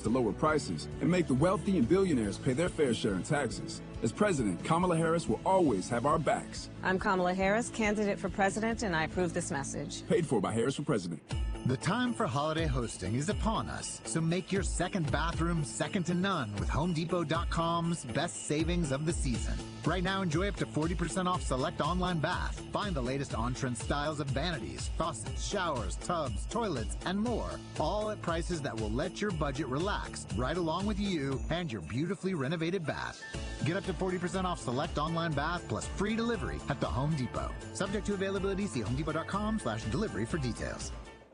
to lower prices and make the wealthy and billionaires pay their fair share in taxes. As president, Kamala Harris will always have our backs. I'm Kamala Harris, candidate for president, and I approve this message. Paid for by Harris for President. The time for holiday hosting is upon us, so make your second bathroom second to none with HomeDepot.com's best savings of the season. Right now, enjoy up to 40% off select online bath. Find the latest on-trend styles of vanities, faucets, showers, tubs, toilets, and more. All at prices that will let your budget relax right along with you and your beautifully renovated bath. Get up to 40% off select online bath plus free delivery at the Home Depot. Subject to availability, see HomeDepot.com/delivery for details.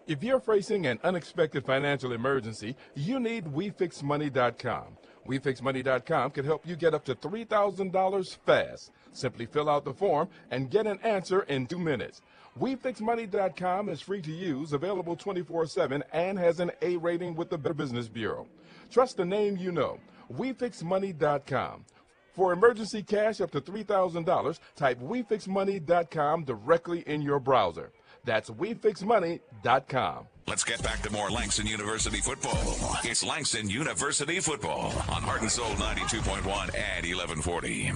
If you're facing an unexpected financial emergency, you need WeFixMoney.com. WeFixMoney.com can help you get up to $3,000 fast. Simply fill out the form and get an answer in 2 minutes. WeFixMoney.com is free to use, available 24/7, and has an A rating with the Better Business Bureau. Trust the name you know. WeFixMoney.com. For emergency cash up to $3,000, type WeFixMoney.com directly in your browser. That's WeFixMoney.com. Let's get back to more Langston University football. It's Langston University football on Heart and Soul 92.1 and 1140.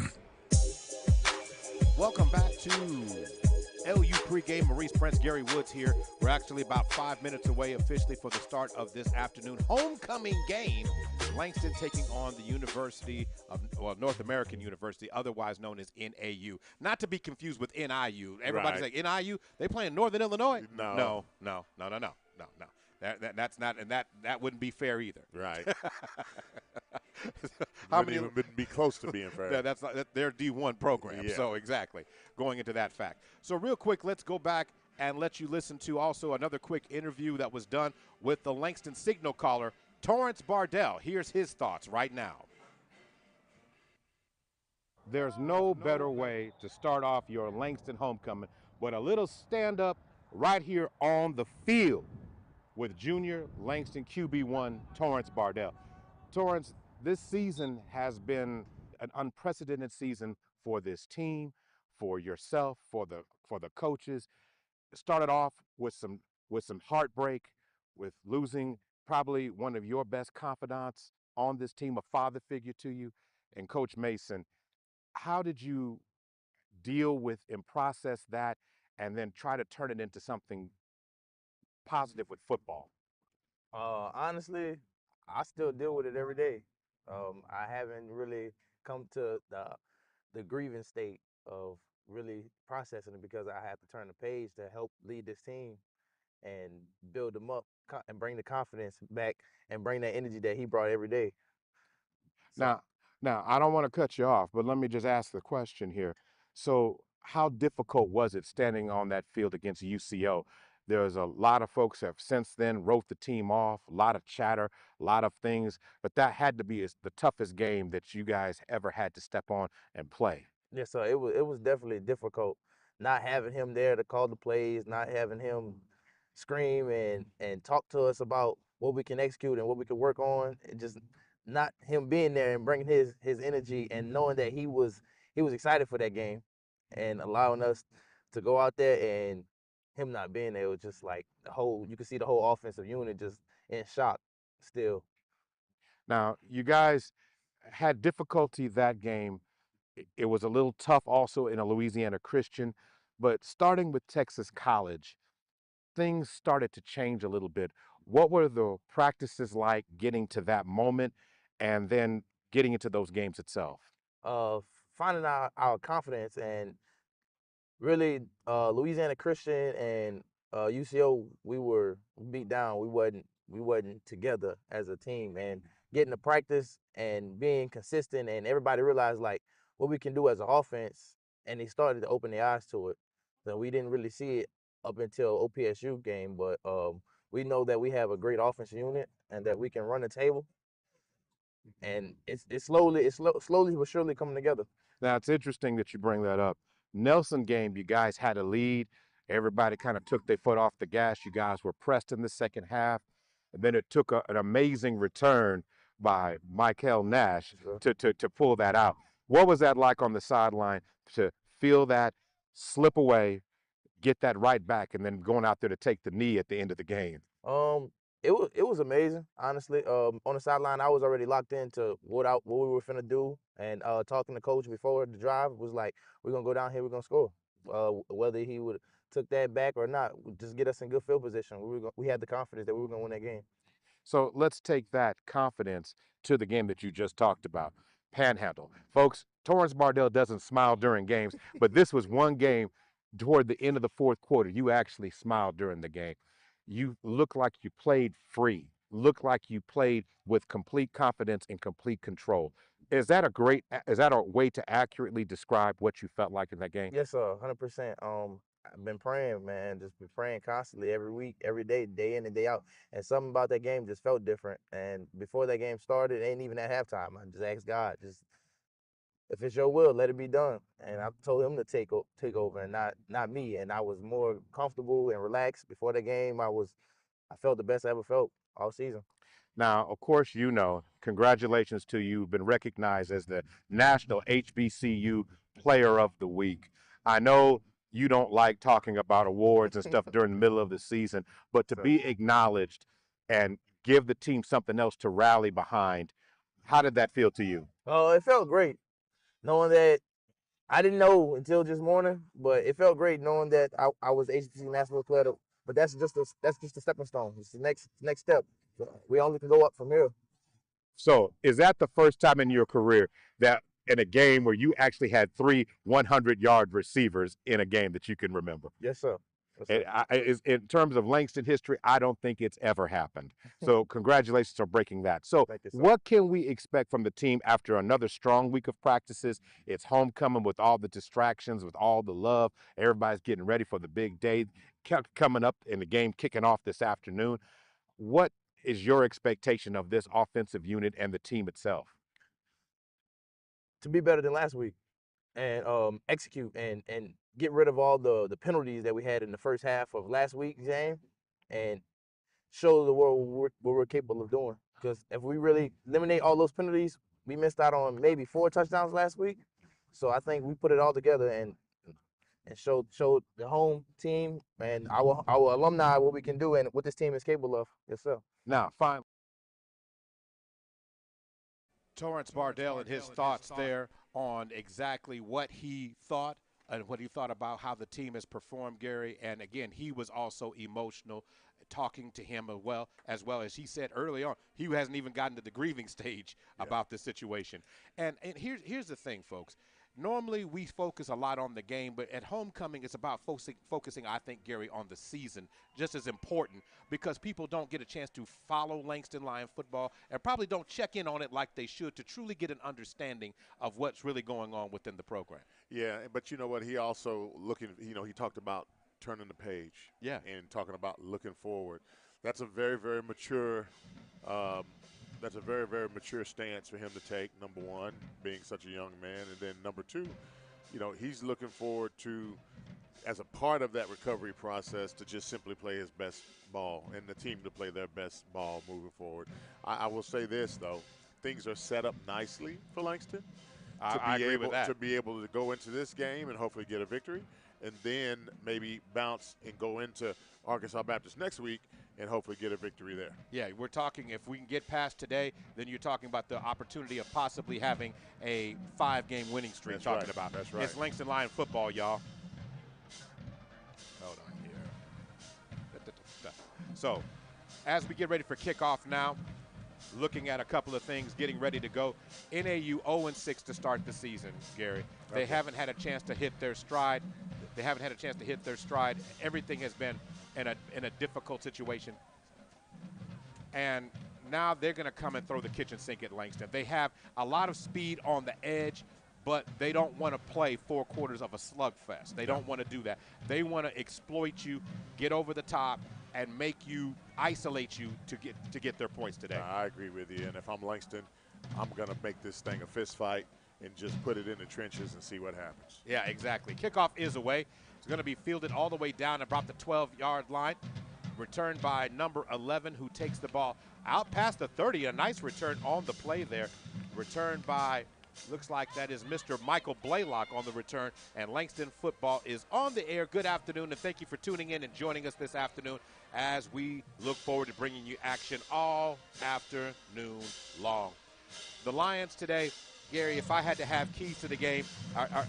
Welcome back to LU pregame. Maurice Prince, Gary Woods here. We're actually about 5 minutes away officially for the start of this afternoon homecoming game. Langston taking on the University of, North American University, otherwise known as NAU. Not to be confused with NIU. Everybody's like, NIU, they play in Northern Illinois? No. That's not, and that wouldn't be fair either. Right. How many even be close to being fair? Yeah, that's not their D1 program. Yeah. So exactly, going into that fact. So real quick, let's go back and let you listen to also another quick interview that was done with the Langston signal caller, Torrance Bardell. Here's his thoughts right now. There's no better way to start off your Langston homecoming but a little stand-up right here on the field with junior Langston QB1 Torrance Bardell. Torrance, this season has been an unprecedented season for this team, for yourself, for the coaches. It started off with some heartbreak, with losing probably one of your best confidants on this team, a father figure to you, and Coach Mason. How did you deal with and process that and then try to turn it into something positive with football? Honestly, I still deal with it every day. I haven't really come to the grieving state of really processing it because I have to turn the page to help lead this team and build them up and bring the confidence back and bring that energy that he brought every day. So, Now, I don't want to cut you off, but let me just ask the question here. So how difficult was it standing on that field against UCO? There's a lot of folks have since then wrote the team off, a lot of chatter, a lot of things, but that had to be the toughest game that you guys ever had to step on and play. Yeah, so it was definitely difficult not having him there to call the plays, not having him scream and talk to us about what we can execute and what we can work on, and just not him being there and bringing his energy and knowing that he was excited for that game and allowing us to go out there, and him not being there was just like you could see the whole offensive unit just in shock still. Now, you guys had difficulty that game. It was a little tough also in a Louisiana Christian, but starting with Texas College, things started to change a little bit. What were the practices like getting to that moment and then getting into those games itself? Finding our confidence, and really Louisiana Christian and UCO, we were beat down. We wasn't together as a team, and getting to practice and being consistent, and everybody realized like what we can do as an offense, and they started to open their eyes to it. So we didn't really see it up until OPSU game, but we know that we have a great offensive unit and that we can run the table. And it's slowly but surely coming together. Now, it's interesting that you bring that up. Nelson game, you guys had a lead. Everybody kind of took their foot off the gas. You guys were pressed in the second half. And then it took an amazing return by Michael Nash to pull that out. What was that like on the sideline to feel that slip away, get that right back, and then going out there to take the knee at the end of the game? It was amazing, honestly. On the sideline, I was already locked into what we were finna do, and talking to coach before the drive was like, we're gonna go down here, we're gonna score. Whether he would took that back or not, just get us in good field position. We had the confidence that we were gonna win that game. So let's take that confidence to the game that you just talked about. Panhandle. Folks, Torrance Bardell doesn't smile during games, but this was one game toward the end of the fourth quarter. You actually smiled during the game. You looked like you played free, looked like you played with complete confidence and complete control. Is that a way to accurately describe what you felt like in that game? Yes, sir, 100%. I've been praying, man. Just been praying constantly, every week, every day, day in and day out. And something about that game just felt different. And before that game started, ain't even at halftime, I just asked God, just if it's your will, let it be done. And I told him to take over, and not me. And I was more comfortable and relaxed before the game. I felt the best I ever felt all season. Now, of course, congratulations to you. You've been recognized as the National HBCU Player of the Week. I know you don't like talking about awards and stuff during the middle of the season, but to be acknowledged and give the team something else to rally behind, how did that feel to you? Oh, it felt great knowing that. I didn't know until this morning, but it felt great knowing that I was HBCU National Player. But that's just a stepping stone. It's the next step. We only can go up from here. So is that the first time in your career that in a game where you actually had 3 100-yard receivers in a game that you can remember? Yes, sir. In terms of Langston history, I don't think it's ever happened. So congratulations on breaking that. So what can we expect from the team after another strong week of practices? It's homecoming with all the distractions, with all the love. Everybody's getting ready for the big day coming up and the game kicking off this afternoon. What is your expectation of this offensive unit and the team itself? To be better than last week and execute and get rid of all the penalties that we had in the first half of last week's game and show the world what we're capable of doing. Because if we really eliminate all those penalties, we missed out on maybe 4 touchdowns last week. So I think we put it all together and showed the home team and our alumni what we can do and what this team is capable of. Yes, sir. Now, finally, Torrance Bardell and his thoughts there on exactly what he thought and what he thought about how the team has performed, Gary. And again, he was also emotional talking to him as well as he said early on, he hasn't even gotten to the grieving stage about this situation. And here's the thing, folks. Normally we focus a lot on the game, but at homecoming it's about focusing, I think, Gary, on the season just as important because people don't get a chance to follow Langston Lion football and probably don't check in on it like they should to truly get an understanding of what's really going on within the program. Yeah, but you know what? He also he talked about turning the page. Yeah. And talking about looking forward. That's a very, very mature That's a very, very mature stance for him to take, number one, being such a young man. And then number two, he's looking forward to, as a part of that recovery process, to just simply play his best ball and the team to play their best ball moving forward. I will say this, though. Things are set up nicely for Langston I agree with that. to be able to go into this game and hopefully get a victory and then maybe bounce and go into Arkansas Baptist next week and hopefully get a victory there. Yeah, we're talking, if we can get past today, then you're talking about the opportunity of possibly having a 5-game winning streak. That's right. That's right. It's Langston Lion football, y'all. Hold on here. So, as we get ready for kickoff now, looking at a couple of things, getting ready to go. NAU 0-6 to start the season, Gary. They haven't had a chance to hit their stride. Everything has been in a difficult situation. And now they're going to come and throw the kitchen sink at Langston. They have a lot of speed on the edge, but they don't want to play 4 quarters of a slugfest. They don't want to do that. They want to exploit you, get over the top, and isolate you to get their points today. I agree with you. And if I'm Langston, I'm going to make this thing a fist fight and just put it in the trenches and see what happens. Yeah, exactly. Kickoff is away. It's going to be fielded all the way down about the 12-yard line. Returned by number 11, who takes the ball out past the 30. A nice return on the play there. Returned by Looks like that is Mr. Michael Blaylock on the return, and Langston football is on the air. Good afternoon, and thank you for tuning in and joining us this afternoon as we look forward to bringing you action all afternoon long. The Lions today, Gary, if I had to have keys to the game,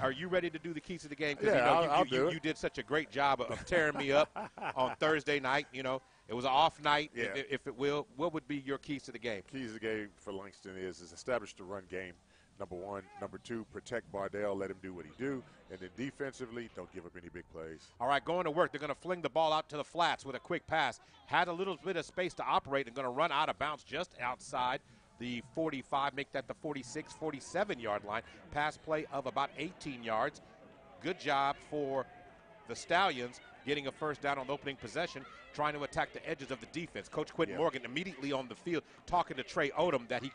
are you ready to do the keys to the game? Because I'll do it. You did such a great job of tearing me up on Thursday night. You know, it was an off night, if it will. What would be your keys to the game? Keys to the game for Langston is establish the run game, number one. Number two, protect Bardell, let him do what he do. And then defensively, don't give up any big plays. All right, going to work. They're going to fling the ball out to the flats with a quick pass. Had a little bit of space to operate and going to run out of bounds just outside the 45, make that the 46, 47-yard line. Pass play of about 18 yards. Good job for the Stallions getting a first down on the opening possession, trying to attack the edges of the defense. Coach Quentin Morgan immediately on the field talking to Trey Odom that he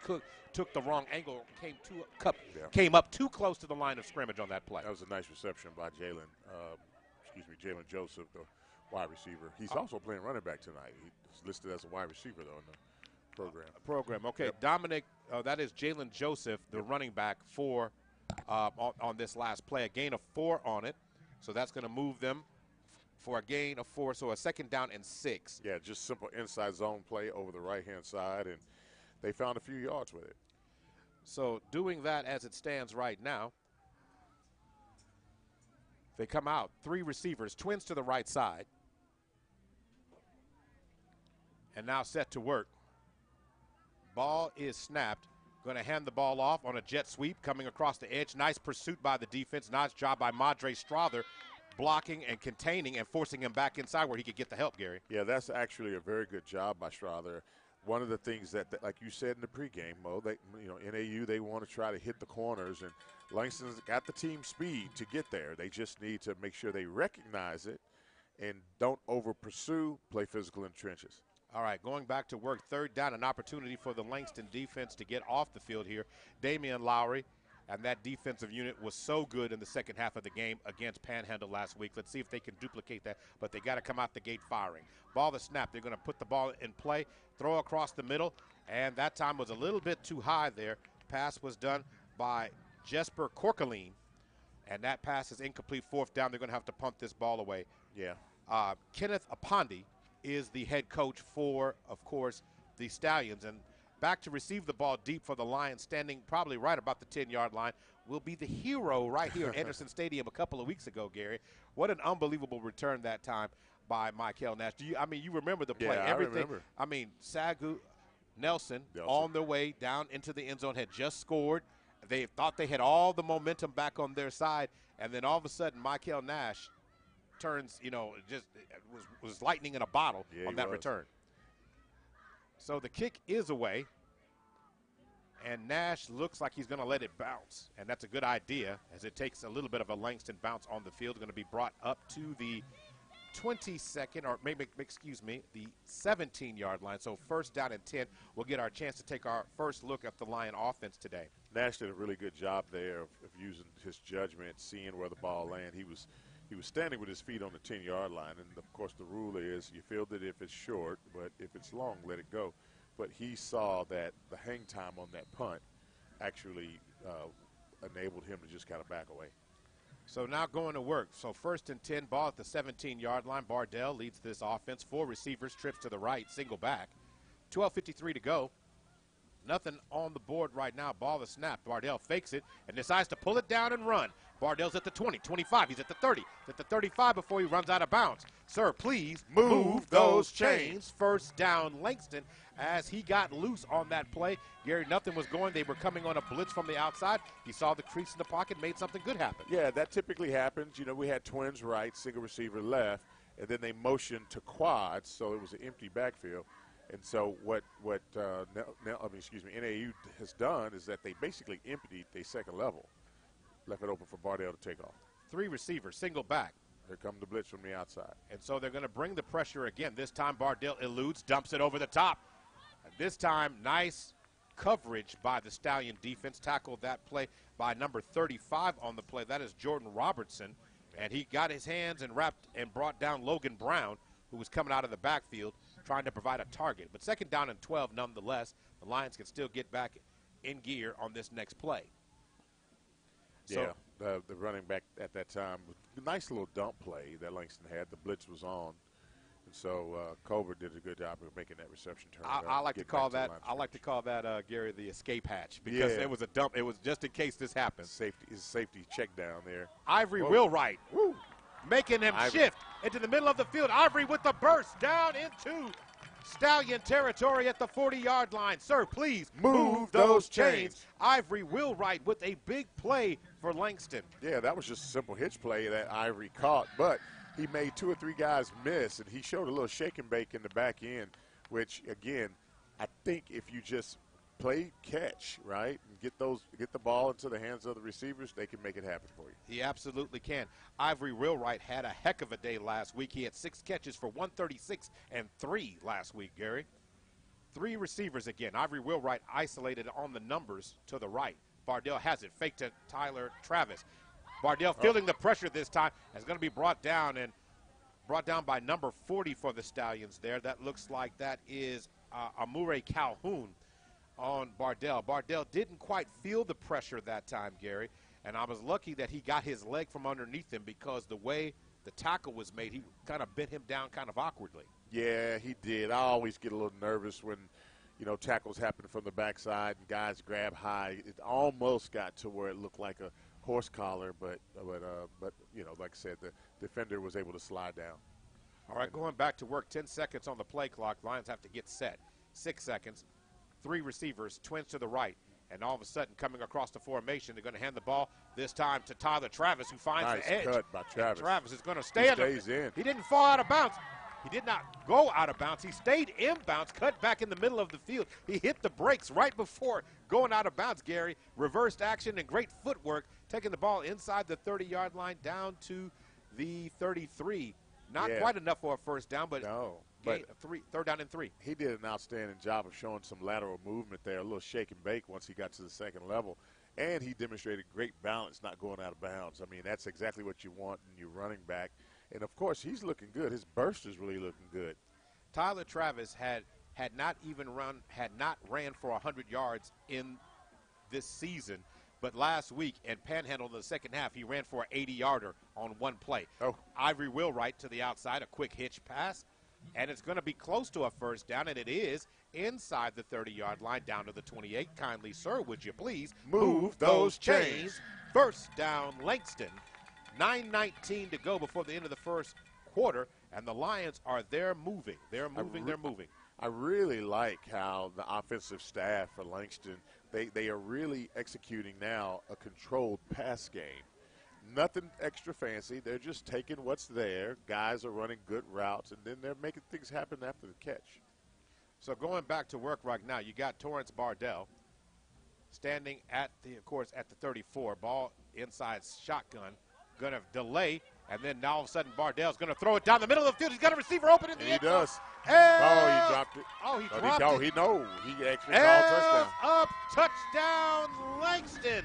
took the wrong angle, came up too close to the line of scrimmage on that play. That was a nice reception by Jalen Joseph, the wide receiver. He's also playing running back tonight. He's listed as a wide receiver, though, in the program. Okay. Yep. Dominic, that is Jalen Joseph, the running back for on this last play. A gain of 4 on it, so that's going to move them for a gain of 4, so a second down and 6. Yeah, just simple inside zone play over the right-hand side, and they found a few yards with it. So doing that as it stands right now, they come out, 3 receivers, twins to the right side, and now set to work. Ball is snapped. Going to hand the ball off on a jet sweep, coming across the edge. Nice pursuit by the defense. Nice job by Madre Strother, blocking and containing and forcing him back inside where he could get the help, Gary. Yeah, that's actually a very good job by Strother. One of the things that like you said in the pregame, Mo, NAU, they want to try to hit the corners, and Langston's got the team speed to get there. They just need to make sure they recognize it and don't over-pursue, play physical in the trenches. All right, going back to work, third down, an opportunity for the Langston defense to get off the field here. Damian Lowry and that defensive unit was so good in the second half of the game against Panhandle last week. Let's see if they can duplicate that, but they got to come out the gate firing. Ball to snap. They're going to put the ball in play, throw across the middle, and that time was a little bit too high there. Pass was done by Jesper Corkeline, and that pass is incomplete. Fourth down. They're going to have to punt this ball away. Yeah. Kenneth Apondi is the head coach for, of course, the Stallions. And back to receive the ball deep for the Lions, standing probably right about the 10-yard line, will be the hero right here at Anderson Stadium a couple of weeks ago, Gary. What an unbelievable return that time by Michael Nash. You remember the play. Yeah, everything. I remember. Sagu Nelson on their way down into the end zone had just scored. They thought they had all the momentum back on their side, and then all of a sudden Michael Nash turns, just was lightning in a bottle on that return. So the kick is away, and Nash looks like he's going to let it bounce, and that's a good idea as it takes a little bit of a Langston bounce on the field. Going to be brought up to the 22nd, or maybe, excuse me, the 17-yard line. So first down and 10. We'll get our chance to take our first look at the Lion offense today. Nash did a really good job there of using his judgment, seeing where the ball landed. He was standing with his feet on the 10-yard line, and, of course, the rule is you field it if it's short, but if it's long, let it go. But he saw that the hang time on that punt actually enabled him to just kind of back away. So now going to work. So first and 10, ball at the 17-yard line. Bardell leads this offense. 4 receivers, trips to the right, single back. 12:53 to go. Nothing on the board right now. Ball is snapped. Bardell fakes it and decides to pull it down and run. Bardell's at the 20, 25. He's at the 30. He's at the 35 before he runs out of bounds. Sir, please move those chains. First down, Langston, as he got loose on that play. Gary, nothing was going. They were coming on a blitz from the outside. He saw the crease in the pocket, made something good happen. Yeah, that typically happens. We had twins right, single receiver left, and then they motioned to quads, so it was an empty backfield. And so what NAU has done is that they basically emptied their second level, left it open for Bardell to take off. 3 receivers, single back. Here comes the blitz from the outside. And so they're going to bring the pressure again. This time Bardell eludes, dumps it over the top. And this time, nice coverage by the Stallion defense. Tackled that play by number 35 on the play. That is Jordan Robertson. And he got his hands and wrapped and brought down Logan Brown, who was coming out of the backfield trying to provide a target. But second down and 12 nonetheless. The Lions can still get back in gear on this next play. Yeah, the running back at that time, nice little dump play that Langston had. The blitz was on. And so Colbert did a good job of making that reception turn. I like to call that. Gary, the escape hatch because it was a dump. It was just in case this happens. Safety check down there. Ivory Wheelwright, making him shift into the middle of the field. Ivory with the burst down into Stallion territory at the 40-yard line. Sir, please move those chains. Ivory Wheelwright with a big play for Langston. Yeah, that was just a simple hitch play that Ivory caught, but he made 2 or 3 guys miss, and he showed a little shake and bake in the back end, which, again, I think if you just play catch, right, and get the ball into the hands of the receivers, they can make it happen for you. He absolutely can. Ivory Wheelwright had a heck of a day last week. He had 6 catches for 136 and 3 last week, Gary. 3 receivers again. Ivory Wheelwright isolated on the numbers to the right. Bardell has it. Fake to Tyler Travis. Bardell feeling the pressure this time is going to be brought down by number 40 for the Stallions there. That looks like that is Amure Calhoun on Bardell. Bardell didn't quite feel the pressure that time, Gary, and I was lucky that he got his leg from underneath him because the way the tackle was made, he kind of bent him down kind of awkwardly. Yeah, he did. I always get a little nervous when, tackles happen from the backside and guys grab high. It almost got to where it looked like a horse collar, but like I said, the defender was able to slide down. All right, going back to work, 10 seconds on the play clock. Lions have to get set. 6 seconds, 3 receivers, twins to the right, and all of a sudden coming across the formation, they're going to hand the ball this time to Tyler Travis, who finds the edge. Nice cut by Travis. And Travis is going to stay in. He didn't fall out of bounds. He did not go out of bounds. He stayed in bounds, cut back in the middle of the field. He hit the brakes right before going out of bounds, Gary. Reversed action and great footwork, taking the ball inside the 30-yard line down to the 33. Not quite enough for a first down, but third down and 3. He did an outstanding job of showing some lateral movement there, a little shake and bake once he got to the second level. And he demonstrated great balance not going out of bounds. I mean, that's exactly what you want in your running back. And, of course, he's looking good. His burst is really looking good. Tyler Travis had not ran for 100 yards in this season, but last week in Panhandle in the second half, he ran for an 80-yarder on one play. Ivory Wheelwright to the outside, a quick hitch pass, and it's going to be close to a first down, and it is inside the 30-yard line down to the 28. Kindly, sir, would you please move those chains? First down, Langston. 9:19 to go before the end of the first quarter, and the Lions are moving. They're moving. I really like how the offensive staff for Langston, they are really executing now a controlled pass game. Nothing extra fancy. They're just taking what's there. Guys are running good routes, and then they're making things happen after the catch. So going back to work right now, you got Torrance Bardell standing at the 34. Ball inside shotgun. Going to delay, and then now all of a sudden Bardell's going to throw it down the middle of the field. He's got a receiver open in the end zone. He does. He dropped it. He actually called touchdown. Up, touchdown, Langston.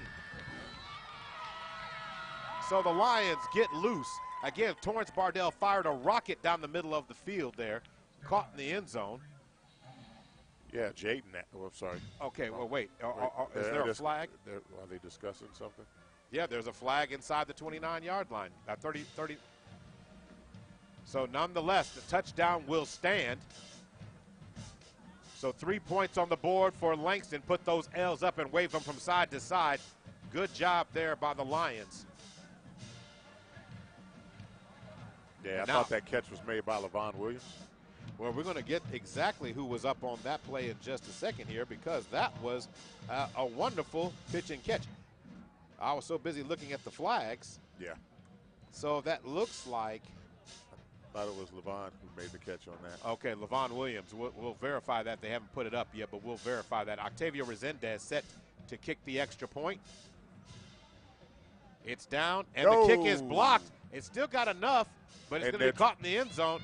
So the Lions get loose. Again, Torrance Bardell fired a rocket down the middle of the field there, caught in the end zone. Yeah, Jaden. I'm sorry. Okay, well, wait. Is there a flag? Are they discussing something? Yeah, there's a flag inside the 29-yard line. 30. So nonetheless, the touchdown will stand. So 3 points on the board for Langston. Put those L's up and wave them from side to side. Good job there by the Lions. Yeah, I thought that catch was made by Levon Williams. Well, we're going to get exactly who was up on that play in just a second here because that was a wonderful pitch and catch. I was so busy looking at the flags. Yeah. So that looks like. I thought it was Levon who made the catch on that. Okay, Levon Williams. We'll verify that. They haven't put it up yet, but we'll verify that. Octavio Resendez set to kick the extra point. It's down, and the kick is blocked. It's still got enough, but it's going to be caught in the end zone,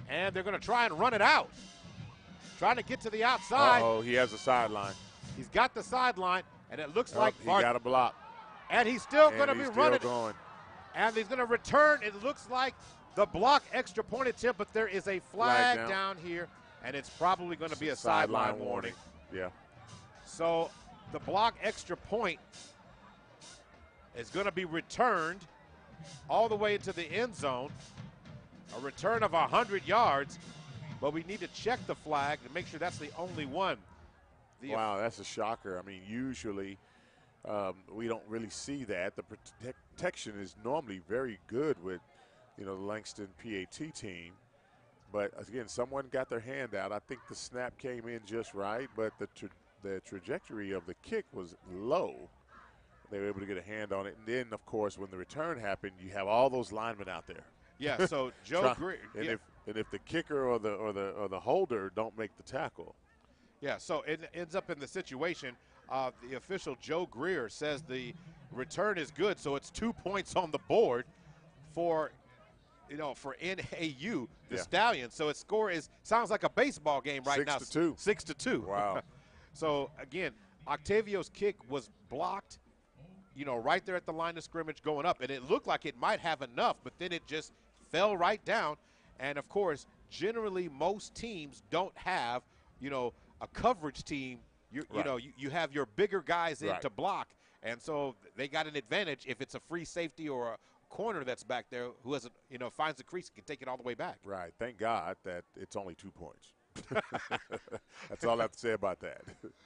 and they're going to try and run it out. Trying to get to the outside. He has a sideline. He's got the sideline, and it looks like he got a block. And he's still going to be running. Going. And he's going to return. It looks like the block extra point attempt, but there is a flag down here, and it's probably going to be a sideline warning. Yeah. So the block extra point is going to be returned all the way into the end zone. A return of 100 yards, but we need to check the flag to make sure that's the only one. Wow, that's a shocker. I mean, usually we don't really see that. The protection is normally very good with, the Langston PAT team. But, again, someone got their hand out. I think the snap came in just right, but the trajectory of the kick was low. They were able to get a hand on it. And then, of course, when the return happened, you have all those linemen out there. Yeah, so Joe Greer. And if the kicker or the holder don't make the tackle. Yeah, so it ends up in the situation. The official Joe Greer says the return is good, so it's 2 points on the board for NAU, the Stallions. So its score sounds like a baseball game right now. 6-2. 6-2. Wow. So again, Octavio's kick was blocked, right there at the line of scrimmage going up, and it looked like it might have enough, but then it just fell right down. And of course, generally most teams don't have, a coverage team. You have your bigger guys in to block, and so they got an advantage if it's a free safety or a corner that's back there who has finds the crease, can take it all the way back. Right. Thank God that it's only 2 points. That's all I have to say about that.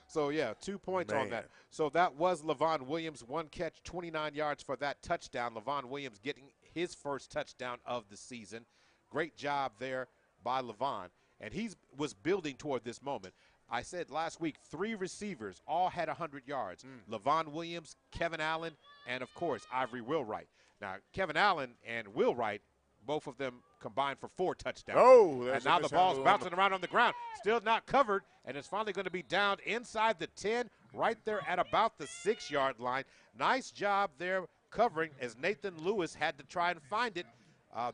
So, 2 points on that. So that was Levon Williams, 1 catch, 29 yards for that touchdown. Levon Williams getting his first touchdown of the season. Great job there by Levon. And he was building toward this moment. I said last week 3 receivers all had 100 yards. Levon Williams, Kevin Allen, and, of course, Ivory Wheelwright. Now, Kevin Allen and Wheelwright, both of them combined for 4 touchdowns. Oh, and now the ball's bouncing around on the ground. Still not covered, and it's finally going to be down inside the 10, right there at about the 6-yard line. Nice job there covering as Nathan Lewis had to try and find it.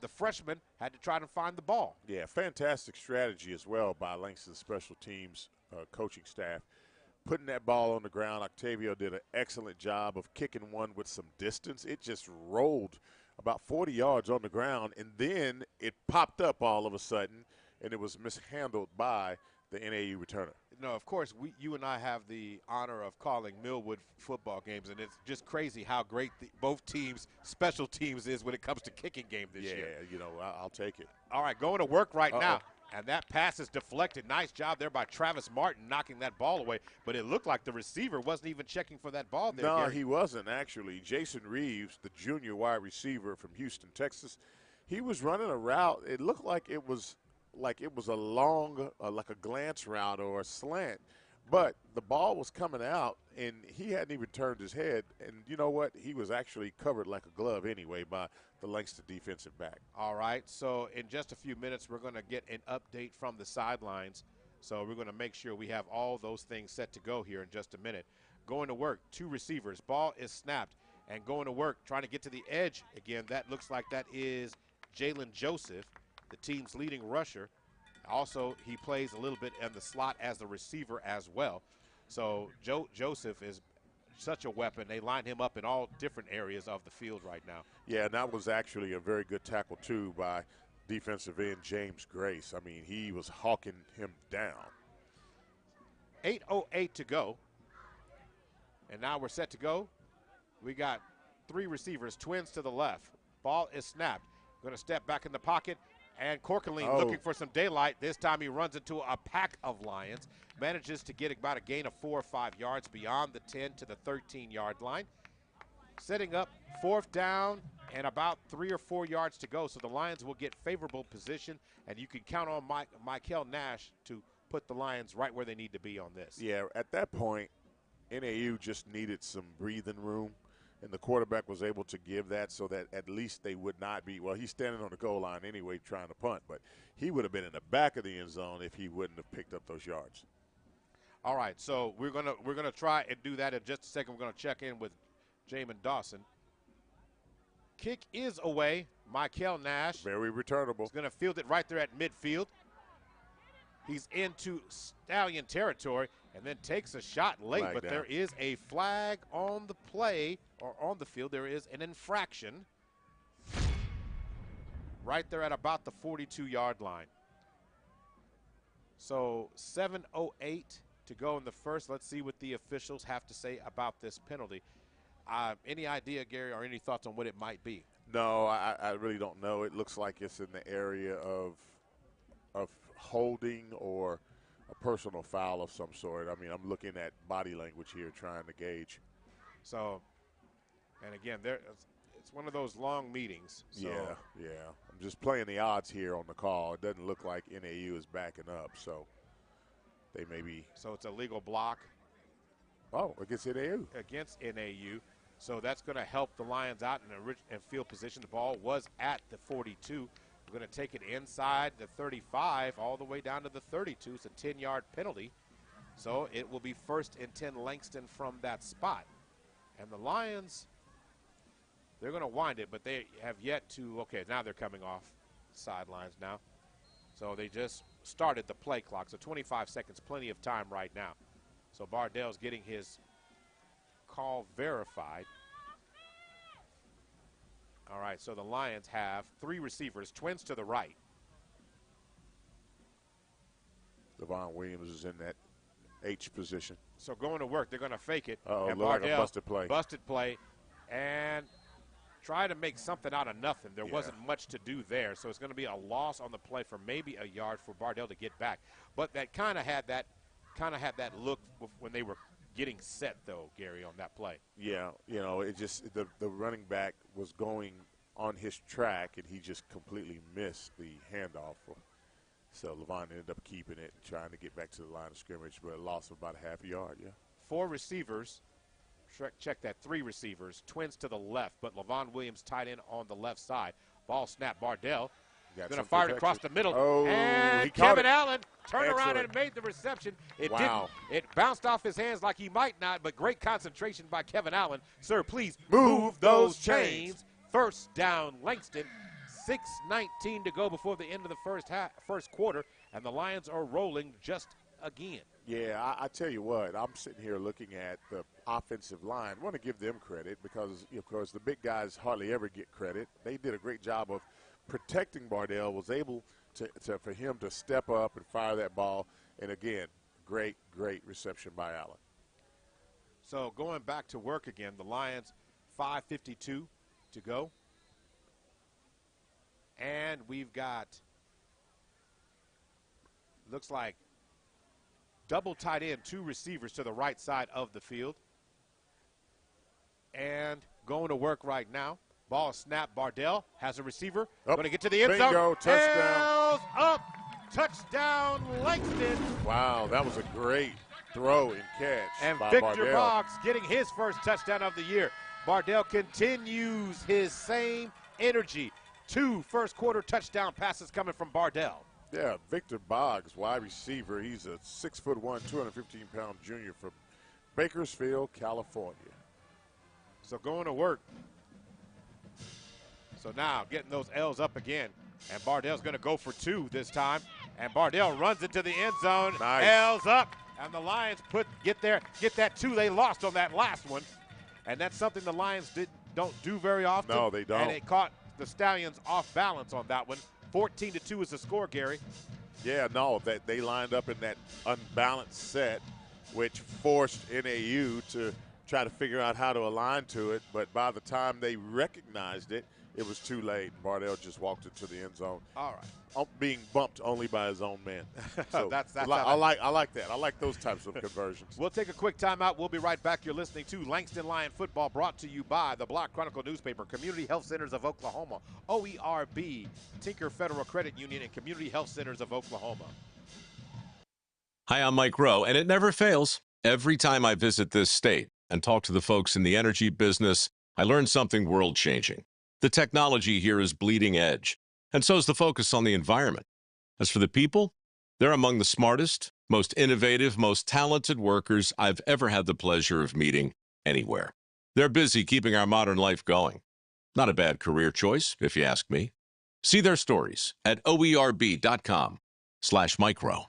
The freshman had to try to find the ball. Yeah, fantastic strategy as well by Langston special teams coaching staff. Putting that ball on the ground, Octavio did an excellent job of kicking one with some distance. It just rolled about 40 yards on the ground, and then it popped up all of a sudden, and it was mishandled by the NAU returner. Of course, you and I have the honor of calling Millwood football games, and it's just crazy how great both teams' special teams is when it comes to kicking game this year. Yeah, I'll take it. All right, going to work right now. And that pass is deflected. Nice job there by Travis Martin knocking that ball away. But it looked like the receiver wasn't even checking for that ball there. No, Gary. He wasn't, actually. Jason Reeves, the junior wide receiver from Houston, Texas, he was running a route. It looked like it was a long, like a glance route or a slant. But the ball was coming out, and he hadn't even turned his head. And you know what? He was actually covered like a glove anyway by the Langston defensive back. All right, so in just a few minutes, we're going to get an update from the sidelines. So we're going to make sure we have all those things set to go here in just a minute. Going to work, 2 receivers. Ball is snapped, and going to work, trying to get to the edge again. That looks like that is Jalen Joseph, the team's leading rusher. Also, he plays a little bit in the slot as the receiver as well. So Joseph is such a weapon. They line him up in all different areas of the field right now. Yeah, and that was actually a very good tackle, too, by defensive end James Grace. I mean, he was hawking him down. 8:08 to go. And now we're set to go. We got 3 receivers, twins to the left. Ball is snapped. Going to step back in the pocket. And Corkeline looking for some daylight. This time he runs into a pack of Lions. Manages to get about a gain of 4 or 5 yards beyond the 10 to the 13-yard line. Setting up 4th down and about 3 or 4 yards to go. So the Lions will get favorable position, and you can count on Michael Nash to put the Lions right where they need to be on this. Yeah, at that point, NAU just needed some breathing room. And the quarterback was able to give that so that at least they would not be – well, he's standing on the goal line anyway trying to punt, but he would have been in the back of the end zone if he wouldn't have picked up those yards. All right, so we're gonna try and do that in just a second. We're going to check in with Jamin Dawson. Kick is away. Michael Nash. Very returnable. He's going to field it right there at midfield. He's into Stallion territory and then takes a shot late, but there is a flag on the play or on the field. There is an infraction right there at about the 42-yard line. So 7:08 to go in the first. Let's see what the officials have to say about this penalty. Any idea, Gary, or any thoughts on what it might be? No, I really don't know. It looks like it's in the area of holding or a personal foul of some sort. I mean, I'm looking at body language here, trying to gauge. So, and again, it's one of those long meetings. So. Yeah. I'm just playing the odds here on the call. It doesn't look like NAU is backing up, so they may be. So it's a legal block. Oh, against NAU. Against NAU. So that's going to help the Lions out in field position. The ball was at the 42. We're going to take it inside the 35 all the way down to the 32. It's a 10-yard penalty. So it will be 1st and 10 Langston from that spot. And the Lions, they're going to wind it, but they have yet to, okay, now they're coming off sidelines now. So they just started the play clock. So 25 seconds, plenty of time right now. So Bardell's getting his call verified. All right, so the Lions have 3 receivers, twins to the right. Devon Williams is in that H position. So going to work, they're going to fake it. Uh-oh, and look like a busted play. Busted play, and try to make something out of nothing. There wasn't much to do there, so it's going to be a loss on the play for maybe a yard for Bardell to get back. But that kind of had that look when they were getting set, though, Gary, on that play. Yeah, it just the running back was going on his track, and he just completely missed the handoff. So Levon ended up keeping it and trying to get back to the line of scrimmage, but a loss of about a half a yard, 4 receivers. Check that, 3 receivers, twins to the left, but Levon Williams tight end on the left side. Ball snap, Bardell. Going to fire it across the middle. Oh, and Kevin Allen turned around and made the reception. It didn't. It bounced off his hands like he might not, but great concentration by Kevin Allen. Sir, please move those chains. 1st down, Langston. 6:19 to go before the end of the first quarter, and the Lions are rolling just again. Yeah, I tell you what, I'm sitting here looking at the offensive line. I want to give them credit because, of course, the big guys hardly ever get credit. They did a great job of protecting Bardell, was able for him to step up and fire that ball. And, again, great reception by Allen. So going back to work again, the Lions, 5:52 to go. And we've got, looks like, double tight end, 2 receivers to the right side of the field. And going to work right now. Ball snap. Bardell has a receiver. Going to get to the end zone. Bingo, touchdown. Hills up. Touchdown, Langston. Wow, that was a great throw and catch and by Victor Bardell. Boggs getting his first touchdown of the year. Bardell continues his same energy. 2 first-quarter touchdown passes coming from Bardell. Yeah, Victor Boggs, wide receiver. He's a 6'1", 215-pound junior from Bakersfield, California. So going to work. So now getting those L's up again. And Bardell's going to go for 2 this time. And Bardell runs into the end zone. Nice. L's up. And the Lions get that 2 they lost on that last one. And that's something the Lions don't do very often. No, they don't. And it caught the Stallions off balance on that one. 14-2 is the score, Gary. Yeah, no, they lined up in that unbalanced set, which forced NAU to try to figure out how to align to it. But by the time they recognized it, it was too late. Bardell just walked into the end zone. All right. Being bumped only by his own man. So that's I like that. I like those types of conversions. We'll take a quick timeout. We'll be right back. You're listening to Langston Lion Football, brought to you by the Block Chronicle newspaper, Community Health Centers of Oklahoma, OERB, Tinker Federal Credit Union, and Community Health Centers of Oklahoma. Hi, I'm Mike Rowe, and it never fails. Every time I visit this state and talk to the folks in the energy business, I learn something world-changing. The technology here is bleeding edge, and so is the focus on the environment. As for the people, they're among the smartest, most innovative, most talented workers I've ever had the pleasure of meeting anywhere. They're busy keeping our modern life going. Not a bad career choice, if you ask me. See their stories at oerb.com/micro.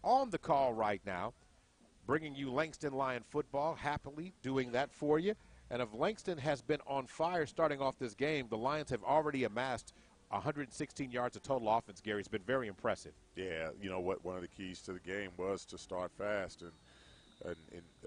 On the call right now, bringing you Langston Lion football, happily doing that for you. And if Langston has been on fire starting off this game, the Lions have already amassed 116 yards of total offense, Gary. It's been very impressive. Yeah, you know what? One of the keys to the game was to start fast and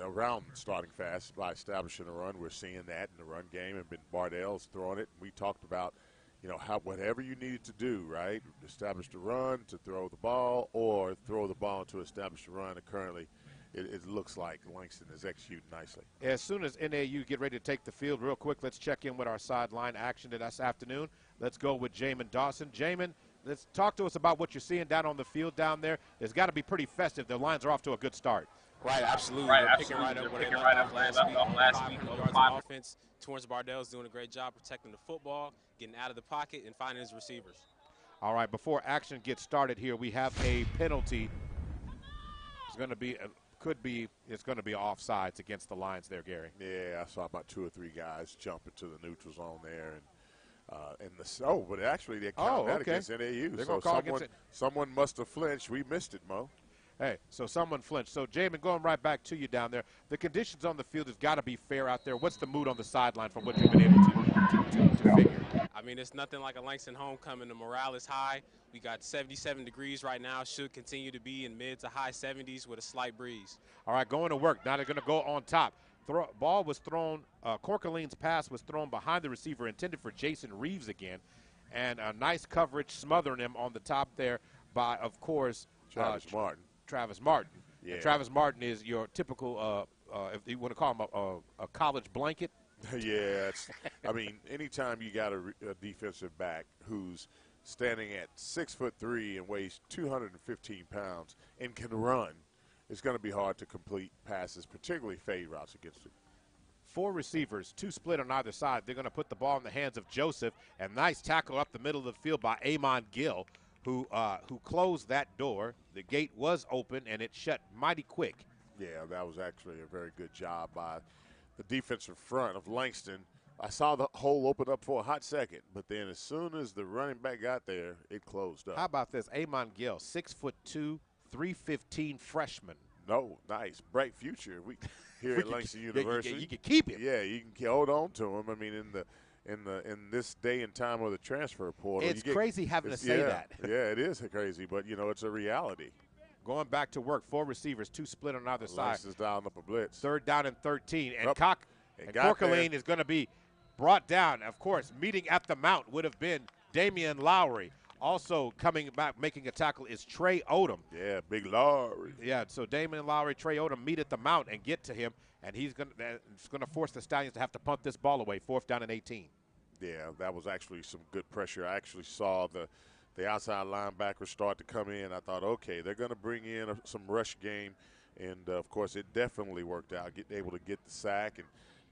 around starting fast by establishing a run. We're seeing that in the run game, and Bardell's throwing it. We talked about, you know, how whatever you needed to do, right? Establish the run to throw the ball, or throw the ball to establish the run. And currently, it looks like Langston is executing nicely. As soon as NAU get ready to take the field, real quick, let's check in with our sideline action this afternoon. Let's go with Jamin Dawson. Jamin, let's talk to us about what you're seeing down on the field down there. It's got to be pretty festive. The Lions are off to a good start. Right, absolutely. They're picking right up where they left off last week. Yards of offense. Torrance Bardell's doing a great job protecting the football, getting out of the pocket, and finding his receivers. All right, before action gets started here, we have a penalty. It's going to be it's going to be offsides against the Lions there, Gary. Yeah, I saw about 2 or 3 guys jump into the neutral zone there, but actually they counted that against NAU. They're so someone must have flinched. We missed it, Mo. Hey, so someone flinched. So, Jamin, going right back to you down there, the conditions on the field has got to be fair out there. What's the mood on the sideline from what you've been able to figure? I mean, it's nothing like a Langston homecoming. The morale is high. We got 77 degrees right now. Should continue to be in mid to high 70s with a slight breeze. All right, going to work. Now they're going to go on top. Ball was thrown. Corkaline's pass was thrown behind the receiver, intended for Jason Reeves again. And a nice coverage smothering him on the top there by, of course, Travis Martin. Travis Martin. Yeah. And Travis Martin is your typical, if you want to call him a college blanket. Yeah, I mean, anytime you got a defensive back who's standing at 6'3" and weighs 215 pounds and can run, it's going to be hard to complete passes, particularly fade routes against him. 4 receivers, 2 split on either side. They're going to put the ball in the hands of Joseph. And nice tackle up the middle of the field by Amon Gill, who closed that door. The gate was open, and it shut mighty quick. Yeah, that was actually a very good job by the defensive front of Langston. I saw the hole open up for a hot second, but then as soon as the running back got there, it closed up. How about this? Amon Gill, 6'2", 315 freshman. No, nice. Bright future here at Langston University. You can keep him. Yeah, you can hold on to him. I mean, in this day and time of the transfer portal. It's crazy having to say that. Yeah, it is crazy, but, you know, it's a reality. Going back to work, 4 receivers, 2 split on either side. Langston's dialing up a blitz. 3rd down and 13. And and Corkaline is going to be brought down. Of course, meeting at the mount would have been Damian Lowry. Also coming back, making a tackle is Trey Odom. Yeah, big Lowry. Yeah, so Damian Lowry, Trey Odom meet at the mount and get to him, and it's going to force the Stallions to have to punt this ball away, 4th down and 18. Yeah, that was actually some good pressure. I actually saw the outside linebackers start to come in. I thought, okay, they're going to bring in some rush game, and, of course, it definitely worked out, able to get the sack. And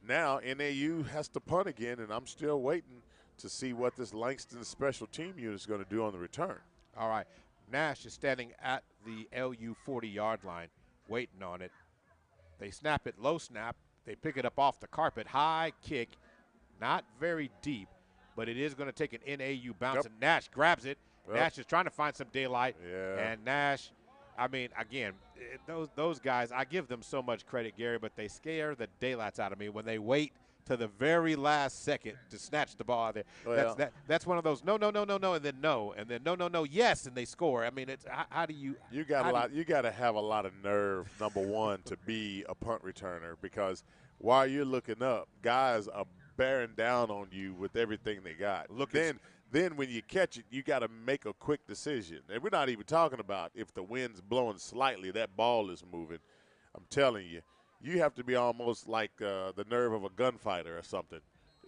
now NAU has to punt again, and I'm still waiting to see what this Langston special team unit is going to do on the return. All right. Nash is standing at the LU 40-yard line waiting on it. They snap it, low snap. They pick it up off the carpet. High kick, not very deep, but it is going to take an NAU bounce, and Nash grabs it. Nash is trying to find some daylight, and Nash, I mean, again, those guys, I give them so much credit, Gary, but they scare the daylights out of me when they wait to the very last second to snatch the ball out there. Well, that's one of those no, and then no, yes, and they score. I mean, it's how do you? You got to have a lot of nerve, number one, to be a punt returner, because while you're looking up, guys are bearing down on you with everything they got. Then when you catch it, you got to make a quick decision. And we're not even talking about if the wind's blowing slightly, that ball is moving. I'm telling you, you have to be almost like the nerve of a gunfighter or something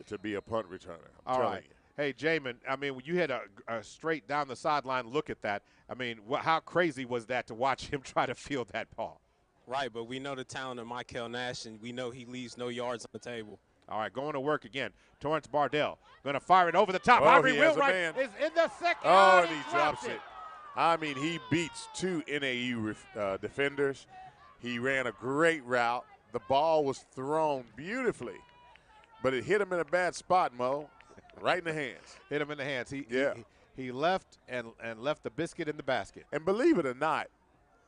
to be a punt returner. I'm telling you. Hey, Jamin, I mean, when you had a straight down the sideline look at that, I mean, how crazy was that to watch him try to field that ball? Right, but we know the talent of Michael Nash, and we know he leaves no yards on the table. All right, going to work again. Torrance Bardell going to fire it over the top. Oh, Ivory Wheelwright is in the second. Oh, and he drops it. I mean, he beats 2 NAU defenders. He ran a great route. The ball was thrown beautifully, but it hit him in a bad spot, Mo, right in the hands. Hit him in the hands. He left and left the biscuit in the basket. And believe it or not,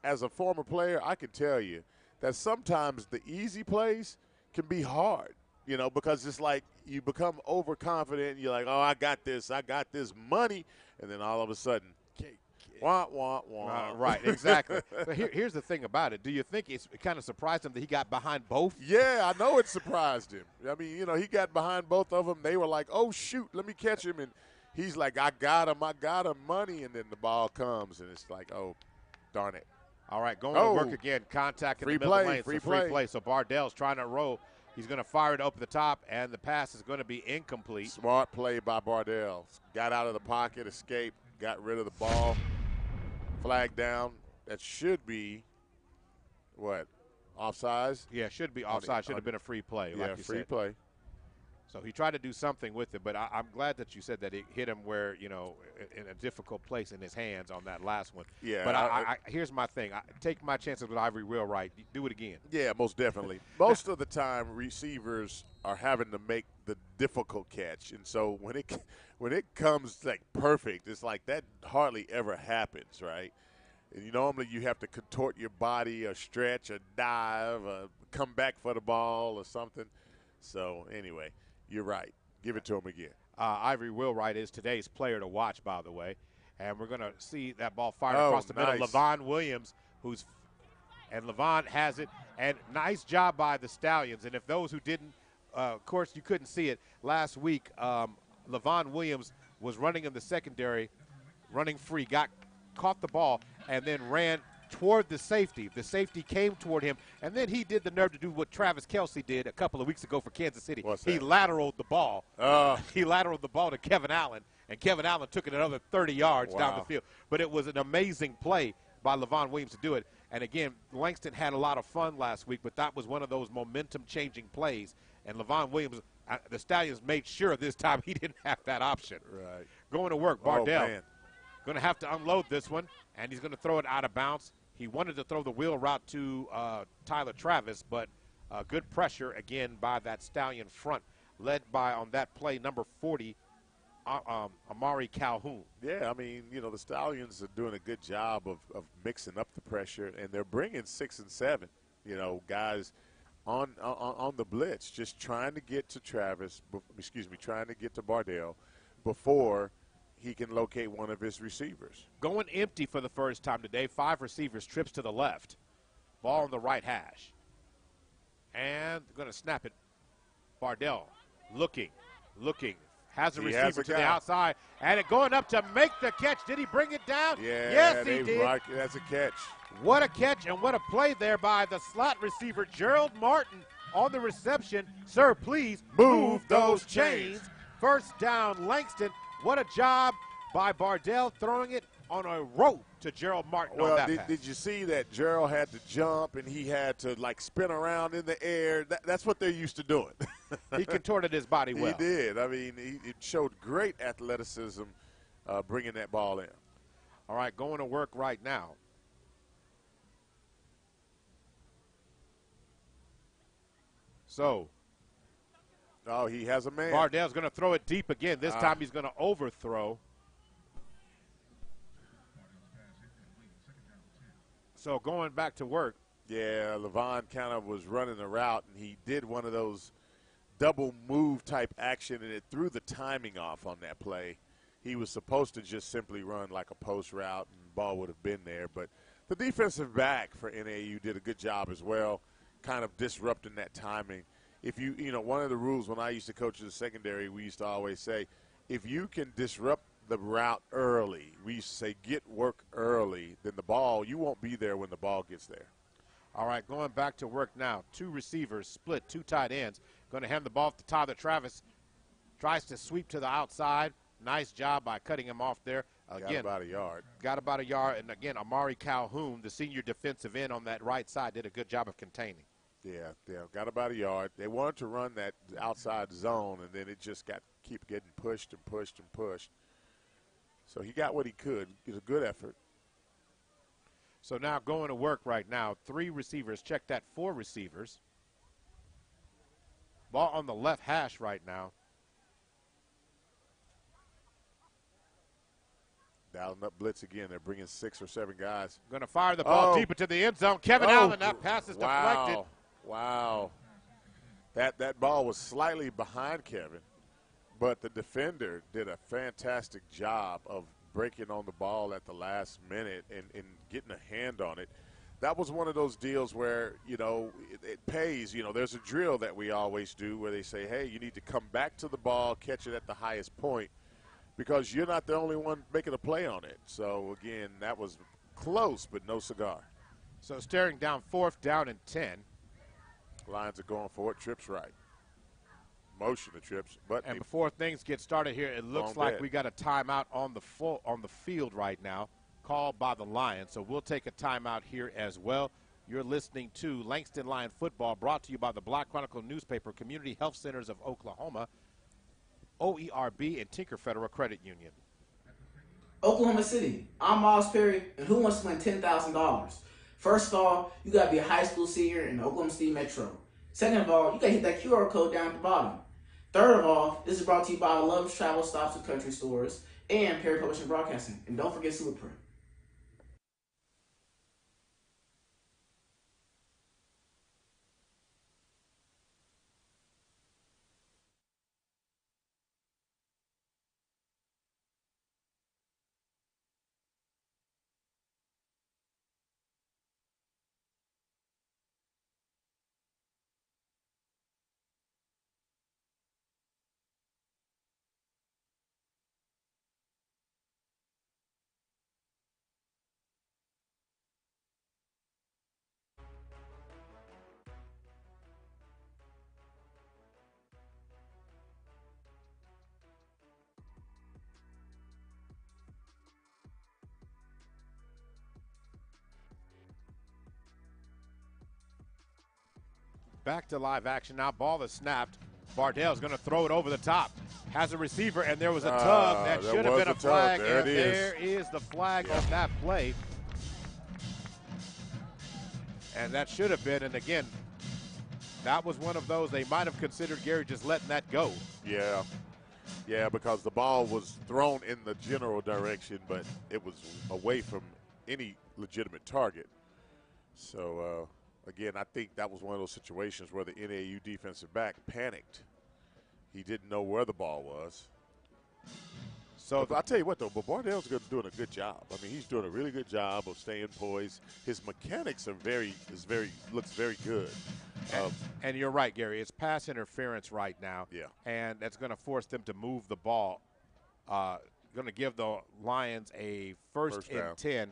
as a former player, I can tell you that sometimes the easy plays can be hard, you know, because it's like you become overconfident. And you're like, oh, I got this money. And then all of a sudden, wah, wah, wah. Right, exactly. But here's the thing about it. Do you think it kind of surprised him that he got behind both? Yeah, I know it surprised him. I mean, you know, he got behind both of them. They were like, oh, shoot, let me catch him. And he's like, I got him, money. And then the ball comes, and it's like, oh, darn it. All right, going to work again. Contact in the middle of the lane. Free play. So Bardell's trying to roll. He's going to fire it up the top, and the pass is going to be incomplete. Smart play by Bardell. Got out of the pocket, escaped, got rid of the ball. Flag down. That should be, what, offsides? Yeah, should be offside. Should have been a free play. Yeah, like you free said. play. So he tried to do something with it, but I'm glad that you said that it hit him where, you know, in a difficult place in his hands on that last one. Yeah. But here's my thing. I take my chances with Ivory Wheelwright. Do it again. Yeah, most definitely. Most of the time, receivers are having to make the difficult catch, and so when it comes like perfect, it's like that hardly ever happens, right? And normally you have to contort your body, or stretch, or dive, or come back for the ball, or something. So anyway. You're right. Give it to him again. Ivory Wheelwright is today's player to watch, by the way. And we're going to see that ball fired across the middle. Levon Williams, and Levon has it. And nice job by the Stallions. And if those who didn't, of course, you couldn't see it last week, Levon Williams was running in the secondary, running free, caught the ball, and then ran toward the safety. The safety came toward him, and then he did the nerve to do what Travis Kelce did a couple of weeks ago for Kansas City. He lateraled the ball. He lateraled the ball to Kevin Allen, and Kevin Allen took it another 30 yards down the field. But it was an amazing play by Levon Williams to do it. And, again, Langston had a lot of fun last week, but that was one of those momentum-changing plays. And Levon Williams, the Stallions made sure this time he didn't have that option. Right. Going to work, Bardell. Going to have to unload this one, and he's going to throw it out of bounds. He wanted to throw the wheel route to Tyler Travis, but good pressure, again, by that Stallion front, led by, on that play, number 40, Amari Calhoun. Yeah, I mean, you know, the Stallions are doing a good job of mixing up the pressure, and they're bringing 6 and 7, you know, guys on the blitz, just trying to get to trying to get to Bardell before he can locate one of his receivers. Going empty for the first time today. 5 receivers, trips to the left. Ball on the right hash. And going to snap it. Bardell looking. Has a receiver to the outside. And it going up to make the catch. Did he bring it down? Yeah, yes, he did. That's a catch. What a catch and what a play there by the slot receiver, Gerald Martin, on the reception. Sir, please move those chains. First down, Langston. What a job by Bardell throwing it on a rope to Gerald Martin on that pass. Did you see that Gerald had to jump and he had to, like, spin around in the air? That's what they're used to doing. He contorted his body well. He did. I mean, it showed great athleticism bringing that ball in. All right, going to work right now. So. Oh, he has a man. Bardell's going to throw it deep again. This time he's going to overthrow. So going back to work. Yeah, Levon kind of was running the route, and he did one of those double move type action, and it threw the timing off on that play. He was supposed to just simply run like a post route, and the ball would have been there. But the defensive back for NAU did a good job as well, kind of disrupting that timing. If you know, one of the rules when I used to coach in the secondary, we used to always say, if you can disrupt the route early, we used to say get work early, then you won't be there when the ball gets there. All right, going back to work now. 2 receivers split, 2 tight ends. Going to hand the ball to Tyler Travis. Tries to sweep to the outside. Nice job by cutting him off there. Again, got about a yard. Got about a yard. And, again, Amari Calhoun, the senior defensive end on that right side, did a good job of containing. Yeah, got about a yard. They wanted to run that outside zone, and then it just keep getting pushed and pushed and pushed. So he got what he could. It was a good effort. So now going to work right now. 3 receivers. Check that, 4 receivers. Ball on the left hash right now. Dialing up blitz again. They're bringing 6 or 7 guys. Going to fire the ball deep into the end zone. Kevin Allen, that pass is deflected. Wow. That ball was slightly behind Kevin, but the defender did a fantastic job of breaking on the ball at the last minute and getting a hand on it. That was one of those deals where, it pays. There's a drill that we always do where they say, hey, you need to come back to the ball, catch it at the highest point, because you're not the only one making a play on it. So, again, that was close, but no cigar. So staring down 4th down and 10. Lions are going for it. Trips right. Motion to Trips. And before things get started here, it looks like we got a timeout on the field right now called by the Lions. So we'll take a timeout here as well. You're listening to Langston Lion Football, brought to you by the Black Chronicle newspaper, Community Health Centers of Oklahoma, OERB, and Tinker Federal Credit Union. Oklahoma City, I'm Miles Perry, and who wants to win $10,000? First of all, you got to be a high school senior in the Oklahoma City Metro. Second of all, you got to hit that QR code down at the bottom. Third of all, this is brought to you by Love's Travel Stops and Country Stores and Perry Publishing Broadcasting. And don't forget Superprint. Back to live action now. Ball is snapped. Bardell's going to throw it over the top. Has a receiver, and there was a tug. That should have been a flag, and there is the flag on that play. And that should have been, and again, that was one of those they might have considered, Gary, just letting that go. Yeah, because the ball was thrown in the general direction, but it was away from any legitimate target. So, again, I think that was one of those situations where the NAU defensive back panicked. He didn't know where the ball was. So I'll tell you what, though, but Bardell's doing a good job. I mean, he's doing a really good job of staying poised. His mechanics are looks very good. And you're right, Gary. It's pass interference right now. Yeah. And that's going to force them to move the ball. Going to give the Lions a first and 10.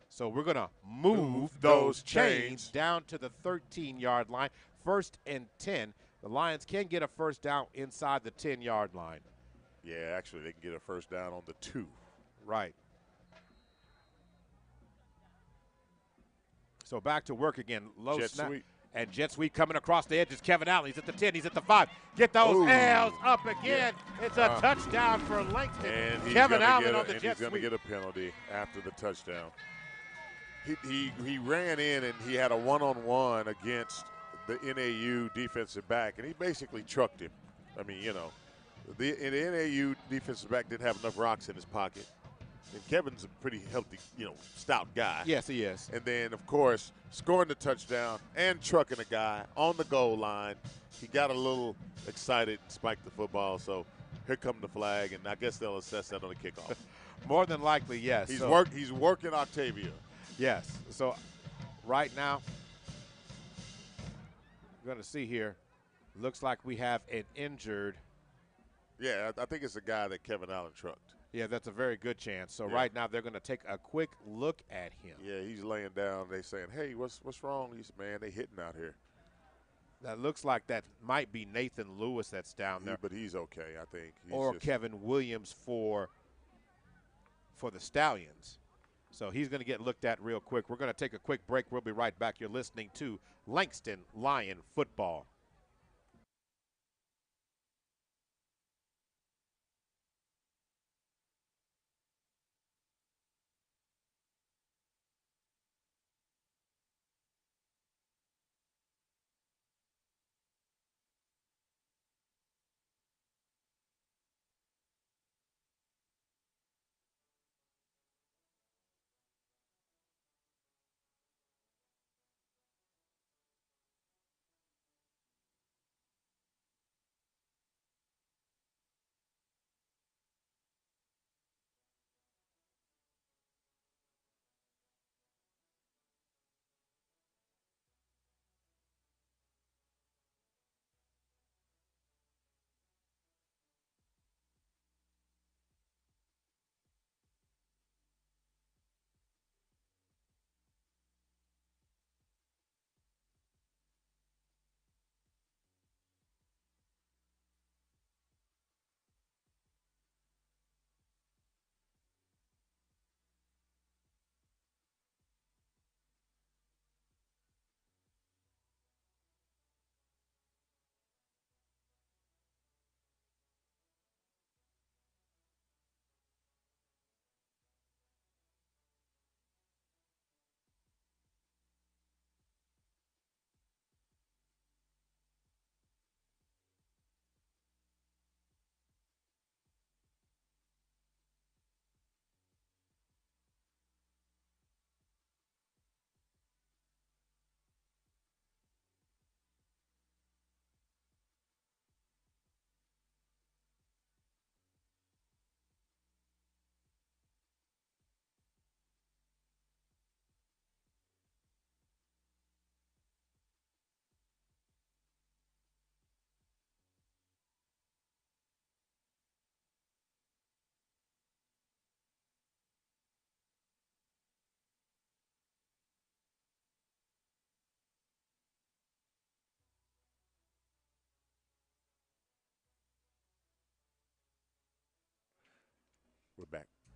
So we're going to move those chains down to the 13-yard line. First and 10. The Lions can get a first down inside the 10-yard line. Yeah, actually, they can get a first down on the 2. Right. So back to work again. Low jet snap. sweep. And jet sweep coming across the edges. Kevin Allen, he's at the 10, he's at the 5. Get those L's up again. Yeah. It's a touchdown for Langston. And Kevin Allen on the jet sweep. He's going to get a penalty after the touchdown. He ran in and he had a one-on-one against the NAU defensive back, and he basically trucked him. I mean, the NAU defensive back didn't have enough rocks in his pocket. And Kevin's a pretty healthy, stout guy. Yes, he is. And then, of course, scoring the touchdown and trucking a guy on the goal line. He got a little excited and spiked the football, so here come the flag, and I guess they'll assess that on the kickoff. More than likely, yes. He's working Octavia. Yes. So right now, we're going to see here. Looks like we have an injured. Yeah, I think it's a guy that Kevin Allen trucked. Yeah, that's a very good chance. So right now they're going to take a quick look at him. Yeah, he's laying down. They saying, hey, what's wrong? He said, man, they hitting out here. That looks like that might be Nathan Lewis that's down there. But he's okay, I think. Or Kevin Williams for the Stallions. So he's going to get looked at real quick. We're going to take a quick break. We'll be right back. You're listening to Langston Lion Football.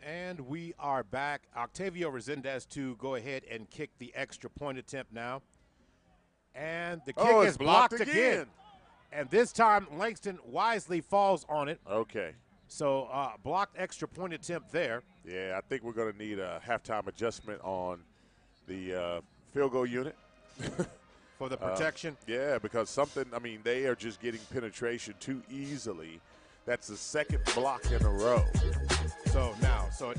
And we are back. Octavio Resendez to go ahead and kick the extra point attempt now. And the kick is blocked again. And this time, Langston wisely falls on it. Okay. So blocked extra point attempt there. Yeah, I think we're going to need a halftime adjustment on the field goal unit. For the protection? Yeah, because they are just getting penetration too easily. That's the second block in a row. So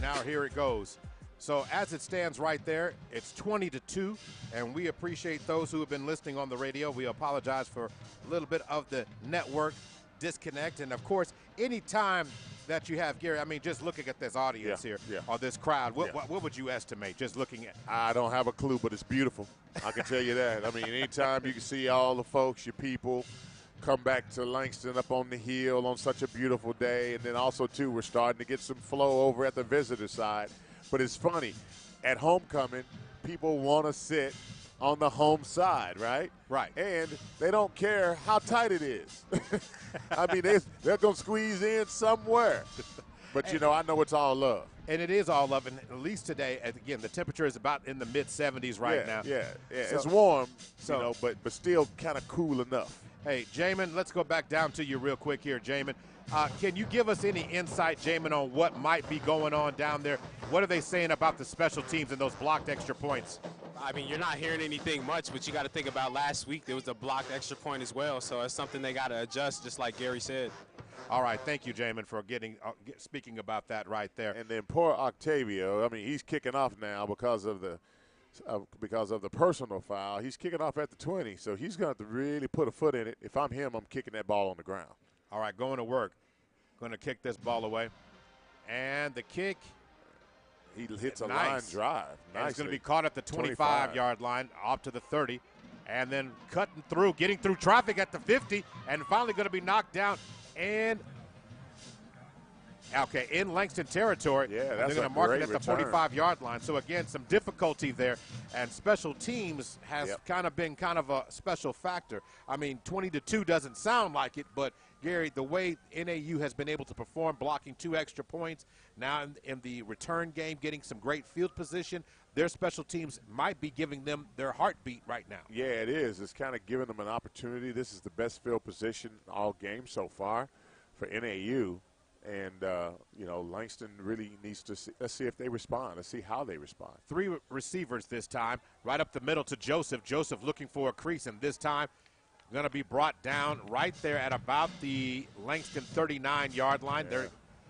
now here it goes. So as it stands right there, it's 20-2, and we appreciate those who have been listening on the radio. We apologize for a little bit of the network disconnect. And, of course, any time that you have, Gary, just looking at this audience here, or this crowd, what would you estimate just looking at? I don't have a clue, but it's beautiful. I can tell you that. Anytime you can see all the folks, your people, come back to Langston up on the hill on such a beautiful day. And then also, too, we're starting to get some flow over at the visitor side. But it's funny, at homecoming, people want to sit on the home side, right? Right. And they don't care how tight it is. They're going to squeeze in somewhere. But, I know it's all love. And it is all love. And at least today, again, the temperature is about in the mid-70s right now. Yeah. So, it's warm, but still kind of cool enough. Hey, Jamin, let's go back down to you real quick here, Jamin. Can you give us any insight, Jamin, on what might be going on down there? What are they saying about the special teams and those blocked extra points? You're not hearing anything much, but you got to think about last week. There was a blocked extra point as well, so it's something they got to adjust, just like Gary said. All right, thank you, Jamin, for speaking about that right there. And then poor Octavio, he's kicking off now because of the personal foul. He's kicking off at the 20, so he's going to have to really put a foot in it. If I'm him, I'm kicking that ball on the ground. All right, going to work. Going to kick this ball away. And the kick. He hits a line drive. And it's going to be caught at the 25-yard line, off to the 30. And then cutting through, getting through traffic at the 50, and finally going to be knocked down. And, in Langston territory. Yeah, they're going to mark it at the 45-yard line. So, again, some difficulty there. And special teams has kind of been a special factor. 20-2 doesn't sound like it, but Gary, the way NAU has been able to perform, blocking 2 extra points, now in the return game, getting some great field position, their special teams might be giving them their heartbeat right now. Yeah, it is. It's kind of giving them an opportunity. This is the best field position all game so far for NAU. And, Langston really needs to see. Let's see if they respond. Let's see how they respond. 3 receivers this time, right up the middle to Joseph. Joseph looking for a crease, and this time going to be brought down right there at about the Langston 39-yard line. Yeah.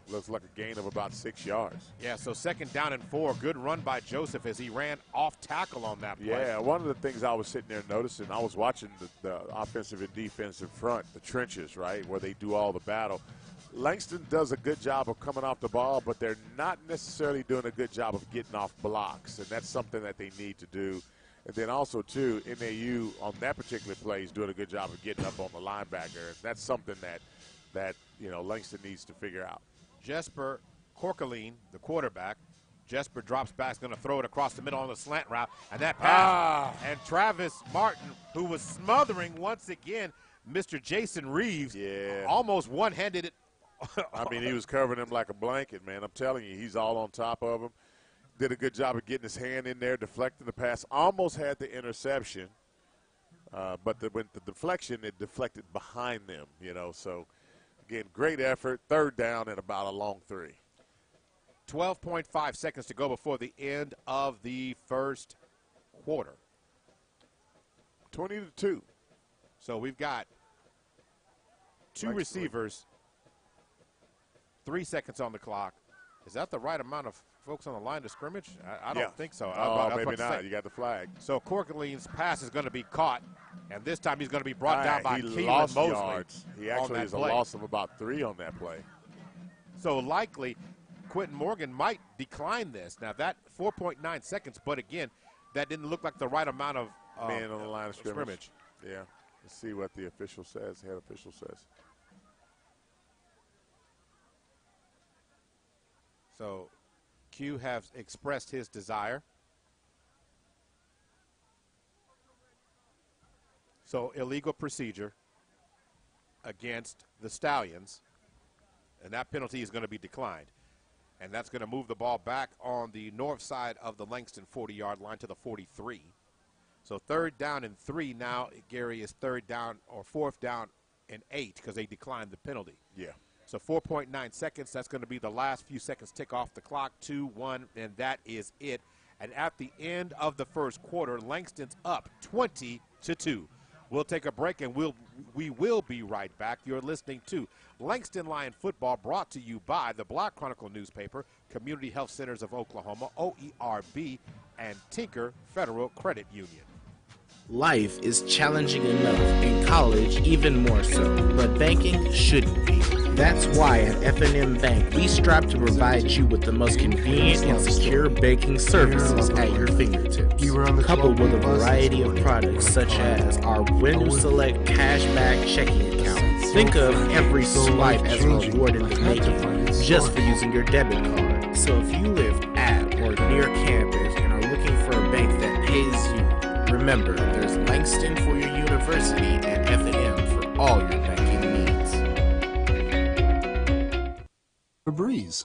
Looks like a gain of about 6 yards. Yeah, so 2nd down and 4. Good run by Joseph as he ran off tackle on that play. Yeah, one of the things I was sitting there noticing, I was watching the offensive and defensive front, the trenches, right, where they do all the battle. Langston does a good job of coming off the ball, but they're not necessarily doing a good job of getting off blocks, and that's something that they need to do. And then also, too, NAU on that particular play is doing a good job of getting up on the linebacker. And that's something that Langston needs to figure out. Jesper Corkeline, the quarterback. Jesper drops back, is going to throw it across the middle on the slant route. And that pass. And Travis Martin, who was smothering once again Mr. Jason Reeves, almost one-handed it. He was covering him like a blanket, man. I'm telling you, he's all on top of him. Did a good job of getting his hand in there, deflecting the pass. Almost had the interception, but with the deflection, it deflected behind them, So, again, great effort. 3rd down and about a long 3. 12.5 seconds to go before the end of the first quarter. 20-2. So we've got 2 receivers, 3 seconds on the clock. Is that the right amount of folks on the line of scrimmage? I don't think so. Maybe not. You got the flag. So Corkeline's pass is going to be caught, and this time he's going to be brought down by Keelan Mosley. Yards. He actually is a loss of about 3 on that play. So likely Quentin Morgan might decline this. Now that 4.9 seconds, but again, that didn't look like the right amount of man on the line of scrimmage. Yeah. Let's see what the official says, head official says. So Q has expressed his desire. So illegal procedure against the Stallions, and that penalty is going to be declined. And that's going to move the ball back on the north side of the Langston 40-yard line to the 43. So 3rd down and 3 now, Gary, is 3rd down or 4th down and 8 because they declined the penalty. Yeah. So 4.9 seconds, that's going to be the last few seconds tick off the clock, 2-1, and that is it. And at the end of the first quarter, Langston's up 20-2. We'll take a break, and we will be right back. You're listening to Langston Lion Football, brought to you by the Black Chronicle newspaper, Community Health Centers of Oklahoma, OERB, and Tinker Federal Credit Union. Life is challenging enough, and college even more so, but banking shouldn't be. That's why at F&M Bank, we strive to provide you with the most convenient and secure banking services at your fingertips, coupled with a variety of products such as our Window Select Cashback Checking Account. Think of every swipe as a reward in the making, just for using your debit card. So if you live at or near campus and are looking for a bank that pays you, remember, there's Langston for your university and F&M for all your banking needs. A breeze.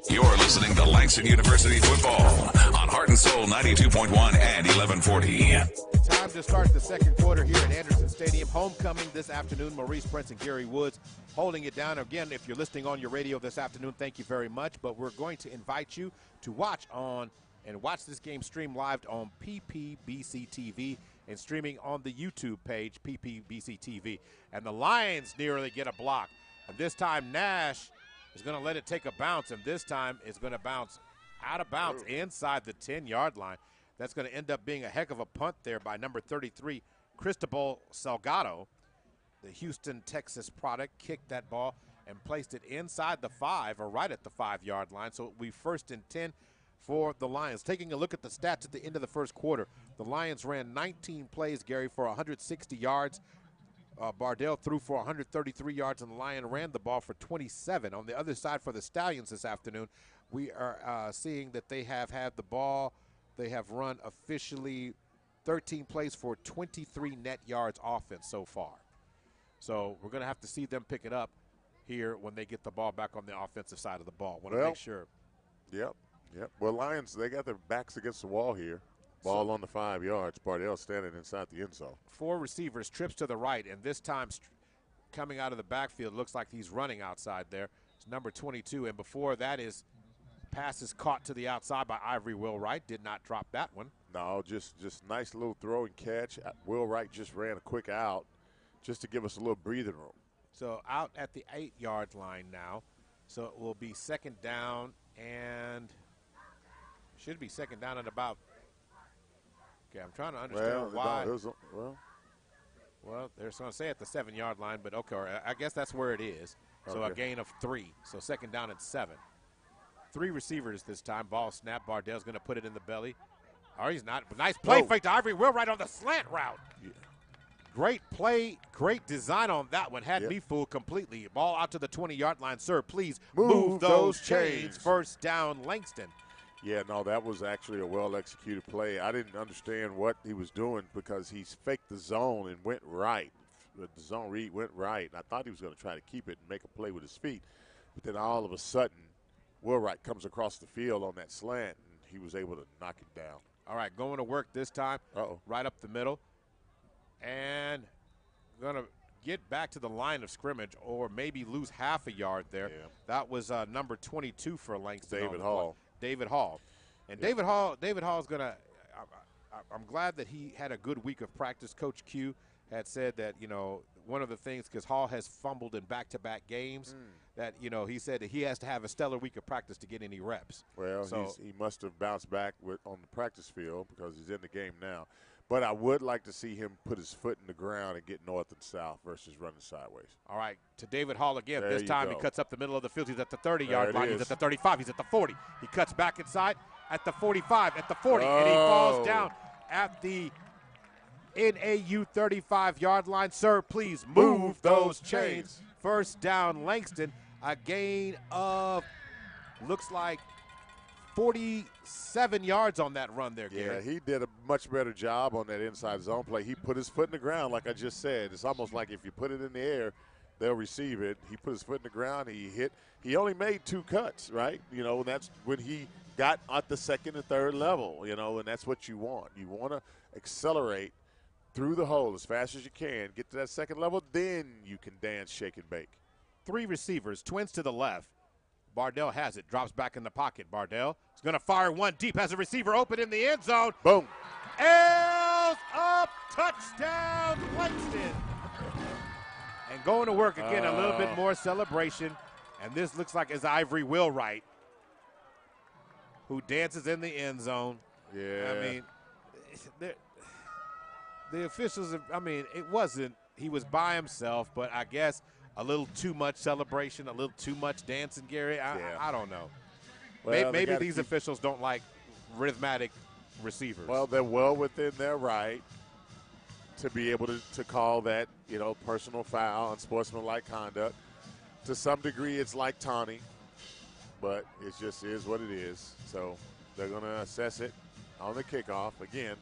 You're listening to Langston University Football on Heart and Soul 92.1 and 1140. Time to start the second quarter here at Anderson Stadium. Homecoming this afternoon. Maurice Prince and Gary Woods holding it down. Again, if you're listening on your radio this afternoon, thank you very much. But we're going to invite you to watch this game stream live on PPBC TV and streaming on the YouTube page, PPBC TV. And the Lions nearly get a block. And this time Nash is going to let it take a bounce, and this time it's going to bounce out of bounds inside the 10-yard line. That's going to end up being a heck of a punt there by number 33, Cristobal Salgado. The Houston, Texas product kicked that ball and placed it inside the 5 or right at the 5-yard line. So we 1st and 10 for the Lions. Taking a look at the stats at the end of the first quarter, the Lions ran 19 plays, Gary, for 160 yards. Bardell threw for 133 yards, and the Lion ran the ball for 27. On the other side for the Stallions this afternoon, we are seeing that they have had the ball. They have run officially 13 plays for 23 net yards offense so far. So we're going to have to see them pick it up here when they get the ball back on the offensive side of the ball. Want to make sure. Yep. Well, Lions, they got their backs against the wall here. Ball on the 5 yards. Bardell standing inside the end zone. 4 receivers, trips to the right, and this time coming out of the backfield, looks like he's running outside there. It's number 22, and before that is passes caught to the outside by Ivory Wheelwright. Did not drop that one. No, just nice little throw and catch. Wheelwright just ran a quick out just to give us a little breathing room. So out at the 8-yard line now. So it will be 2nd down and should be 2nd down and about. Okay, I'm trying to understand why. Well, they're going to say at the 7-yard line, but okay, I guess that's where it is. So a gain of 3. So 2nd down and 7. 3 receivers this time. Ball snap. Bardell's going to put it in the belly. Oh, he's not. Nice play fake to Ivory Wheelwright on the slant route. Yeah. Great play, great design on that one. Had me fooled completely. Ball out to the 20-yard line. Sir, please move those chains. 1st down, Langston. Yeah, no, that was actually a well-executed play. I didn't understand what he was doing because he faked the zone and went right. The zone read went right. I thought he was going to try to keep it and make a play with his feet. But then all of a sudden, Wheelwright comes across the field on that slant, and he was able to knock it down. All right, going to work this time. Right up the middle. And going to get back to the line of scrimmage or maybe lose half a yard there. Yeah. That was number 22 for Langston. David Hall. And David Hall is going to – I'm glad that he had a good week of practice. Coach Q had said that, one of the things, because Hall has fumbled in back-to-back games, that, he said that he has to have a stellar week of practice to get any reps. Well, he must have bounced back on the practice field because he's in the game now. But I would like to see him put his foot in the ground and get north and south versus running sideways. All right, to David Hall again. This time he cuts up the middle of the field. He's at the 30-yard line. He's at the 35. He's at the 40. He cuts back inside at the 45, at the 40, and he falls down at the NAU 35-yard line. Sir, please move those chains. 1st down, Langston. A gain of, looks like 47 yards on that run there, Gary. Yeah, he did a much better job on that inside zone play. He put his foot in the ground, like I just said. It's almost like if you put it in the air, they'll receive it. He put his foot in the ground. He hit. He only made 2 cuts, right? You know, and that's when he got at the second and third level, you know, and that's what you want. You want to accelerate through the hole as fast as you can. Get to that second level, then you can dance, shake, and bake. 3 receivers, twins to the left. Bardell has it, drops back in the pocket. Bardell is going to fire one deep, has a receiver open in the end zone. Boom. L's up, touchdown, Langston. And going to work again, a little bit more celebration. And this looks like it's Ivory Wheelwright who dances in the end zone. Yeah. I mean, the officials, it wasn't, he was by himself, but I guess a little too much celebration, a little too much dancing, Gary. I don't know. Well, maybe these officials don't like rhythmic receivers. Well, they're well within their right to be able to call that, you know, personal foul, unsportsmanlike conduct. To some degree, it's like taunting, but it just is what it is. So they're going to assess it on the kickoff. Again,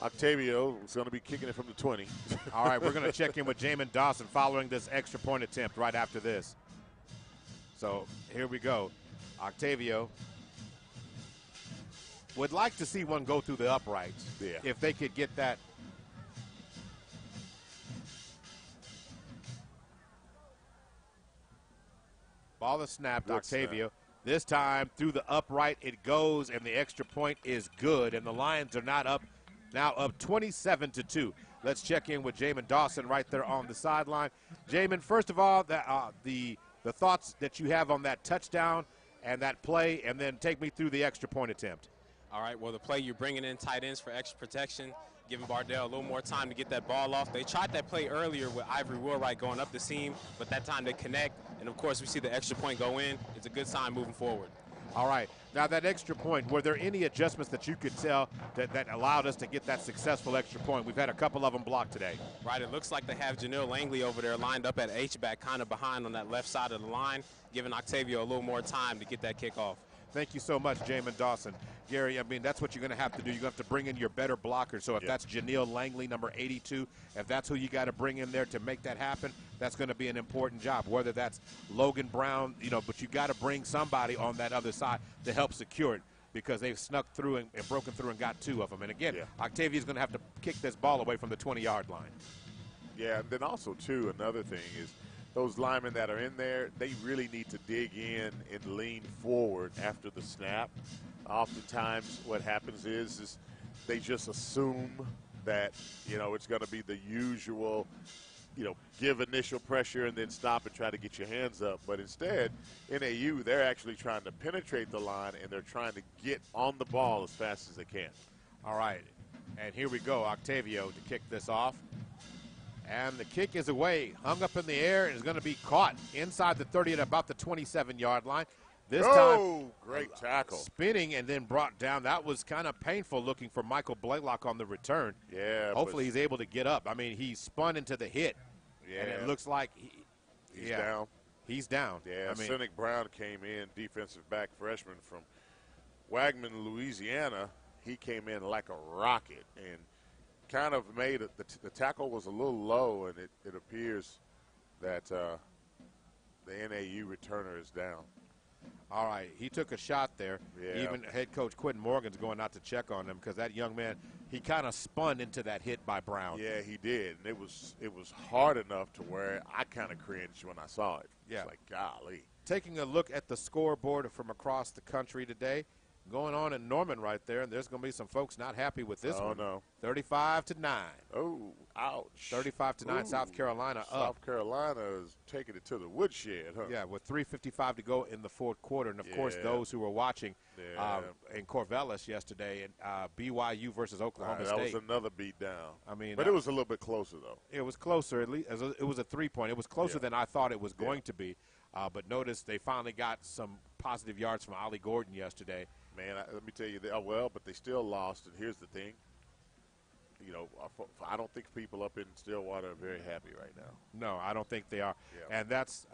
Octavio is going to be kicking it from the 20. All right, we're going to check in with Jamin Dawson following this extra point attempt right after this. So here we go. Octavio would like to see one go through the uprights. Yeah. If they could get that. Ball is snapped, Good Octavio. This time through the upright it goes, and the extra point is good, and the Lions are not up. Now up 27-2. Let's check in with Jamin Dawson right there on the sideline. Jamin, first of all, the thoughts that you have on that touchdown and that play, and then take me through the extra point attempt. All right, well, the play, you're bringing in tight ends for extra protection, giving Bardell a little more time to get that ball off. They tried that play earlier with Ivory Wheelwright going up the seam, but that time they connect, and, of course, we see the extra point go in. It's a good sign moving forward. All right. Now, that extra point, were there any adjustments that you could tell that allowed us to get that successful extra point? We've had a couple of them blocked today. Right. It looks like they have Janelle Langley over there lined up at H-back, kind of behind on that left side of the line, giving Octavio a little more time to get that kickoff. Thank you so much, Jamin Dawson. Gary, that's what you're going to have to do. You're going to have to bring in your better blockers. So if that's Janelle Langley, number 82, if that's who you got to bring in there to make that happen, that's going to be an important job. Whether that's Logan Brown, but you got to bring somebody on that other side to help secure it, because they've snuck through and broken through and got 2 of them. And again, Octavia's going to have to kick this ball away from the 20-yard line. Yeah, and then also, too, another thing is those linemen that are in there, they really need to dig in and lean forward after the snap. Oftentimes what happens is they just assume that, it's going to be the usual, give initial pressure and then stop and try to get your hands up. But instead, NAU, they're actually trying to penetrate the line, and they're trying to get on the ball as fast as they can. All right, and here we go, Octavio to kick this off. And the kick is away, hung up in the air, and is going to be caught inside the 30 at about the 27-yard line. This time, great tackle. Spinning and then brought down. That was kind of painful looking for Michael Blaylock on the return. Yeah. Hopefully he's able to get up. He spun into the hit. Yeah. And it looks like he's down. He's down. Yeah, Cynic Brown came in, defensive back freshman from Wagman, Louisiana. He came in like a rocket and kind of made it. The tackle was a little low, and it appears that the NAU returner is down. All right, he took a shot there. Yeah. Even head coach Quentin Morgan's going out to check on him, because that young man, he kind of spun into that hit by Brown. Yeah, he did. And it was hard enough to where I kind of cringed when I saw it. Yeah. It's like, golly. Taking a look at the scoreboard from across the country today, going on in Norman right there, and there's going to be some folks not happy with this one. Oh, no. 35-9. Oh, ouch. 35-9, South Carolina up. South Carolina is taking it to the woodshed, huh? Yeah, with 3:55 to go in the fourth quarter. And, of course, those who were watching in Corvallis yesterday, and BYU versus Oklahoma State. That was another beat down. But it was a little bit closer, though. It was closer. At least it was a 3-point. It was closer than I thought it was going to be. But notice they finally got some positive yards from Ollie Gordon yesterday. Man, let me tell you, but they still lost. And here's the thing. I don't think people up in Stillwater are very happy right now. No, I don't think they are. Yeah. And that's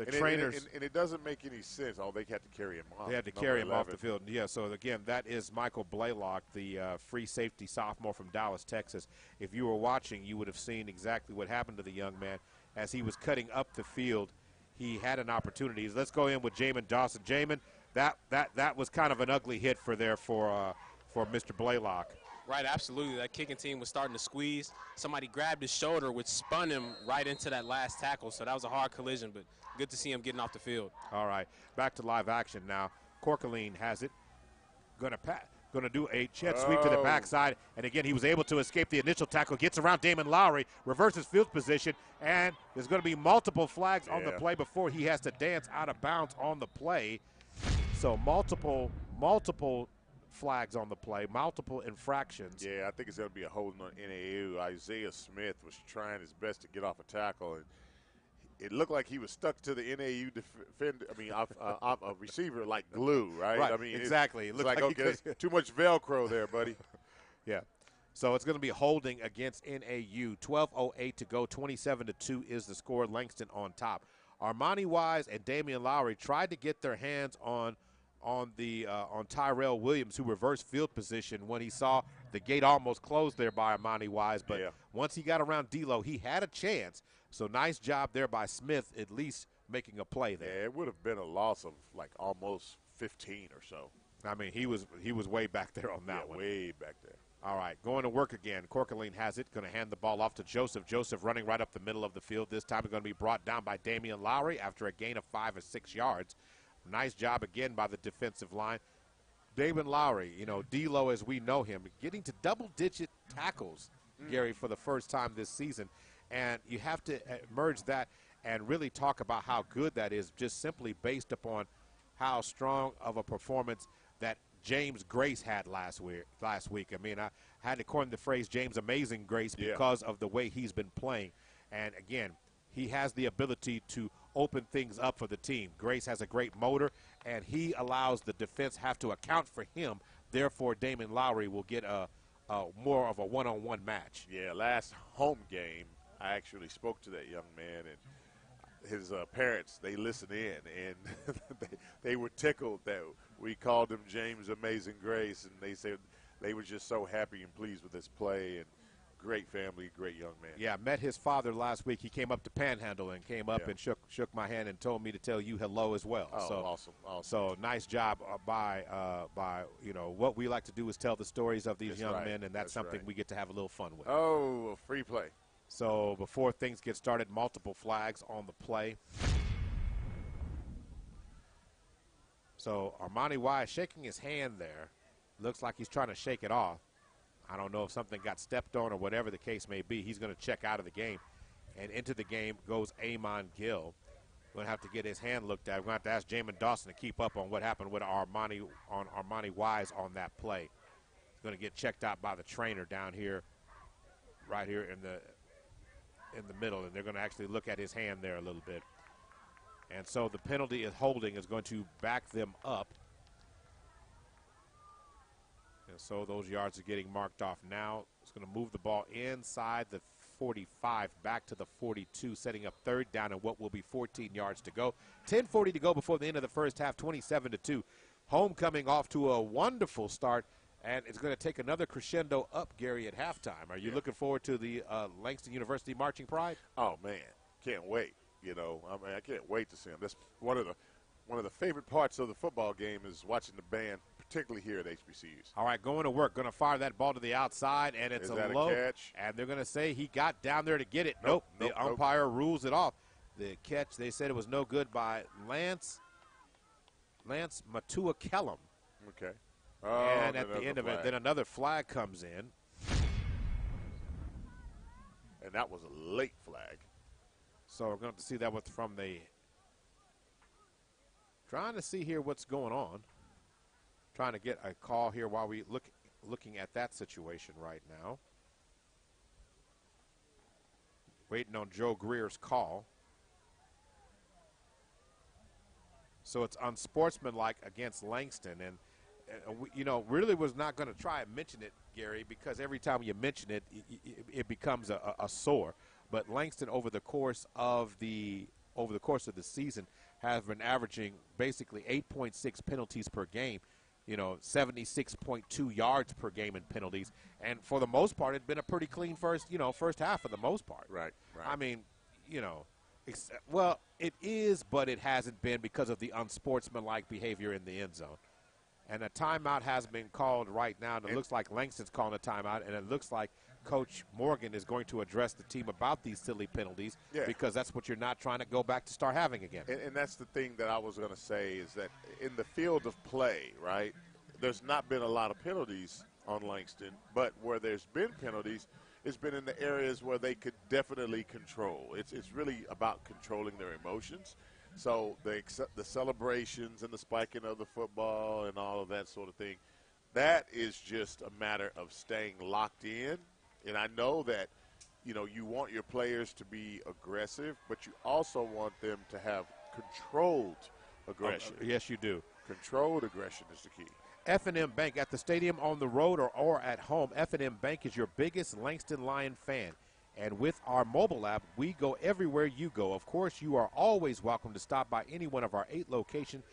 The and trainers. And it doesn't make any sense. Oh, they had to carry him off. They had to number carry him 11. off the field. Yeah, so, again, that is Michael Blaylock, the free safety sophomore from Dallas, Texas. If you were watching, you would have seen exactly what happened to the young man. As he was cutting up the field, he had an opportunity. Let's go in with Jamin Dawson. Jamin, that was kind of an ugly hit for Mr. Blaylock. Right, absolutely. That kicking team was starting to squeeze. Somebody grabbed his shoulder, which spun him right into that last tackle. So that was a hard collision, but good to see him getting off the field. All right, back to live action now. Corkeline has it. Going to do a jet sweep to the backside. And, again, he was able to escape the initial tackle. Gets around Damon Lowry, reverses field position, and there's going to be multiple flags on the play before he has to dance out of bounds on the play. So multiple flags on the play, multiple infractions. Yeah, I think it's going to be a holding on NAU. Isaiah Smith was trying his best to get off a tackle, and it looked like he was stuck to the NAU defender. I mean, a receiver like glue, right? Right, I mean, exactly. It looked like okay, there's too much Velcro there, buddy. Yeah. So it's going to be holding against NAU. 12:08 to go. 27-2 is the score. Langston on top. Armani Wise and Damian Lowry tried to get their hands on Tyrell Williams, who reversed field position when he saw the gate almost closed there by Armani Wise. But once he got around D'Lo, he had a chance. So nice job there by Smith, at least making a play there. Yeah, it would have been a loss of like almost 15 or so. I mean, he was way back there on that one. Way back there. All right, going to work again. Corkeline has it, going to hand the ball off to Joseph. Joseph running right up the middle of the field. This time it's going to be brought down by Damian Lowry after a gain of 5 or 6 yards. Nice job again by the defensive line. Damon Lowry, D'Lo as we know him, getting to double-digit tackles, Gary, for the first time this season. And you have to merge that and really talk about how good that is, just simply based upon how strong of a performance that James Grace had last week. I mean, I had to coin the phrase James Amazing Grace because of the way he's been playing. And, again, he has the ability to open things up for the team. Grace has a great motor, and he allows the defense have to account for him. Therefore, Damon Lowry will get a more of a one-on-one match. Yeah, last home game, I actually spoke to that young man, and his parents, they listened in, and they were tickled that we called him James Amazing Grace, and they said they were just so happy and pleased with his play, and great family, great young man. Yeah, met his father last week. He came up to Panhandle and came up and shook my hand and told me to tell you hello as well. Oh, so awesome. So nice job by what we like to do is tell the stories of these young men, and that's something we get to have a little fun with. Oh, free play. So before things get started, multiple flags on the play. So Armani Wise shaking his hand there. Looks like he's trying to shake it off. I don't know if something got stepped on or whatever the case may be. He's going to check out of the game. And into the game goes Amon Gill. Going to have to get his hand looked at. We're going to have to ask Jamin Dawson to keep up on what happened with Armani Wise on that play. He's going to get checked out by the trainer down here, right here in the middle. And they're going to actually look at his hand there a little bit. And so the penalty is holding is going to back them up. And so those yards are getting marked off now. It's going to move the ball inside the 45 back to the 42, setting up third down and what will be 14 yards to go. 10:40 to go before the end of the first half, 27-2. Homecoming off to a wonderful start, and it's going to take another crescendo up, Gary, at halftime. Are you looking forward to the Langston University Marching Pride? Oh, man, can't wait. I can't wait to see them. That's one of the favorite parts of the football game is watching the band, particularly here at HBCUs. All right, going to work. Going to fire that ball to the outside, and it's a low. Catch? And they're going to say he got down there to get it. Nope. The umpire rules it off. The catch, they said it was no good by Lance Matua-Kellum. Okay. And at the end of it, then another flag comes in. And that was a late flag. So we're going to see that from the – trying to see here what's going on. Trying to get a call here while we looking at that situation right now. Waiting on Joe Greer's call. So it's unsportsmanlike against Langston. And, really was not going to try and mention it, Gary, because every time you mention it, it becomes a sore. But Langston over the course of the over the course of the season have been averaging basically 8.6 penalties per game, 76.2 yards per game in penalties. And for the most part, it's been a pretty clean first half for the most part. Right. I mean, well, it is, but it hasn't been because of the unsportsmanlike behavior in the end zone. And a timeout has been called right now, and it looks like Langston's calling a timeout, and it looks like Coach Morgan is going to address the team about these silly penalties because that's what you're not trying to go back to start having again. And that's the thing that I was going to say is that in the field of play, right, there's not been a lot of penalties on Langston, but where there's been penalties, it's been in the areas where they could definitely control. It's really about controlling their emotions. So the celebrations and the spiking of the football and all of that sort of thing, that is just a matter of staying locked in. And I know that, you want your players to be aggressive, but you also want them to have controlled aggression. Yes, you do. Controlled aggression is the key. F&M Bank at the stadium, on the road, or at home. F&M Bank is your biggest Langston Lion fan. And with our mobile app, we go everywhere you go. Of course, you are always welcome to stop by any one of our 8 locations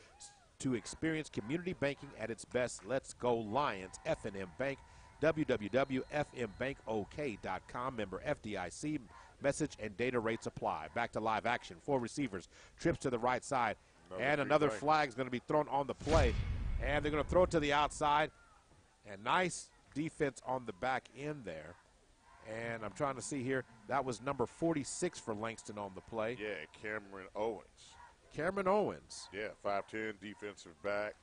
to experience community banking at its best. Let's go Lions. F&M Bank, www.fmbankok.com. Member FDIC. Message and data rates apply. Back to live action. 4 receivers. Trips to the right side. Another flag is going to be thrown on the play. And they're going to throw it to the outside. And nice defense on the back end there. And I'm trying to see here. That was number 46 for Langston on the play. Yeah, Cameron Owens. Cameron Owens. Yeah, 5'10", defensive back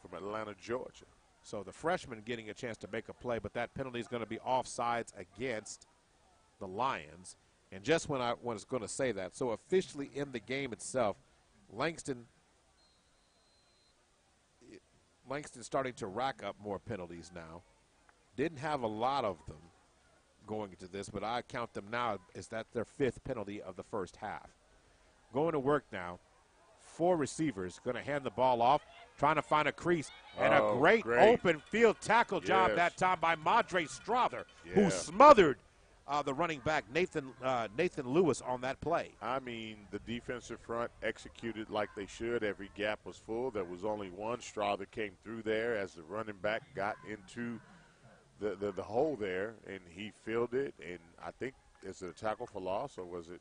from Atlanta, Georgia. So the freshman getting a chance to make a play, but that penalty is going to be offsides against the Lions. And just when I was going to say that, so officially in the game itself, Langston's starting to rack up more penalties now. Didn't have a lot of them going into this, but I count them now as that their 5th penalty of the first half. Going to work now. 4 receivers going to hand the ball off, trying to find a crease, and a great open field tackle job that time by Madre Strother, who smothered the running back Nathan Lewis on that play. I mean, the defensive front executed like they should. Every gap was full. There was only one. Strother came through there as the running back got into the hole there, and he filled it. And I think, is it a tackle for loss, or was it?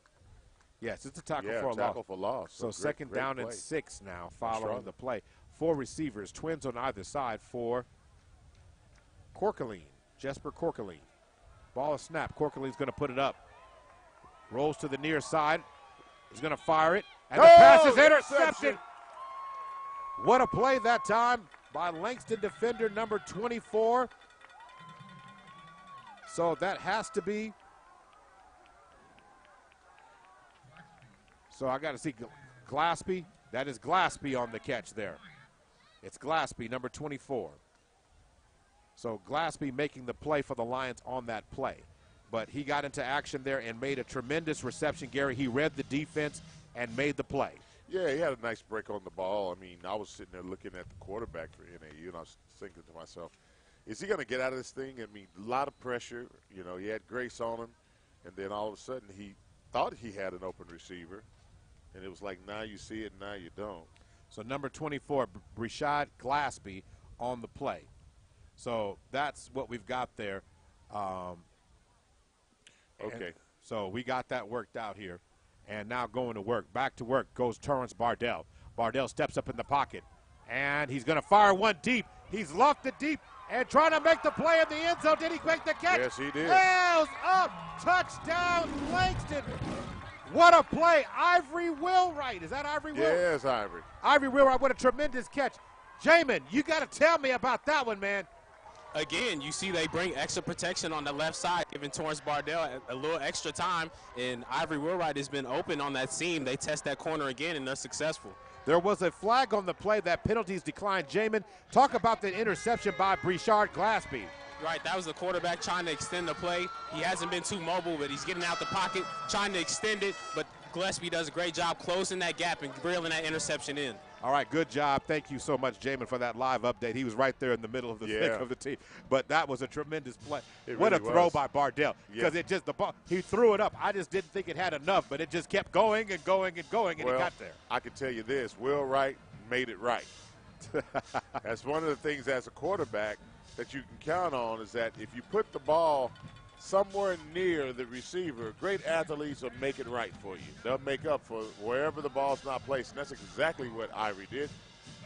Yes, it's a tackle for loss. So great, second down and 6 now following the play. 4 receivers, twins on either side for Corkeline, Jesper Corkeline. Ball is snapped. Corkeline's going to put it up. Rolls to the near side. He's going to fire it. And the pass is intercepted. What a play that time by Langston defender number 24. So that has to be. So I got to see Glaspie. That is Glaspie on the catch there. It's Glaspie, number 24. So Glaspie making the play for the Lions on that play. But he got into action there and made a tremendous reception, Gary. He read the defense and made the play. Yeah, he had a nice break on the ball. I mean, I was sitting there looking at the quarterback for NAU, and I was thinking to myself, is he going to get out of this thing? I mean, a lot of pressure. You know, he had Grace on him, and then all of a sudden he thought he had an open receiver, and it was like, now you see it, now you don't. So number 24, Breshad Glaspie on the play. So that's what we've got there. Okay. So we got that worked out here. And now going to work. Back to work goes Torrance Bardell. Bardell steps up in the pocket. And he's going to fire one deep. He's lofted deep and trying to make the play in the end zone. Did he make the catch? Yes, he did. Rails up. Touchdown, Langston. What a play. Ivory Wheelwright. Is that Ivory Wheelwright? Yes, Ivory. Ivory Wheelwright, what a tremendous catch. Jamin, you got to tell me about that one, man. Again, you see they bring extra protection on the left side, giving Torrance Bardell a little extra time, and Ivory Wheelwright has been open on that seam. They test that corner again, and they're successful. There was a flag on the play. That penalties declined. Jamin, talk about the interception by Breshad Glaspie. Right, that was the quarterback trying to extend the play. He hasn't been too mobile, but he's getting out the pocket, trying to extend it, but Glaspie does a great job closing that gap and reeling that interception in. All right, good job. Thank you so much, Jamin, for that live update. He was right there in the middle of the thick of the team. But that was a tremendous play. What really a throw was. by Bardell. Because it just, the ball, he threw it up. I just didn't think it had enough, but it just kept going and going and going, and it got there. I can tell you this, Will Wright made it right. That's one of the things as a quarterback that you can count on, is that if you put the ball somewhere near the receiver, great athletes will make it right for you. They'll make up for wherever the ball's not placed, and that's exactly what Ivory did.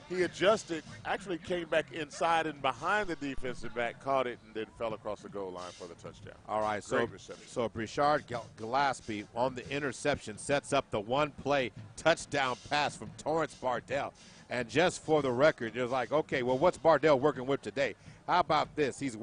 He adjusted, actually came back inside and behind the defensive back, caught it, and then fell across the goal line for the touchdown. All right, Great so Brichard Gillespie on the interception sets up the one-play touchdown pass from Torrance Bardell. And just for the record, it's like, okay, well, what's Bardell working with today? How about this? He's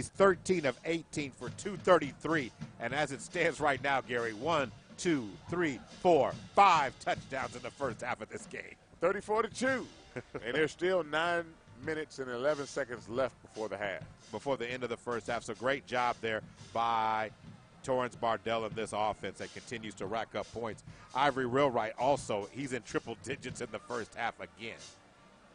13 of 18 for 233. And as it stands right now, Gary, 1, 2, 3, 4, 5 touchdowns in the first half of this game. 34-2. And there's still 9 minutes and 11 seconds left before the half. Before the end of the first half. So great job there by Torrance Bardell in this offense that continues to rack up points. Ivory Wheelwright also, he's in triple digits in the first half again.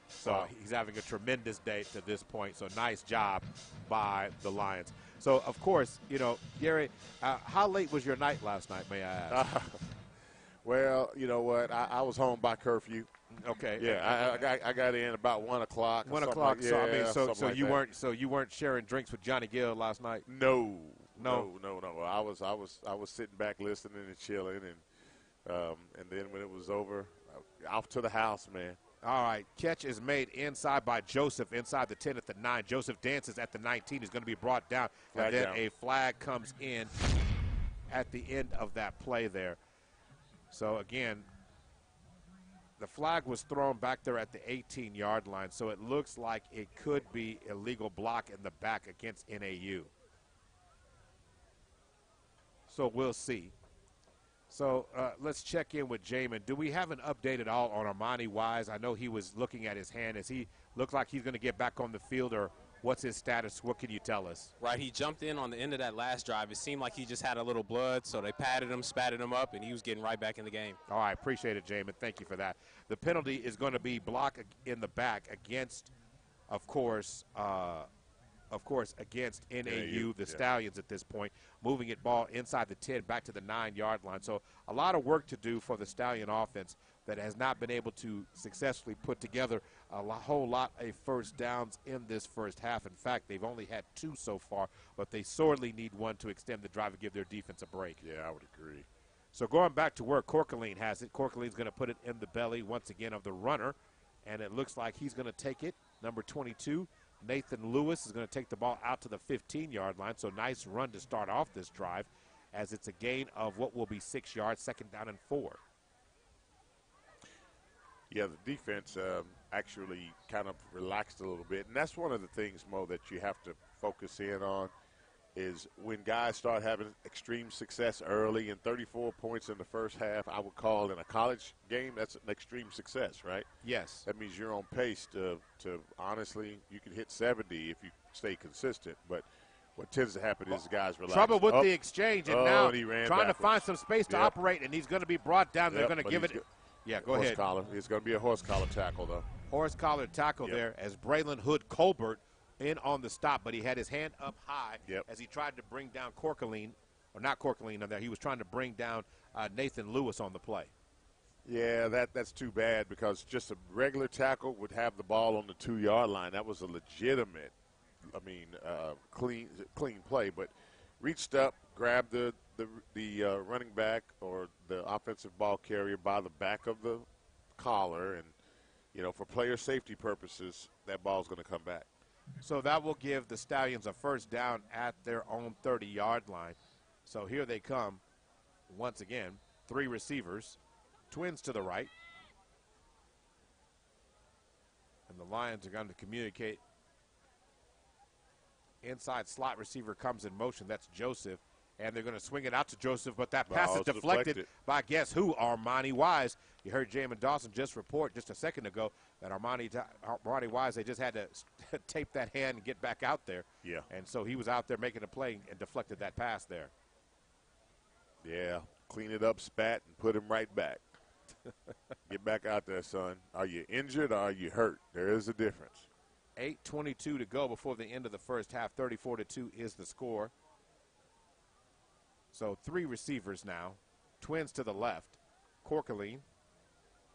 So he's having a tremendous day to this point. So nice job by the Lions. So, of course, you know, Gary, how late was your night last night, may I ask? Well, you know what? I was home by curfew. Okay. Yeah, I got in about 1 o'clock. 1 o'clock. Like, so I mean, so like you that. weren't sharing drinks with Johnny Gill last night? No. I was sitting back listening and chilling, and then when it was over, off to the house, man. All right, catch is made inside by Joseph, inside the 10 at the 9. Joseph dances at the 19. He's going to be brought down, and then a flag comes in at the end of that play there. So, again, the flag was thrown back there at the 18-yard line, so it looks like it could be a legal block in the back against NAU. So we'll see. So let's check in with Jamin. Do we have an update at all on Armani Wise? I know he was looking at his hand. Does he look like he's going to get back on the field, or what's his status? What can you tell us? Right, he jumped in on the end of that last drive. It seemed like he just had a little blood, so they patted him, spatted him up, and he was getting right back in the game. All right, appreciate it, Jamin. Thank you for that. The penalty is going to be block in the back against, of course, against NAU, the Stallions at this point, moving it ball inside the 10 back to the 9-yard line. So a lot of work to do for the Stallion offense that has not been able to successfully put together a whole lot of first downs in this first half. In fact, they've only had 2 so far, but they sorely need one to extend the drive and give their defense a break. Yeah, I would agree. So going back to where Corkeline has it, Corkeline's going to put it in the belly once again of the runner, and it looks like he's going to take it, number 22. Nathan Lewis is going to take the ball out to the 15-yard line. So nice run to start off this drive, as it's a gain of what will be 6 yards, 2nd down and 4. Yeah, the defense actually kind of relaxed a little bit. And that's one of the things, Mo, that you have to focus in on, is when guys start having extreme success early, and 34 points in the first half, I would call in a college game, that's an extreme success, right? Yes. That means you're on pace to honestly, you can hit 70 if you stay consistent. But what tends to happen is guys relax. Trouble with the exchange, and now and trying to find some space to operate, and he's going to be brought down. They're going to give it. Yeah, go ahead. It's going to be a horse collar tackle, though. Horse collar tackle there as Braylon Hood Colbert in on the stop, but he had his hand up high as he tried to bring down Corkeline, or not Corkeline on there. He was trying to bring down Nathan Lewis on the play. Yeah, that's too bad, because just a regular tackle would have the ball on the 2-yard line. That was a legitimate, clean play. But reached up, grabbed the running back or the offensive ball carrier by the back of the collar, and for player safety purposes, that ball's going to come back. So that will give the Stallions a first down at their own 30-yard line. So here they come once again. 3 receivers, twins to the right. And the Lions are going to communicate. Inside slot receiver comes in motion. That's Joseph. And they're going to swing it out to Joseph, but that pass is deflected by guess who? Armani Wise. You heard Jamin Dawson just report just a second ago that Armani Wise, they just had to tape that hand and get back out there. Yeah. And so he was out there making a play and deflected that pass there. Yeah, clean it up, spat, and put him right back. Get back out there, son. Are you injured or are you hurt? There is a difference. 8:22 to go before the end of the first half. 34-2 is the score. So 3 receivers now. Twins to the left. Corkeline.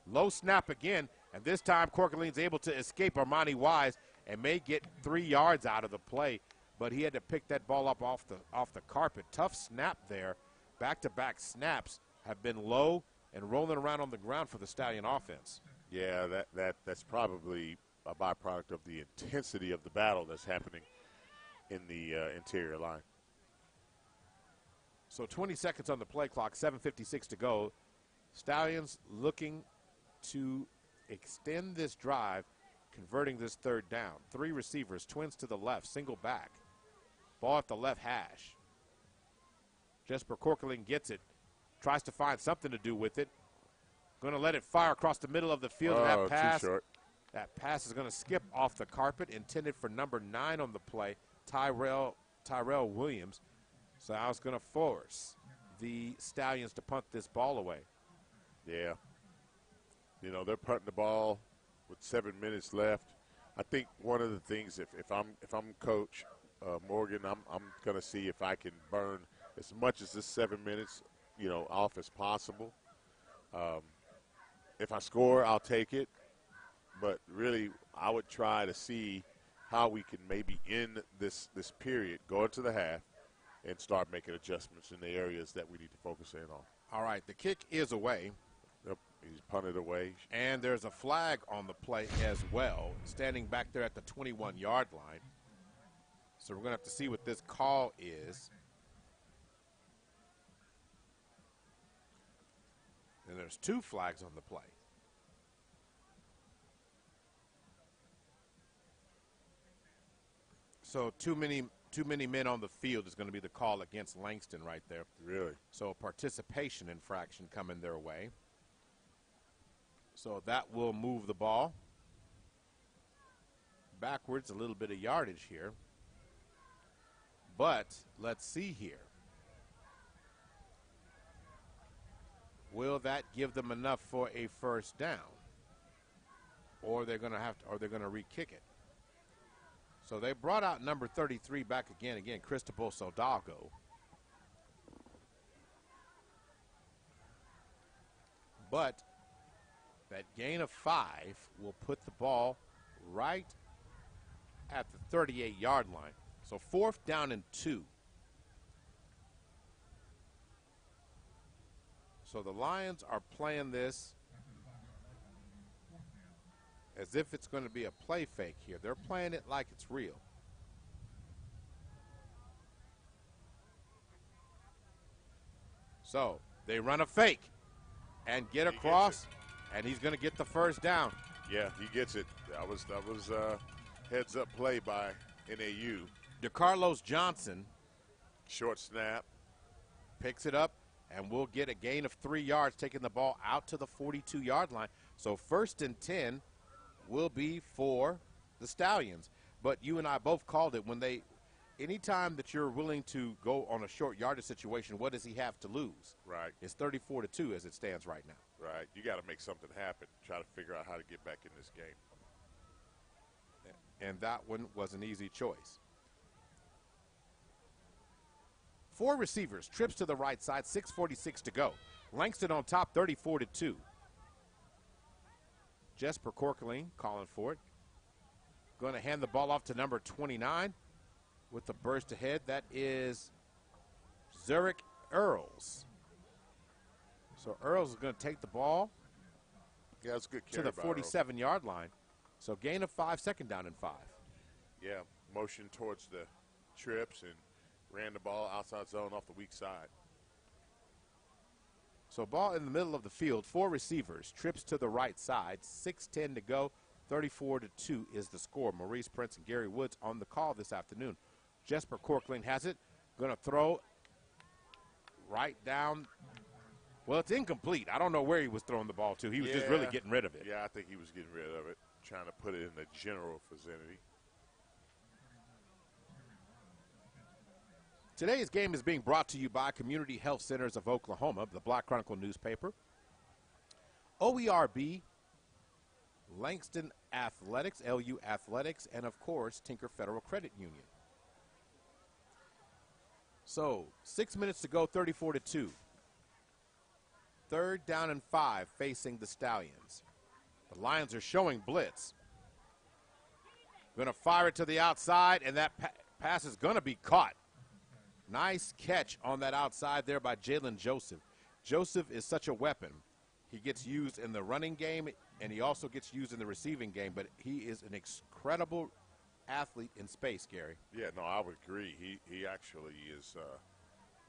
Low snap again, and this time Corkeline's able to escape Armani Wise and may get 3 yards out of the play, but he had to pick that ball up off the carpet. Tough snap there. Back-to-back snaps have been low and rolling around on the ground for the Stallion offense. Yeah, that's probably a byproduct of the intensity of the battle that's happening in the interior line. So 20 seconds on the play clock, 7:56 to go. Stallions looking to extend this drive, converting this third down. 3 receivers, Twins to the left, single back. Ball at the left hash. Jesper Corkeling gets it, tries to find something to do with it. Going to let it fire across the middle of the field. Oh, that pass, too short. That pass is going to skip off the carpet, intended for number 9 on the play, Tyrell Williams. So I was going to force the Stallions to punt this ball away. Yeah. You know, they're punting the ball with 7 minutes left. I think one of the things, if I'm Coach Morgan, I'm going to see if I can burn as much as this 7 minutes, you know, off as possible. If I score, I'll take it. But really, I would try to see how we can maybe end this period, go into the half, and start making adjustments in the areas that we need to focus in on. All right, the kick is away. Yep, he's punted away. And there's a flag on the play as well, standing back there at the 21-yard line. So we're going to have to see what this call is. And there's 2 flags on the play. So too many men on the field is going to be the call against Langston right there. Really? So a participation infraction coming their way. So that will move the ball backwards, a little bit of yardage here. But let's see here. Will that give them enough for a first down? Or they're going to re-kick it. So they brought out number 33 back again, Cristobal Soldado. But that gain of 5 will put the ball right at the 38-yard line. So 4th down and 2. So the Lions are playing this as if it's going to be a play fake here. They're playing it like it's real. So they run a fake and get across, and he's going to get the first down. Yeah, he gets it. That was heads-up play by NAU. DeCarlos Johnson. Short snap. Picks it up, and we'll get a gain of 3 yards, taking the ball out to the 42-yard line. So 1st and 10 will be for the Stallions. But you and I both called it anytime that you're willing to go on a short yardage situation, what does he have to lose? Right. It's 34-2 as it stands right now. Right. You got to make something happen. Try to figure out how to get back in this game. And that one was an easy choice. 4 receivers, trips to the right side, 6:46 to go. Langston on top, 34-2. Jesper Corkeling calling for it. Going to hand the ball off to number 29 with the burst ahead. That is Zurich Earls. So Earls is going to take the ball that's good to the 47-yard line. So gain of 5, 2nd down and 5. Yeah, motion towards the trips and ran the ball outside zone off the weak side. So ball in the middle of the field, 4 receivers, trips to the right side, 6:10 to go, 34-2 is the score. Maurice Prince and Gary Woods on the call this afternoon. Jesper Corkeling has it, going to throw right down. Well, it's incomplete. I don't know where he was throwing the ball to. He was just really getting rid of it. Yeah, I think he was getting rid of it, trying to put it in the general vicinity. Today's game is being brought to you by Community Health Centers of Oklahoma, the Black Chronicle newspaper. OERB, Langston Athletics, LU Athletics, and, of course, Tinker Federal Credit Union. So 6 minutes to go, 34-2. 3rd down and 5 facing the Stallions. The Lions are showing blitz. Going to fire it to the outside, and that pass is going to be caught. Nice catch on that outside there by Jalen Joseph. Joseph is such a weapon. He gets used in the running game, and he also gets used in the receiving game, but he is an incredible athlete in space, Gary. Yeah, no, I would agree. He actually is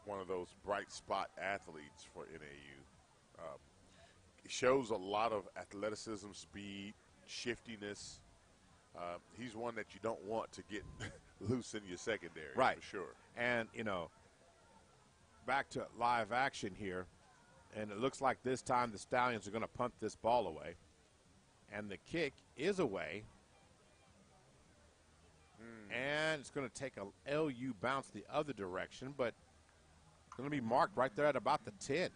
one of those bright spot athletes for NAU. He shows a lot of athleticism, speed, shiftiness. He's one that you don't want to get loose in your secondary, right? For sure. And, you know, back to live action here, and it looks like this time the Stallions are going to punt this ball away, and the kick is away. And it's going to take a LU bounce the other direction, but it's going to be marked right there at about the 10.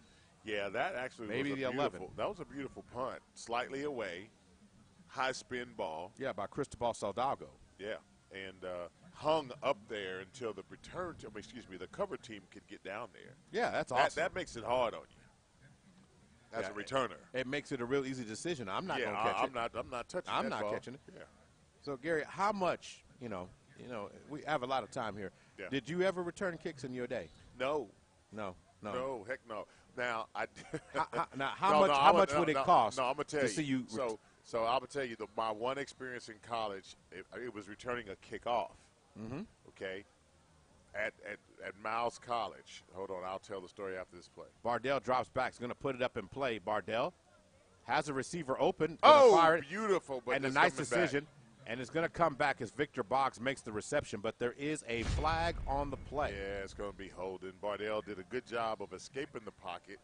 Yeah, that actually maybe was the 11. That was a beautiful punt, slightly away, high spin ball. Yeah, by Cristobal Saldago. Yeah, and hung up there until the the cover team could get down there. Yeah, that's awesome. That makes it hard on you as a returner. It makes it a real easy decision. I'm not going to catch it. I'm not touching I'm that not ball. catching it. Yeah. So, Gary, how much, you know, we have a lot of time here. Yeah. Did you ever return kicks in your day? No. No. Heck no. Now, how much would it cost? No, I'm gonna tell to you. See you. So I'm gonna tell you my one experience in college. It was returning a kickoff. Mm-hmm. Okay. At Miles College. Hold on, I'll tell the story after this play. Bardell drops back. He's going to put it up in play. Bardell has a receiver open. Oh, beautiful! But and a nice decision. Back. And it's going to come back as Victor Boggs makes the reception, but there is a flag on the play. Yeah, it's going to be holding. Bardell did a good job of escaping the pocket,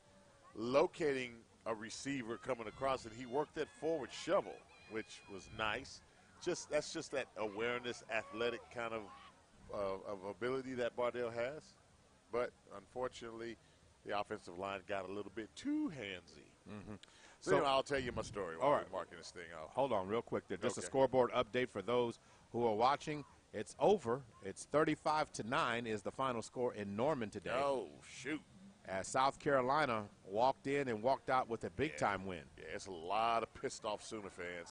locating a receiver coming across, and he worked that forward shovel, which was nice. That's just that awareness, athletic kind of ability that Bardell has. But unfortunately, the offensive line got a little bit too handsy. Mm-hmm. So anyway, I'll tell you my story while we're marking this thing off. Hold on real quick. Just a scoreboard update for those who are watching. It's over. It's 35-9 is the final score in Norman today. Oh, shoot. As South Carolina walked in and walked out with a big-time win. Yeah, it's a lot of pissed-off Sooner fans.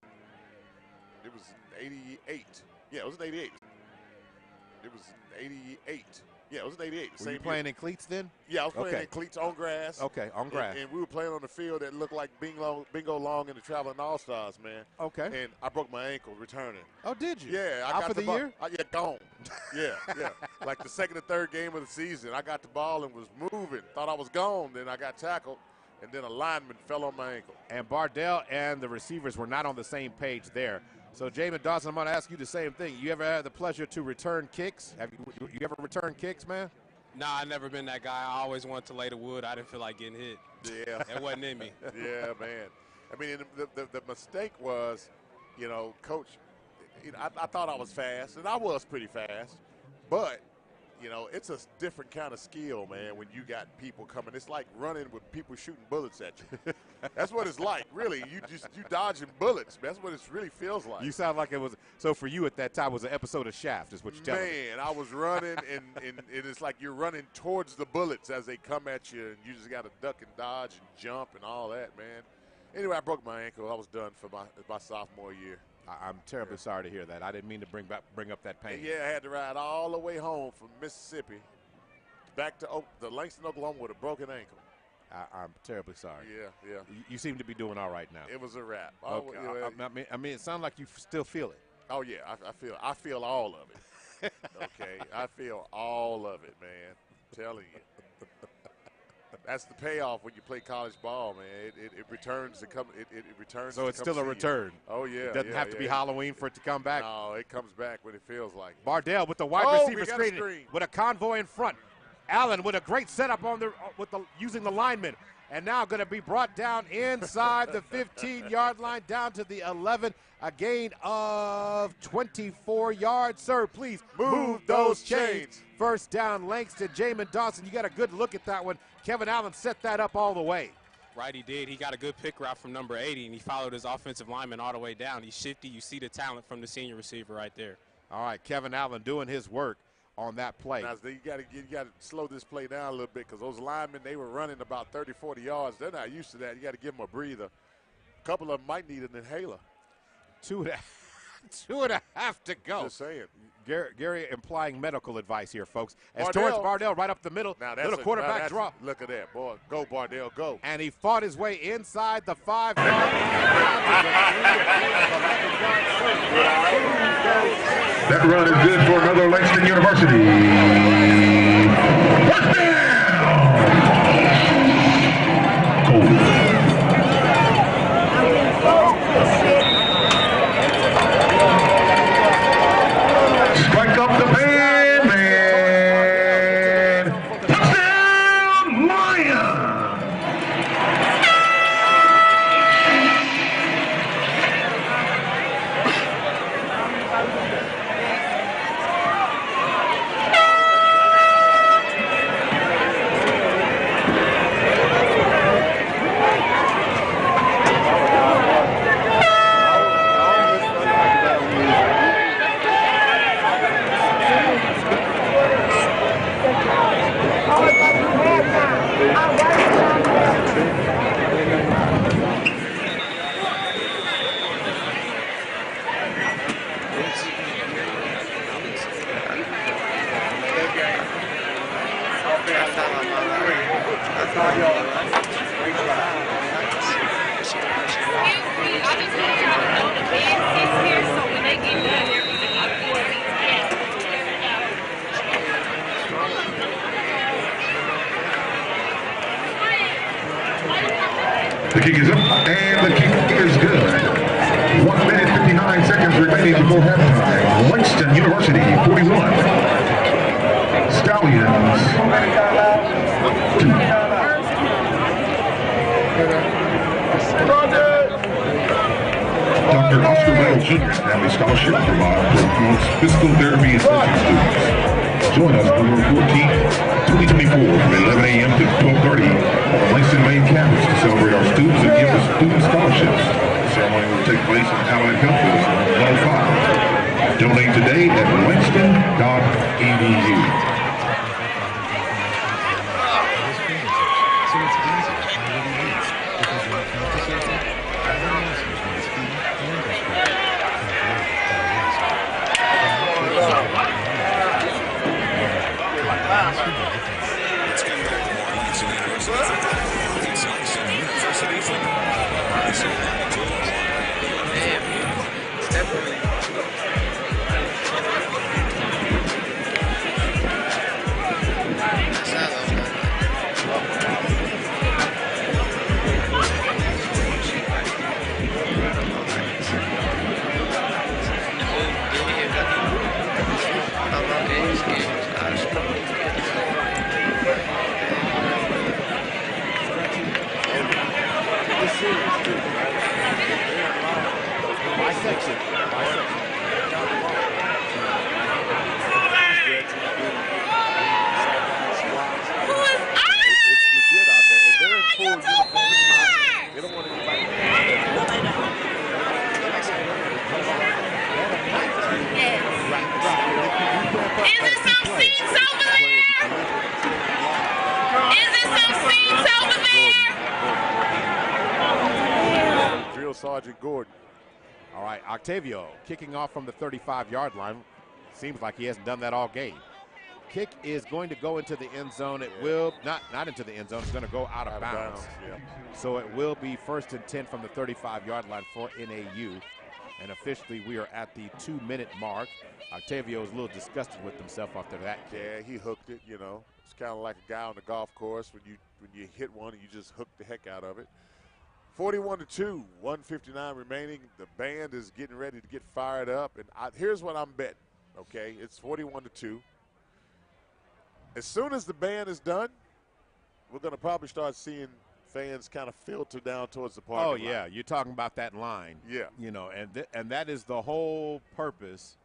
It was in 88. Yeah, it was in 88. It was in 88. Yeah, it was in 88. Were you playing in cleats then? Yeah, I was playing in cleats on grass. Okay, on grass. And we were playing on the field that looked like Bingo Long and the Traveling All-Stars, man. Okay. And I broke my ankle returning. Oh, did you? Yeah. Out for the year? Yeah, gone. yeah. Like the second or third game of the season, I got the ball and was moving. Thought I was gone. Then I got tackled, and then a lineman fell on my ankle. And Bardell and the receivers were not on the same page there. So, Jamin Dawson, I'm going to ask you the same thing. You ever had the pleasure to return kicks? Have you ever returned kicks, man? Nah, I never been that guy. I always wanted to lay the wood. I didn't feel like getting hit. Yeah. It wasn't in me. Yeah, man. I mean, the mistake was, Coach, I thought I was fast, and I was pretty fast. But, it's a different kind of skill, man, when you got people coming. It's like running with people shooting bullets at you. That's what it's like, really. You dodging bullets. That's what it really feels like. You sound like it was – so for you at that time it was an episode of Shaft is what you're telling me. Man, I was running, and it's like you're running towards the bullets as they come at you, and you just got to duck and dodge and jump and all that, man. Anyway, I broke my ankle. I was done for my sophomore year. I'm terribly sorry to hear that. I didn't mean to bring up that pain. Yeah, I had to ride all the way home from Mississippi back to Langston, Oklahoma with a broken ankle. I'm terribly sorry. Yeah. You seem to be doing all right now. It was a wrap. Okay. I mean, it sounds like you still feel it. Oh yeah, I feel all of it. Okay, I feel all of it, man. I'm telling you. That's the payoff when you play college ball, man. It returns to come. It returns. So it's still a return. Oh yeah. It doesn't have to be Halloween for it to come back. No, it comes back when it feels like it. Bardell with the wide receiver screen with a convoy in front. Allen with a great setup on using the lineman, and now going to be brought down inside the 15-yard line down to the 11. A gain of 24 yards. Sir, please move those chains. First down, Langston. Jamin Dawson, you got a good look at that one. Kevin Allen set that up all the way. Right, he did. He got a good pick route from number 80, and he followed his offensive lineman all the way down. He's shifty. You see the talent from the senior receiver right there. All right, Kevin Allen doing his work on that play. Now, you got to slow this play down a little bit because those linemen, they were running about 30, 40 yards. They're not used to that. You got to give them a breather. A couple of them might need an inhaler. 2.5 to go. Just saying. Gary implying medical advice here, folks. As Torrance Bardell right up the middle, now little quarterback draw. Look at that, boy. Go, Bardell, go. And he fought his way inside the 5 yard. That run is good for another Langston University. First down! Strike up the band, man. Touchdown, Lions! The kick is up, and the kick is good. 1 minute, 59 seconds remaining before halftime. Langston University, 41. Stallions, 2. Dr. Oscar Bell Jr. Family Scholarship promotes physical therapy and coaching students. Join us November 14th, 2024 from 11 a.m. to 12:30 on Langston main campus to celebrate our students and give us student scholarships. The ceremony will take place on Allied Campus 105. Donate today at langston.edu. Let's get back to more Langston University football. It's Langston University football. It's Sergeant Gordon. All right, Octavio kicking off from the 35-yard line. Seems like he hasn't done that all game. Kick is going to go into the end zone. It will not into the end zone. It's going to go out of bounds. Yeah. So it will be 1st and 10 from the 35-yard line for NAU. And officially, we are at the 2-minute mark. Octavio is a little disgusted with himself after that kick. Yeah, he hooked it. You know, it's kind of like a guy on the golf course when you hit one and you just hook the heck out of it. 41-2, 1:59 remaining. The band is getting ready to get fired up. And here's what I'm betting, okay? It's 41-2. As soon as the band is done, we're going to probably start seeing fans kind of filter down towards the parking lot. Oh, yeah. You're talking about that line. Yeah. You know, and that is the whole purpose.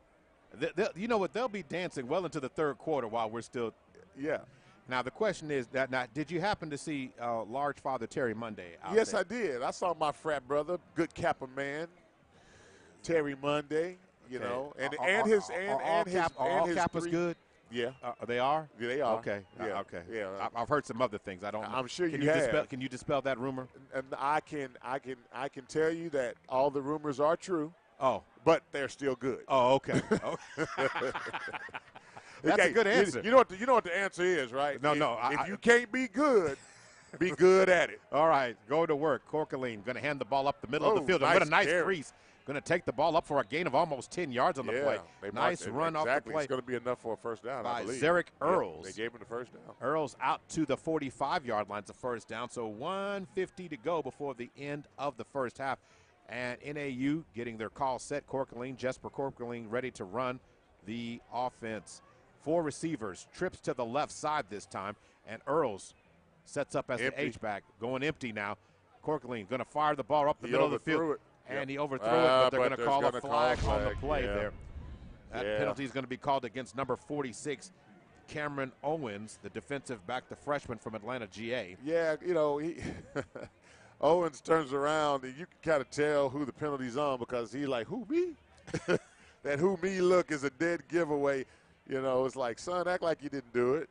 You know what? They'll be dancing well into the third quarter while we're still. Yeah. Now, the question is, did you happen to see large father Terry Monday out Yes, there? I did. I saw my frat brother, good Kappa man, Terry Monday, you know, and his Kappas good? Yeah. They are? Yeah, they are. Okay. Yeah. Okay. Yeah. I've heard some other things. I don't know. I'm sure can you have. Dispel, can you dispel that rumor? And I can tell you that all the rumors are true. Oh. But they're still good. Oh, okay. That's a good answer. You know what the answer is, right? No. If you can't be good, be good at it. All right, go to work. Corkeline going to hand the ball up the middle of the field. Nice What a nice carry. crease. Going to take the ball up for a gain of almost 10 yards on the play. Nice run off the play. It's going to be enough for a first down, by I believe. Zarek Earls. They gave him the first down. Earls out to the 45-yard line. It's a first down, so 1:50 to go before the end of the first half. And NAU getting their call set. Jesper Corkeline ready to run the offense. 4 receivers, trips to the left side this time, and Earls sets up as the H-back, going empty now. Corkeline going to fire the ball up the middle of the field. And he overthrew it, but they're going to call a flag on the play there. That penalty is going to be called against number 46, Cameron Owens, the defensive back, the freshman from Atlanta, GA. Yeah, you know, Owens turns around, and you can kind of tell who the penalty's on because he's like, who, me? That who, me look is a dead giveaway. You know, it's like, son, act like you didn't do it.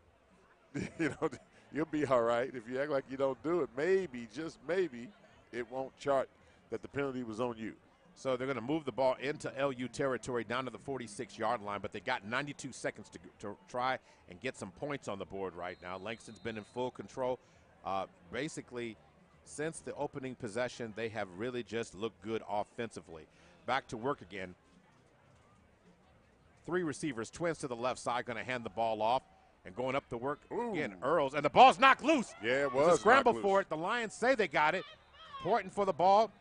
You know, you'll be all right. If you act like you don't do it, maybe, just maybe, it won't chart that the penalty was on you. So they're going to move the ball into LU territory down to the 46-yard line, but they got 92 seconds to try and get some points on the board right now. Langston's been in full control. Basically, since the opening possession, they have really just looked good offensively. Back to work again. 3 receivers, twins to the left side, going to hand the ball off. And going up to work again, Earls. And the ball's knocked loose. Yeah, it was. There's a scramble for it. The Lions say they got it. Pointing for the ball.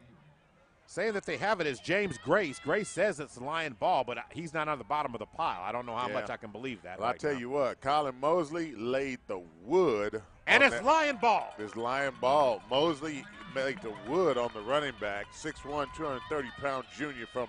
Saying that they have it is James Grace. Grace says it's the Lion ball, but he's not on the bottom of the pile. I don't know how much I can believe that. Well, I tell you what, Colin Mosley laid the wood. And it's Lion ball. It's Lion ball. Mosley made the wood on the running back, 6'1", 230-pound junior from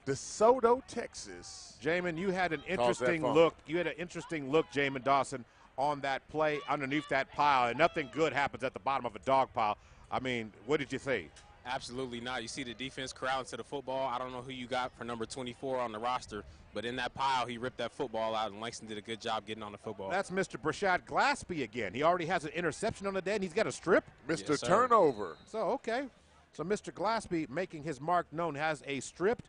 DeSoto, Texas. Jamin, you had an interesting look. You had an interesting look, Jamin Dawson, on that play underneath that pile, and nothing good happens at the bottom of a dog pile. I mean, what did you think? Absolutely not. You see the defense crowd to the football. I don't know who you got for number 24 on the roster, but in that pile, he ripped that football out, and Langston did a good job getting on the football. That's Mr. Brashad Glaspie again. He already has an interception on the day, and he's got a strip. Mr. Turnover. So, okay. So, Mr. Glaspie making his mark known, has a strip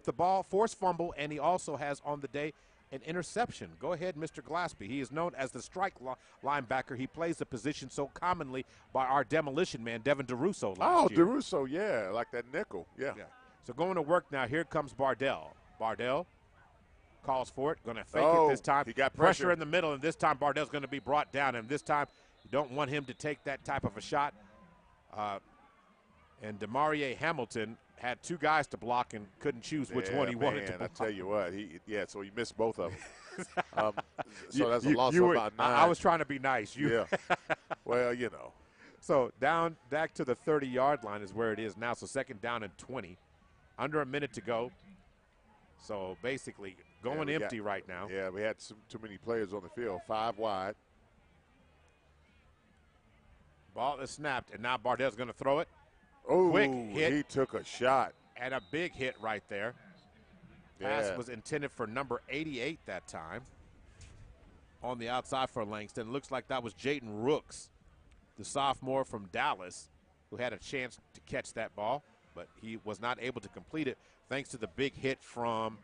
the ball, forced fumble, and he also has on the day an interception. Go ahead, Mr. Glaspie. He is known as the strike linebacker. He plays the position so commonly by our demolition man, Devin DeRusso last year. DeRusso, yeah, like that nickel, yeah. So going to work now. Here comes Bardell. Bardell calls for it. Going to fake it this time. He got pressure in the middle, and this time Bardell's going to be brought down. And this time you don't want him to take that type of a shot. And Demarie Hamilton had 2 guys to block and couldn't choose which one he wanted to block. I tell you what, so he missed both of them. So that's a loss of about 9. I was trying to be nice. Yeah. Well, you know. So down back to the 30-yard line is where it is now. So second down and 20. Under a minute to go. So basically going empty right now. Yeah, we had too many players on the field. 5 wide. Ball is snapped, and now Bardell's going to throw it. Oh, quick hit. He took a shot. And a big hit right there. Pass was intended for number 88 that time. On the outside for Langston. Looks like that was Jaden Rooks, the sophomore from Dallas, who had a chance to catch that ball, but he was not able to complete it thanks to the big hit from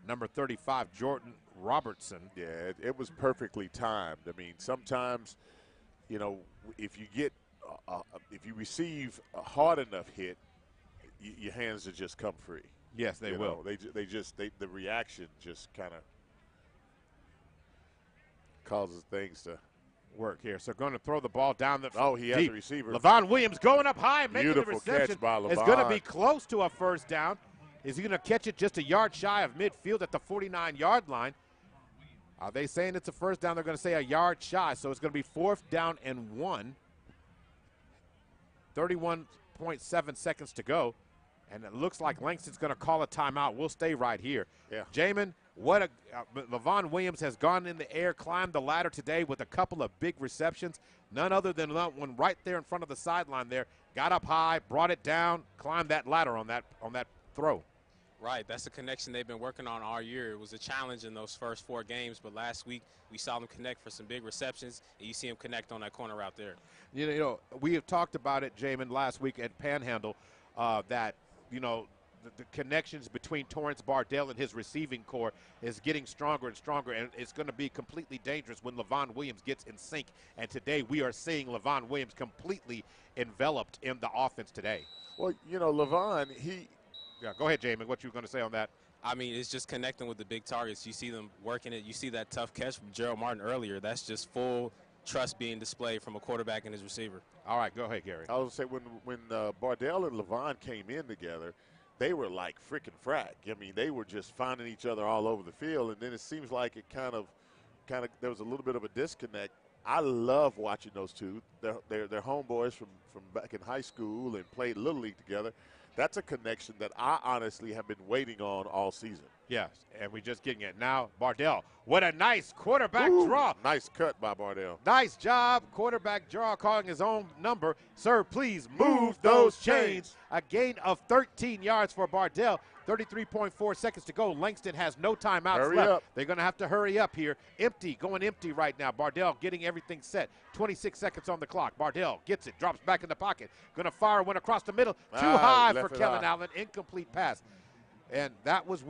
number 35, Jordan Robertson. Yeah, it was perfectly timed. I mean, sometimes, you know, if you receive a hard enough hit, your hands will just come free. Yes, they will. The reaction just kind of causes things to work here. So going to throw the ball down the he has a receiver. Levon Williams going up high, making the Beautiful reception. catch by Levon. It's going to be close to a first down. Is he going to catch it just a yard shy of midfield at the 49-yard line? Are they saying it's a first down? They're going to say a yard shy. So it's going to be 4th down and 1. 31.7 seconds to go. And it looks like Langston's going to call a timeout. We'll stay right here. Yeah. Jamin, Levon Williams has gone in the air, climbed the ladder today with a couple of big receptions. None other than that one right there in front of the sideline there. Got up high, brought it down, climbed that ladder on that throw. Right, that's a connection they've been working on all year. It was a challenge in those first 4 games, but last week we saw them connect for some big receptions, and you see them connect on that corner route there. You know, we have talked about it, Jamin, last week at Panhandle, that, you know, the connections between Torrance Bardell and his receiving core is getting stronger and stronger, and it's going to be completely dangerous when Levon Williams gets in sync. And today we are seeing Levon Williams completely enveloped in the offense today. Well, you know, Levon, Yeah, go ahead, Jamin. What you going to say on that? I mean, it's just connecting with the big targets. You see them working it. You see that tough catch from Gerald Martin earlier. That's just full trust being displayed from a quarterback and his receiver. All right, go ahead, Gary. I was going to say, when Bardell and Levon came in together, they were like freaking frack. I mean, they were just finding each other all over the field, and then it seems like it kind of there was a little bit of a disconnect. I love watching those two. They're homeboys from back in high school and played Little League together. That's a connection that I honestly have been waiting on all season. Yes, and we're just getting it now. Bardell, what a nice quarterback draw. Nice cut by Bardell. Nice job, quarterback draw, calling his own number. Sir, please move those chains. A gain of 13 yards for Bardell. 33.4 seconds to go. Langston has no timeouts left. Up. They're going to have to hurry up here. Going empty right now. Bardell getting everything set. 26 seconds on the clock. Bardell gets it, drops back in the pocket. Going to fire one across the middle. Too high for Kevin Allen. Incomplete pass. And that was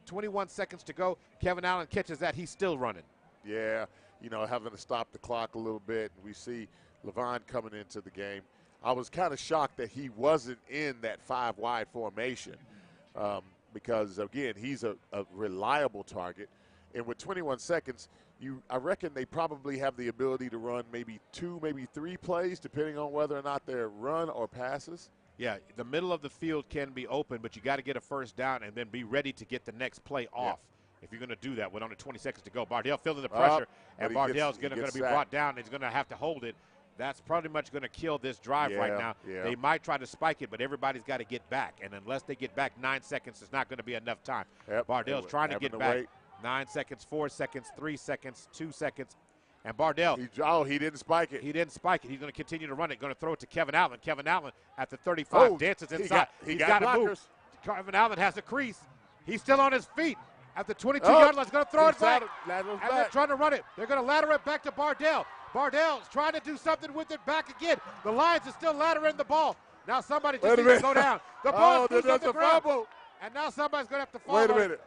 21 seconds to go. Kevin Allen catches that. He's still running. Yeah, you know, having to stop the clock a little bit. We see Levon coming into the game. I was kind of shocked that he wasn't in that 5-wide formation. Because, again, he's a reliable target. And with 21 seconds, I reckon they probably have the ability to run maybe 2, maybe 3 plays, depending on whether or not they're run or passes. Yeah, the middle of the field can be open, but you got to get a first down and then be ready to get the next play off. If you're going to do that with only 20 seconds to go. Bardell feeling the pressure, and Bardell's going to be brought down, and he's going to have to hold it. That's pretty much going to kill this drive right now. Yeah. They might try to spike it, but everybody's got to get back. And unless they get back 9 seconds, it's not going to be enough time. Bardell's trying to get back. 9 seconds, 4 seconds, 3 seconds, 2 seconds. And Bardell. He didn't spike it. He didn't spike it. He's going to continue to run it. Going to throw it to Kevin Allen. Kevin Allen at the 35 dances inside. He's got to move. Kevin Allen has a crease. He's still on his feet. At the 22-yard line, he's going to throw it back. And they're trying to run it. They're going to ladder it back to Bardell. Bardell's trying to do something with it back again. The Lions are still laddering the ball. Now somebody just needs to go down. The ball is on the ground. And now somebody's going to have to fall. Wait a minute.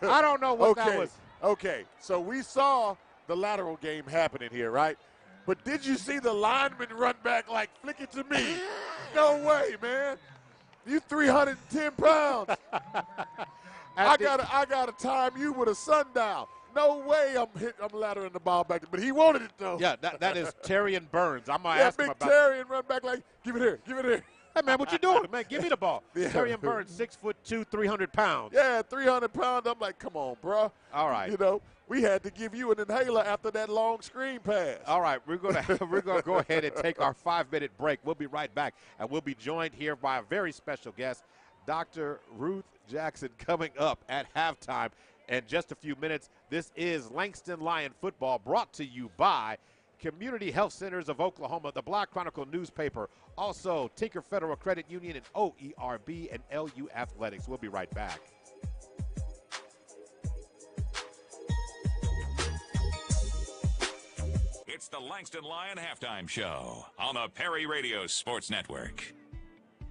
I don't know what that was. Okay, so we saw the lateral game happening here, right? But did you see the lineman run back like, flick it to me? No way, man. You 310 pounds. I gotta time you with a sundial. No way I'm laddering the ball back. But he wanted it, though. Yeah, that is Terrian Burns. I'm going to ask him about Terrian run back like, give it here. Hey, man, what you doing, man? Give me the ball. Terrian Burns, 6'2", 300 pounds. Yeah, 300 pounds. I'm like, come on, bro. All right. You know, we had to give you an inhaler after that long screen pass. All right, we're gonna go ahead and take our 5-minute break. We'll be right back, and we'll be joined here by a very special guest, Dr. Ruth Jackson, coming up at halftime in just a few minutes. This is Langston Lion Football, brought to you by Community Health Centers of Oklahoma, the Black Chronicle newspaper, also Tinker Federal Credit Union, and OERB and LU Athletics. We'll be right back. It's the Langston Lion Halftime Show on the Perry Radio Sports Network.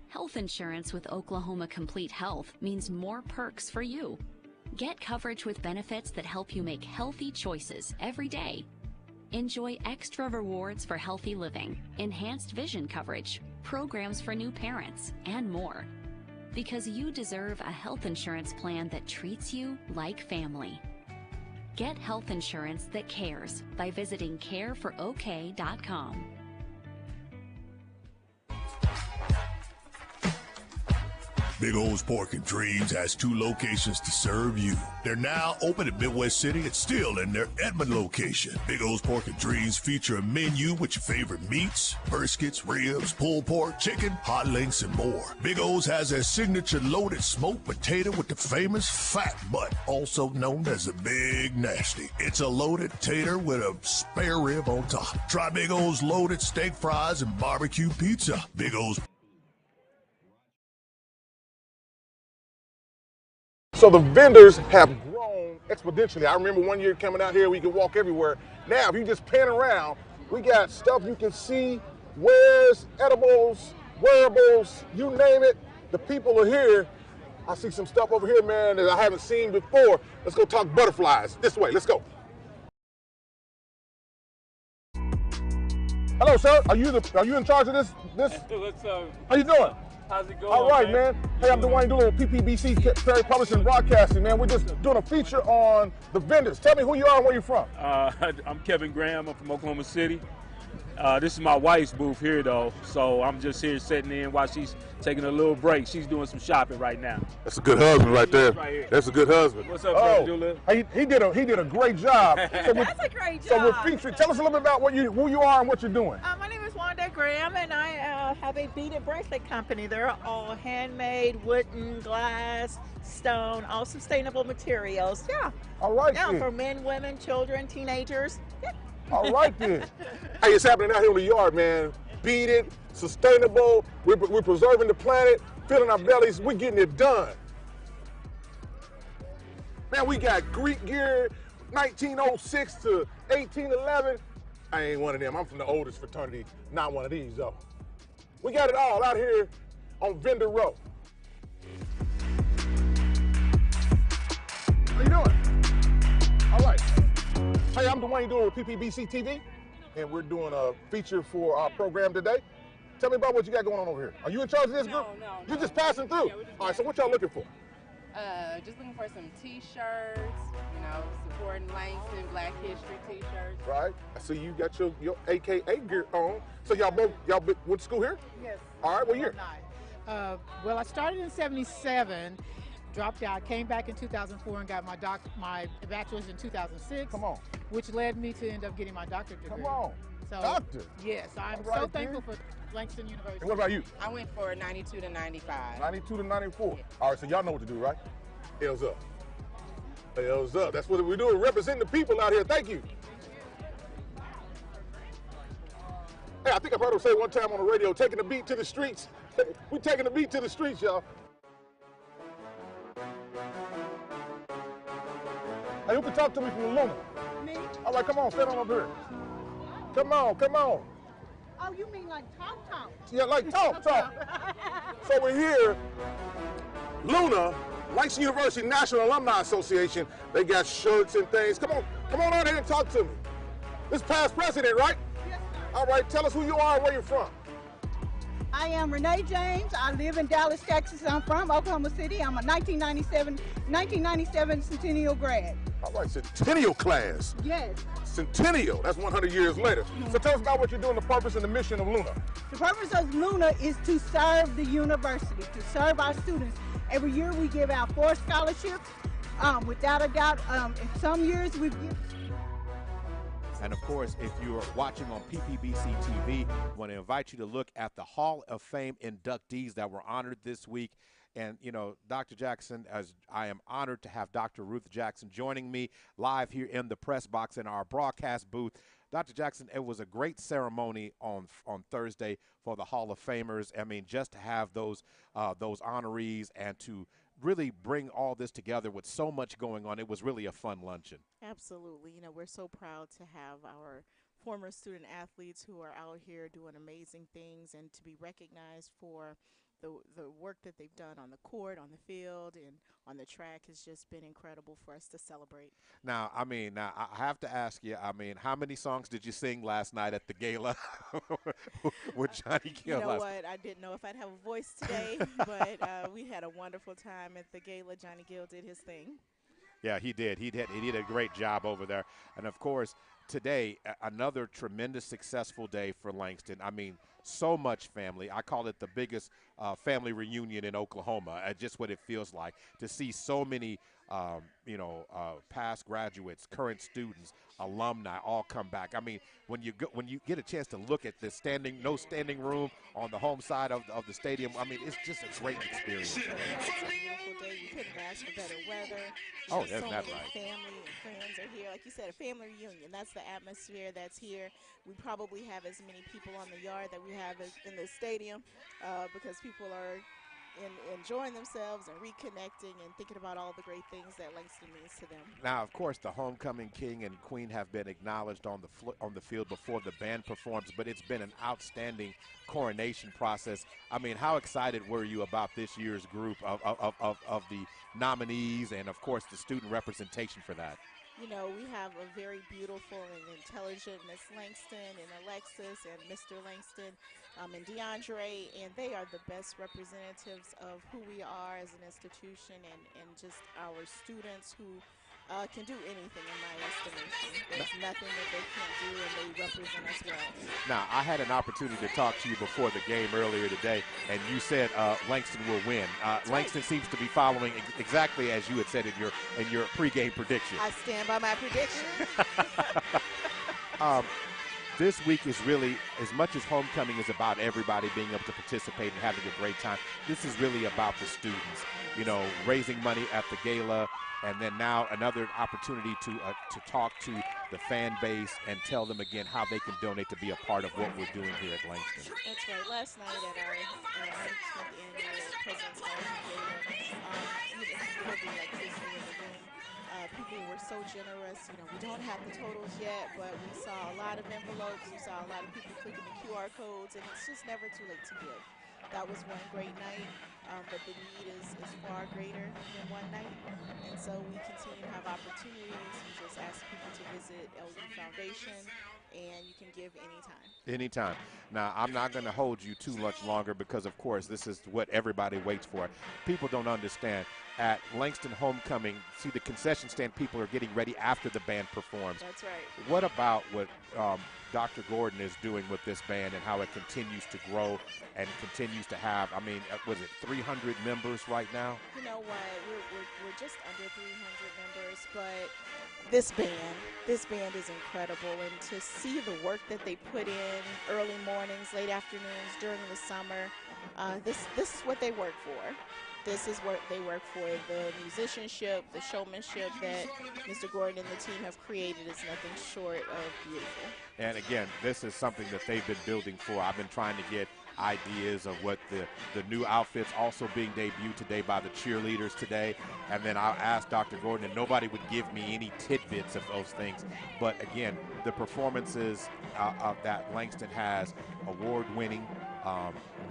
Health insurance with Oklahoma Complete Health means more perks for you. Get coverage with benefits that help you make healthy choices every day. Enjoy extra rewards for healthy living, enhanced vision coverage, programs for new parents, and more. Because you deserve a health insurance plan that treats you like family. Get health insurance that cares by visiting careforok.com. Big O's Pork and Dreams has 2 locations to serve you. They're now open at Midwest City and still in their Edmond location. Big O's Pork and Dreams feature a menu with your favorite meats, briskets, ribs, pulled pork, chicken, hot links, and more. Big O's has their signature loaded smoked potato with the famous fat butt, also known as a Big Nasty. It's a loaded tater with a spare rib on top. Try Big O's loaded steak fries and barbecue pizza. Big O's. So the vendors have grown exponentially. I remember one year coming out here, we could walk everywhere. Now, if you just pan around, we got stuff you can see, wares, edibles, wearables, you name it. The people are here. I see some stuff over here, man, that I haven't seen before. Let's go talk butterflies. This way, let's go. Hello, sir. Are you in charge of this? How you doing? How's it going? All right, man. Hey, I'm Dwayne Doolittle, PPBC Perry Publishing Broadcasting, man. We're just doing a feature on the vendors. Tell me who you are and where you're from. I'm Kevin Graham. I'm from Oklahoma City. This is my wife's booth here, though, so I'm just here sitting in while she's taking a little break. She's doing some shopping right now. That's a good husband right there. Right, that's a good husband. What's up, Brother Doolittle? He did a great job. So That's a great job. So we're featuring. Tell us a little bit about who you are and what you're doing. My name is Wanda Graham, and I have a beaded bracelet company. They're all handmade, wooden, glass, stone, all sustainable materials. Yeah. All right. Yeah, then. for men, women, children, teenagers. Yeah. All right then. Hey, it's happening out here in the yard, man. Beaded, sustainable. We're preserving the planet, filling our bellies. We're getting it done. Man, we got Greek gear, 1906 to 1811. I ain't one of them. I'm from the oldest fraternity. Not one of these, though. We got it all out here on Vendor Row. How you doing? All right. Hey, I'm Dwayne Doolittle with PPBC TV, and we're doing a feature for our program today. Tell me about what you got going on over here. Are you in charge of this group? No. You're just passing through? Yeah, all right, so what y'all looking for? Just looking for some T-shirts, supporting Langston, Black History T-shirts. Right. I see you got your AKA gear on. So y'all went to school here? Yes. All right, what year? Well, I started in '77, dropped out, came back in 2004 and got my bachelor's in 2006. Come on. Which led me to end up getting my doctorate degree. Come on. So, Doctor? Yes, I'm right, so thankful for Langston University. And what about you? I went for 92 to 95. 92 to 94. Yeah. All right, so y'all know what to do, right? L's up. L's up. That's what we're doing, representing the people out here. Thank you. Hey, I think I've heard him say one time on the radio, taking the beat to the streets. We're taking the beat to the streets, y'all. Hey, who can talk to me from Luna? Me? All right, come on, stand on up here. Come on. Oh, you mean like talk? Yeah, like talk. So we're here, Luna, Langston University National Alumni Association. They got shirts and things. Come on out here and talk to me. This past president, right? Yes, sir. All right, tell us who you are and where you're from. I am Renee James. I live in Dallas, Texas. I'm from Oklahoma City. I'm a 1997 Centennial grad. All right, Centennial class. Yes. Centennial, that's 100 years later. So tell us about what you're doing, the purpose and the mission of Luna. The purpose of Luna is to serve the university, to serve our students. Every year we give out 4 scholarships. Without a doubt, in some years we've given. And of course, if you're watching on PPBC TV, I want to invite you to look at the Hall of Fame inductees that were honored this week. And, Dr. Jackson, as I am honored to have Dr. Ruth Jackson joining me live here in the press box in our broadcast booth. Dr. Jackson, it was a great ceremony on Thursday for the Hall of Famers. I mean, just to have those honorees and to really bring all this together with so much going on, it was really a fun luncheon. Absolutely. We're so proud to have our former student athletes who are out here doing amazing things and to be recognized for the work that they've done on the court, on the field, and on the track has just been incredible for us to celebrate. Now, I have to ask you, how many songs did you sing last night at the gala with Johnny Gill? You know what? I didn't know if I'd have a voice today, but we had a wonderful time at the gala. Johnny Gill did his thing. Yeah, he did. He did a great job over there. And, of course, today, another tremendous successful day for Langston. I mean, so much family. I call it the biggest family reunion in Oklahoma. Just what it feels like to see so many, past graduates, current students, alumni all come back. I mean, when you get a chance to look at this no standing room on the home side of the stadium, I mean, it's just a great experience. It's a beautiful day. You couldn't ask for better weather. Oh, that's so not many right. Family and friends are here. Like you said, a family reunion. That's the atmosphere that's here. We probably have as many people on the yard that we have in the stadium because people are enjoying themselves and reconnecting and thinking about all the great things that Langston means to them. Now, of course, the homecoming king and queen have been acknowledged on the field before the band performs, but it's been an outstanding coronation process. I mean, how excited were you about this year's group of the nominees and, of course, the student representation for that? You know, we have a very beautiful and intelligent Miss Langston and Alexis and Mr. Langston and DeAndre, and they are the best representatives of who we are as an institution and just our students who can do anything in my estimation. There's nothing that they can't do, and they represent us well. Now, I had an opportunity to talk to you before the game earlier today, and you said Langston will win. Langston seems to be following exactly as you had said in your pregame prediction. I stand by my prediction. This week is really, as much as homecoming is about everybody being able to participate and having a great time, this is really about the students, raising money at the gala, and then now another opportunity to talk to the fan base and tell them again how they can donate to be a part of what we're doing here at Langston. That's right. Last night at our 19th annual President's people were so generous. We don't have the totals yet, but we saw a lot of envelopes. We saw a lot of people clicking the QR codes, and it's just never too late to give. That was one great night, but the need is far greater than one night, and so we continue to have opportunities. We just ask people to visit LD Foundation, and you can give anytime. Anytime. Now, I'm not going to hold you too much longer because, of course, this is what everybody waits for. People don't understand. At Langston Homecoming, see the concession stand people are getting ready after the band performs. That's right. What about what Dr. Gordon is doing with this band and how it continues to grow and continues to have, was it 300 members right now? You know what, we're just under 300 members, but this band is incredible, and to see the work that they put in early mornings, late afternoons, during the summer, this is what they work for. This is what they work for. The musicianship, the showmanship that Mr. Gordon and the team have created is nothing short of beautiful. And again, this is something that they've been building for. I've been trying to get ideas of what the new outfits also being debuted today by the cheerleaders today. And then I asked Dr. Gordon, and nobody would give me any tidbits of those things. But again, the performances that Langston has, award-winning,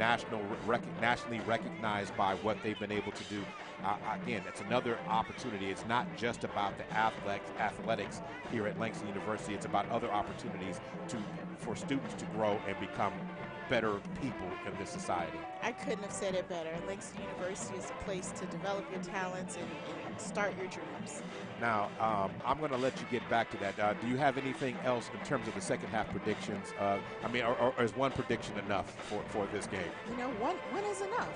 nationally recognized by what they've been able to do. Again, it's another opportunity. It's not just about the athletics here at Langston University. It's about other opportunities for students to grow and become better people in this society. I couldn't have said it better. Langston University is a place to develop your talents and start your dreams. Now, I'm going to let you get back to that. Do you have anything else in terms of the second half predictions? Or is one prediction enough for this game? One is enough.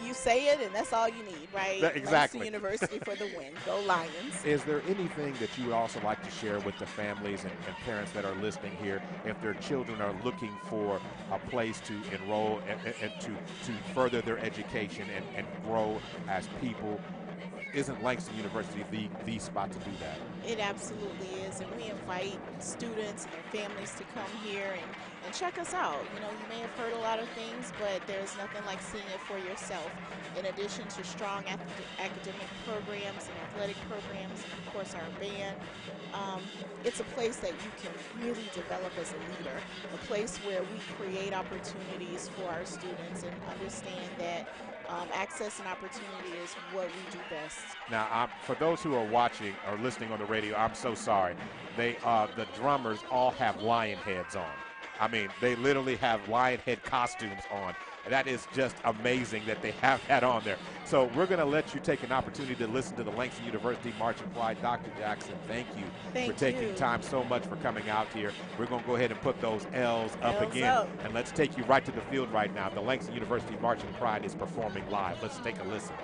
You say it, and that's all you need, right? Exactly. Langston University for the win. Go Lions. Is there anything that you would also like to share with the families and parents that are listening here, if their children are looking for a place to enroll and to further their education and grow as people? Isn't Langston University the spot to do that? It absolutely is, and we invite students and their families to come here and check us out. You may have heard a lot of things, but there's nothing like seeing it for yourself. In addition to strong academic programs and athletic programs, and of course our band, it's a place that you can really develop as a leader, a place where we create opportunities for our students and understand that access and opportunity is what we do best. Now, for those who are watching or listening on the radio, I'm so sorry. The drummers all have lion heads on. They literally have lion head costumes on. That is just amazing that they have that on there. So we're going to let you take an opportunity to listen to the Langston University Marching Choir. Dr. Jackson, thank you for taking time so much for coming out here. We're going to go ahead and put those L's up again. And let's take you right to the field right now. The Langston University Marching Choir is performing live. Let's take a listen.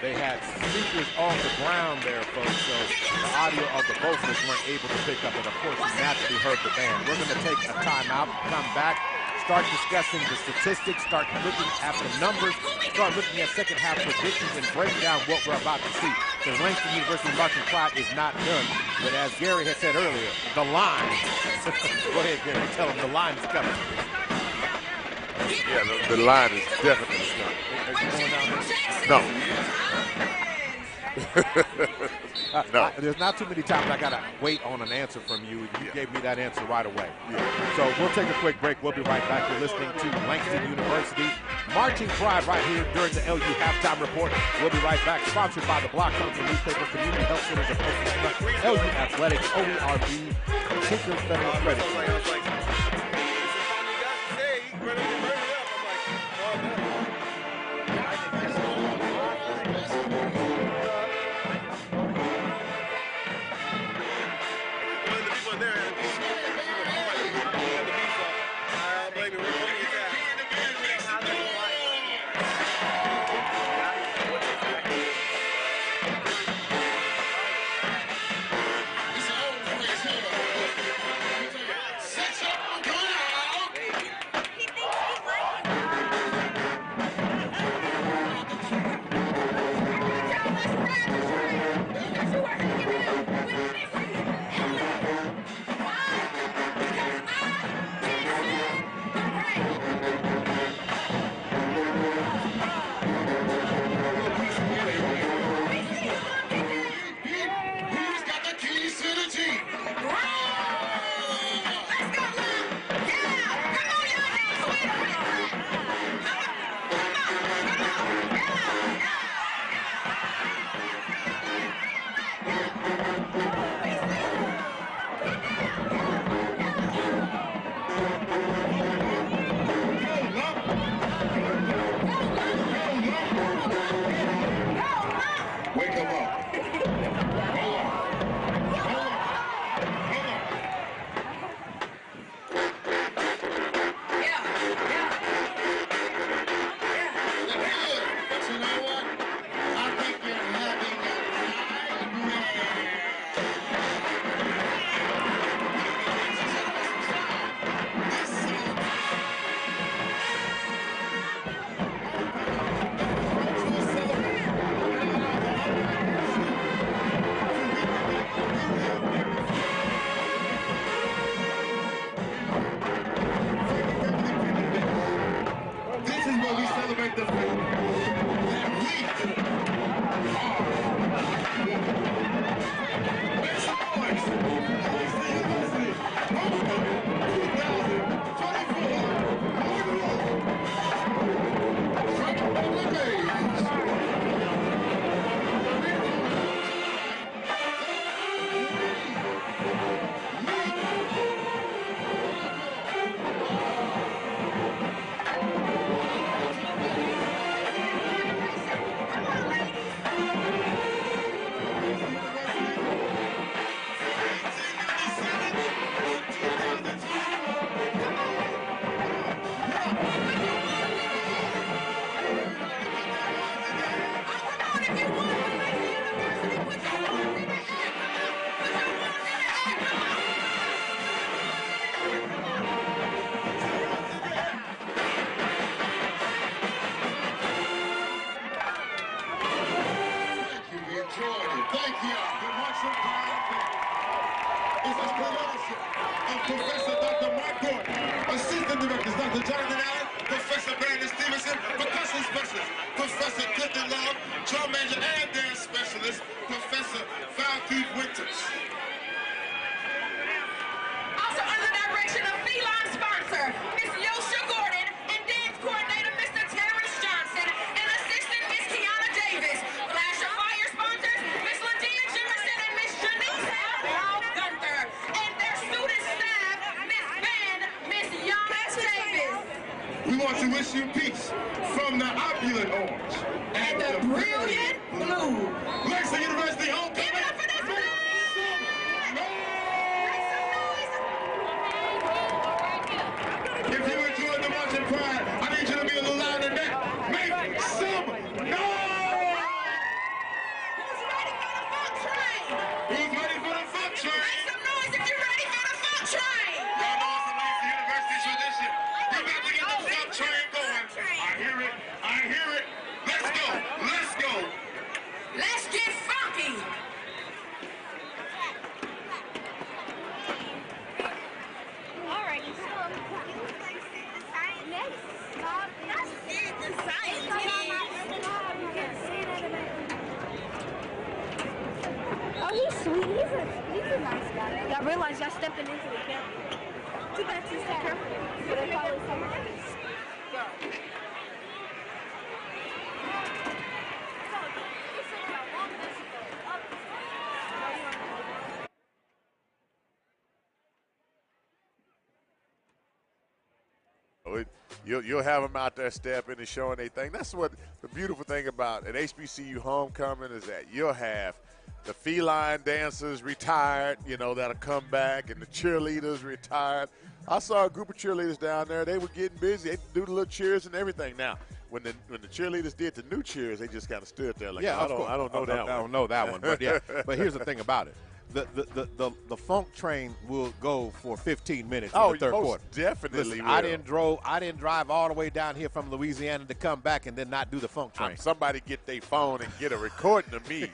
They had speakers on the ground there, folks, so the audio of the vocalists weren't able to pick up, and of course you naturally heard the band. We're going to take a timeout, come back, start discussing the statistics, start looking at the numbers, start looking at second half predictions, and break down what we're about to see. The Langston University marching clock is not done, but as Gary had said earlier, the line. Go ahead, Gary, tell them the line is coming. Yeah, the line is definitely coming. Are you going down there? No. No. There's not too many times I got to wait on an answer from you. You gave me that answer right away. So we'll take a quick break. We'll be right back. You're listening to Langston University Marching Pride right here during the LU Halftime Report. We'll be right back. Sponsored by the Block Council Newspaper, Community Health Centers of Oklahoma, LU Athletics, OERB, Tinker Federal Credit. thank you. The Marshall is under the leadership of Professor Dr. Mark Gordon, Assistant Directors Dr. Jonathan Allen, Professor Brandon Stevenson, Percussion Specialist Professor Clifton Love, Drum Major and Dance Specialist Professor Falkeith Winters. Also under the direction of Feline Sponsor, Miss Yosha Gordon, and Dance Coordinator, Mr. Terrence Johnson, and Assistant Miss Kiana Davis. Flash of Fire sponsors, Miss Ladia Jimerson and Miss Janice Al Gunther. And their student staff, Miss Ben, Miss Yana Davis. We want to wish you peace from the opulent orange And the brilliant blue. Langston University homecoming. Give it up for this blue! If you enjoyed the March of Pride, I need you to be a little louder than that. Make some noise! Who's ready for the funk train? Who's ready for the funk train? Make some noise if you're ready for the funk train. Y'all know it's a Langston University tradition. We about to get the funk train going. I hear it. I hear it. Let's go. Let's go. Let's get funky. All right, so next stop, that's the science. Oh, he's sweet. He's a nice guy. I realized y'all stepping into the camera. Too bad to stay careful. So they probably go. You'll have them out there stepping and showing their thing. That's what the beautiful thing about an HBCU homecoming is, that you'll have the feline dancers retired, that'll come back, and the cheerleaders retired. I saw a group of cheerleaders down there. They were getting busy. They do the little cheers and everything. Now, when the cheerleaders did the new cheers, they just kind of stood there like, yeah, I don't know that one. I don't know that one, but yeah. But here's the thing about it. The funk train will go for 15 minutes in the third quarter. Definitely. Listen, I didn't drive all the way down here from Louisiana to come back and then not do the funk train. Somebody get their phone and get a recording of me.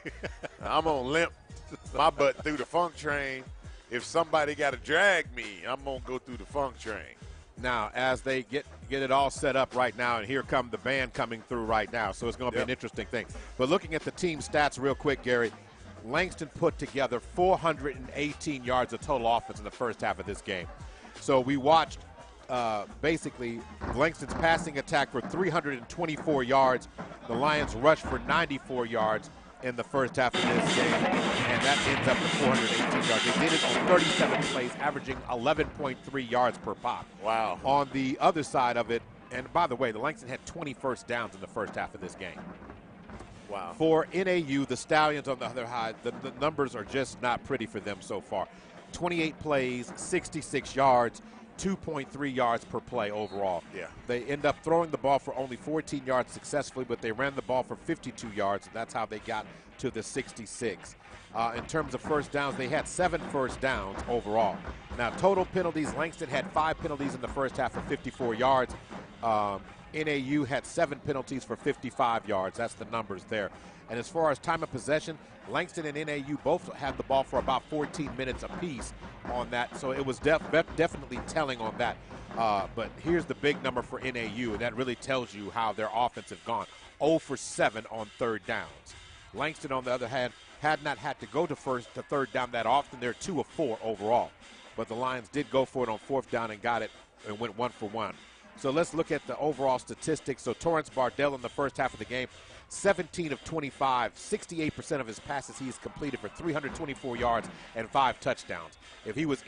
I'm gonna limp my butt through the funk train. If somebody got to drag me, I'm gonna go through the funk train. Now, as they get it all set up right now, and here come the band coming through right now, so it's going to be an interesting thing. But looking at the team stats real quick, Gary, Langston put together 418 yards of total offense in the first half of this game. So we watched basically Langston's passing attack for 324 yards. The Lions rushed for 94 yards in the first half of this game, and that ends up at 418 yards. They did it on 37 plays, averaging 11.3 yards per pop. Wow. On the other side of it, and by the way, the Langston had 20 first downs in the first half of this game. Wow. For NAU, the Stallions on the other side, the numbers are just not pretty for them so far. 28 plays, 66 yards, 2.3 yards per play overall. Yeah. They end up throwing the ball for only 14 yards successfully, but they ran the ball for 52 yards, and that's how they got to the 66. In terms of first downs, they had 7 first downs overall. Now, total penalties, Langston had 5 penalties in the first half for 54 yards. NAU had 7 penalties for 55 yards. That's the numbers there. And as far as time of possession, Langston and NAU both had the ball for about 14 minutes apiece on that. So it was definitely telling on that. But here's the big number for NAU, and that really tells you how their offense has gone. 0 for 7 on third downs. Langston, on the other hand, had not had to go to third down that often. They're 2 of 4 overall. But the Lions did go for it on fourth down and got it and went 1 for 1. So let's look at the overall statistics. So Torrance Bardell in the first half of the game, 17 of 25, 68% of his passes he's completed for 324 yards and 5 touchdowns. If he was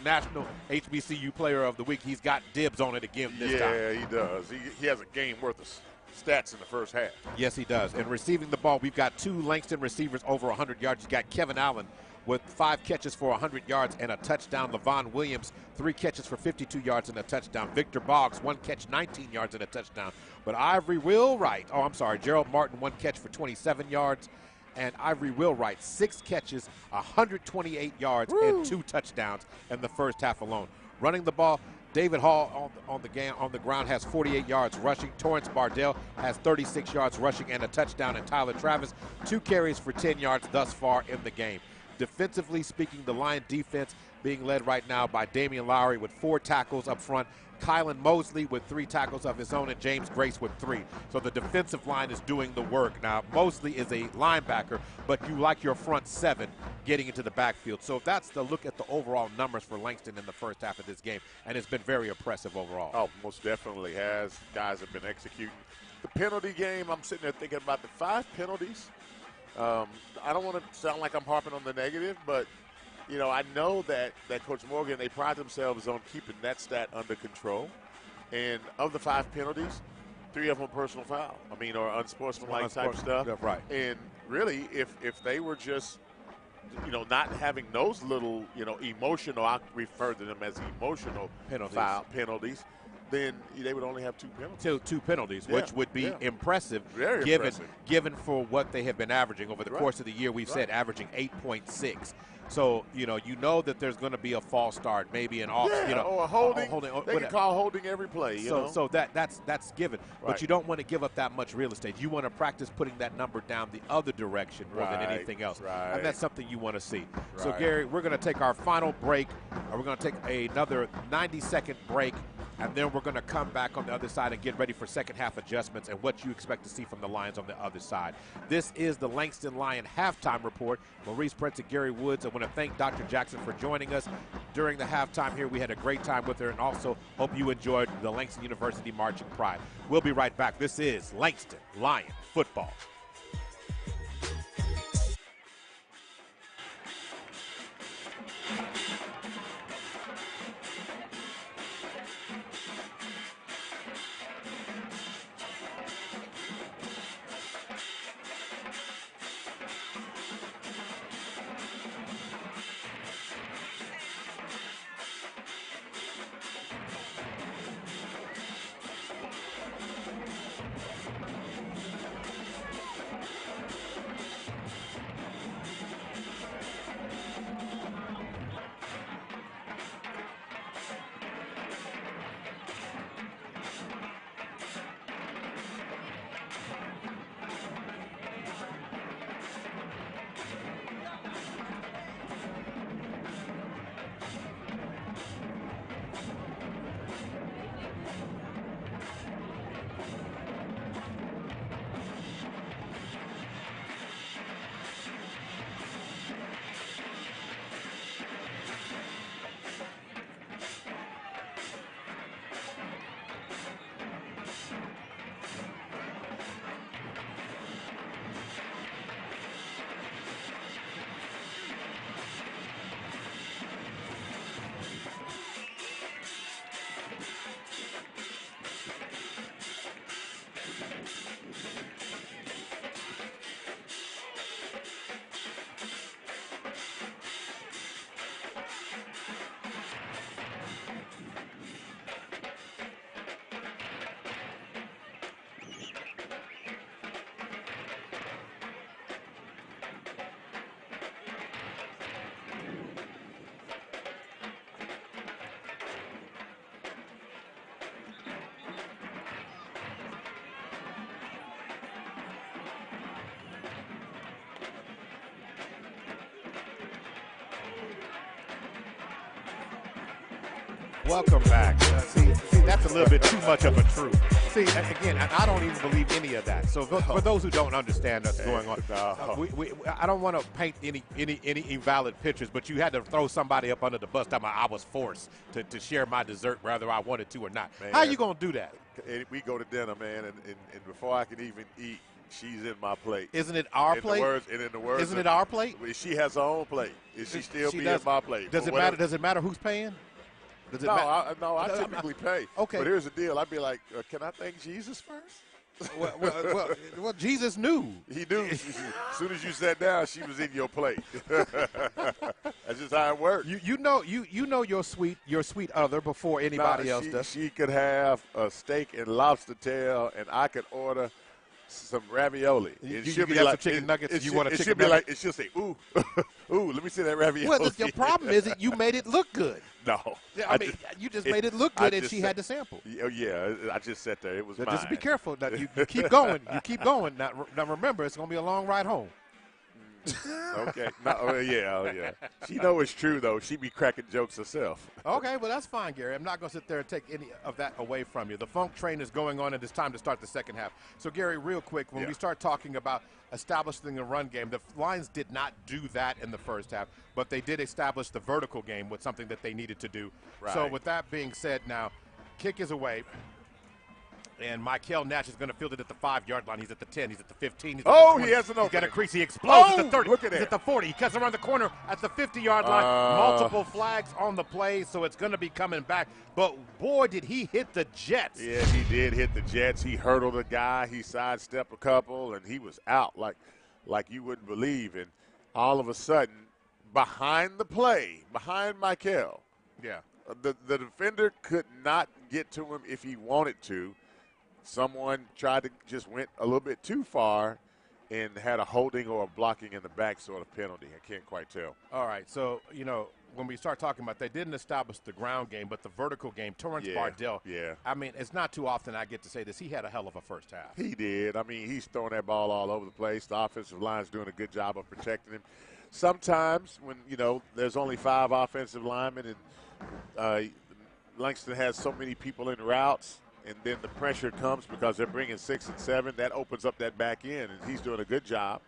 National HBCU Player of the Week, he's got dibs on it again this time. Yeah, he does. He has a game worth of stats in the first half. Yes, he does. And receiving the ball, we've got 2 Langston receivers over 100 yards. You've got Kevin Allen with 5 catches for 100 yards and a touchdown. Levon Williams, 3 catches for 52 yards and a touchdown. Victor Boggs, 1 catch, 19 yards and a touchdown. But Gerald Martin, 1 catch for 27 yards. And Ivory Wheelwright, 6 catches, 128 yards, and 2 touchdowns in the first half alone. Running the ball, David Hall on the ground has 48 yards rushing. Torrance Bardell has 36 yards rushing and a touchdown. And Tyler Travis, 2 carries for 10 yards thus far in the game. Defensively speaking, the Lion defense being led right now by Damian Lowry with 4 tackles up front. Kylan Mosley with 3 tackles of his own, and James Grace with 3. So the defensive line is doing the work. Now, Mosley is a linebacker, but you like your front 7 getting into the backfield. So that's the look at the overall numbers for Langston in the first half of this game, and it's been very impressive overall. Oh, most definitely has. Guys have been executing. The penalty game, I'm sitting there thinking about the 5 penalties. I don't want to sound like I'm harping on the negative, but you know, I know that Coach Morgan, they pride themselves on keeping that stat under control. And of the 5 penalties, 3 of them personal foul. I mean, or unsportsmanlike type stuff. Right. And really, if they were just, you know, not having those little, you know, emotional, I refer to them as emotional penalties, then they would only have 2 penalties. Two penalties, which would be impressive, Very given for what they have been averaging over the course of the year. We've said averaging 8.6. So, you know that there's going to be a false start, maybe an off, or a holding. They can call holding every play, you know. So that's given. Right. But you don't want to give up that much real estate. You want to practice putting that number down the other direction more than anything else. Right. And that's something you want to see. Right. So, Gary, we're going to take our final break. We're going to take another 90-second break. And then we're going to come back on the other side and get ready for second half adjustments and what you expect to see from the Lions on the other side. This is the Langston Lion halftime report. Maurice Prince and Gary Woods. I want to thank Dr. Jackson for joining us during the halftime here. We had a great time with her, and also hope you enjoyed the Langston University Marching Pride. We'll be right back. This is Langston Lion Football. Welcome back. See, that's a little bit too much of a truth. See, again, I don't even believe any of that. So for those who don't understand what's going on, I don't want to paint any invalid pictures, but you had to throw somebody up under the bus. I was forced to share my dessert whether I wanted to or not. Man, how you going to do that? We go to dinner, man, and before I can even eat, she's in my plate. Isn't it our plate? Isn't it our plate? She has her own plate. Is she still be in my plate? Does it matter? Does it matter who's paying? I typically pay. Okay. But here's the deal. I'd be like, can I thank Jesus first? Well, Jesus knew. He knew. As soon as you sat down, she was in your plate. That's just how it works. You know your sweet other before anybody else does. She could have a steak and lobster tail, and I could order some ravioli. You It should be have like some chicken nuggets. It You should, want a it chicken should be nugget? like it should say, ooh, ooh. Let me see that ravioli. Well, the problem is that you made it look good. No, I mean, you just made it look good, and she said- had to sample. Yeah, I just sat there. It was mine. Just be careful. Now, you keep going. You keep going. Now remember, it's going to be a long ride home. Okay. No, yeah. She know it's true though. She be cracking jokes herself. Okay, well, that's fine, Gary. I'm not going to sit there and take any of that away from you. The funk train is going on, and it's time to start the second half. So, Gary, real quick, when we start talking about establishing a run game, the Lions did not do that in the first half, but they did establish the vertical game with something that they needed to do. Right. So, with that being said, now, kick is away. And Michael Nash is going to field it at the 5-yard line. He's at the 10. He's at the 15. He's at the 20. He has an opening. He's got a crease. He explodes at the 30. Look at He's that. at the 40. He cuts around the corner at the 50-yard line. Multiple flags on the play, so it's going to be coming back. But, boy, did he hit the Jets. Yeah, he did hit the Jets. He hurdled a guy. He sidestepped a couple, and he was out like you wouldn't believe. And all of a sudden, behind the play, behind Michael, the defender could not get to him if he wanted to. Someone tried to just went a little bit too far and had a holding or a blocking in the back sort of penalty. I can't quite tell. All right, so, when we start talking about they didn't establish the ground game, but the vertical game, Torrance Bardell, I mean, it's not too often I get to say this. He had a hell of a first half. He did. I mean, he's throwing that ball all over the place. The offensive line's doing a good job of protecting him. Sometimes when, there's only 5 offensive linemen and Langston has so many people in routes, and then the pressure comes because they're bringing 6 and 7. That opens up that back end, and he's doing a good job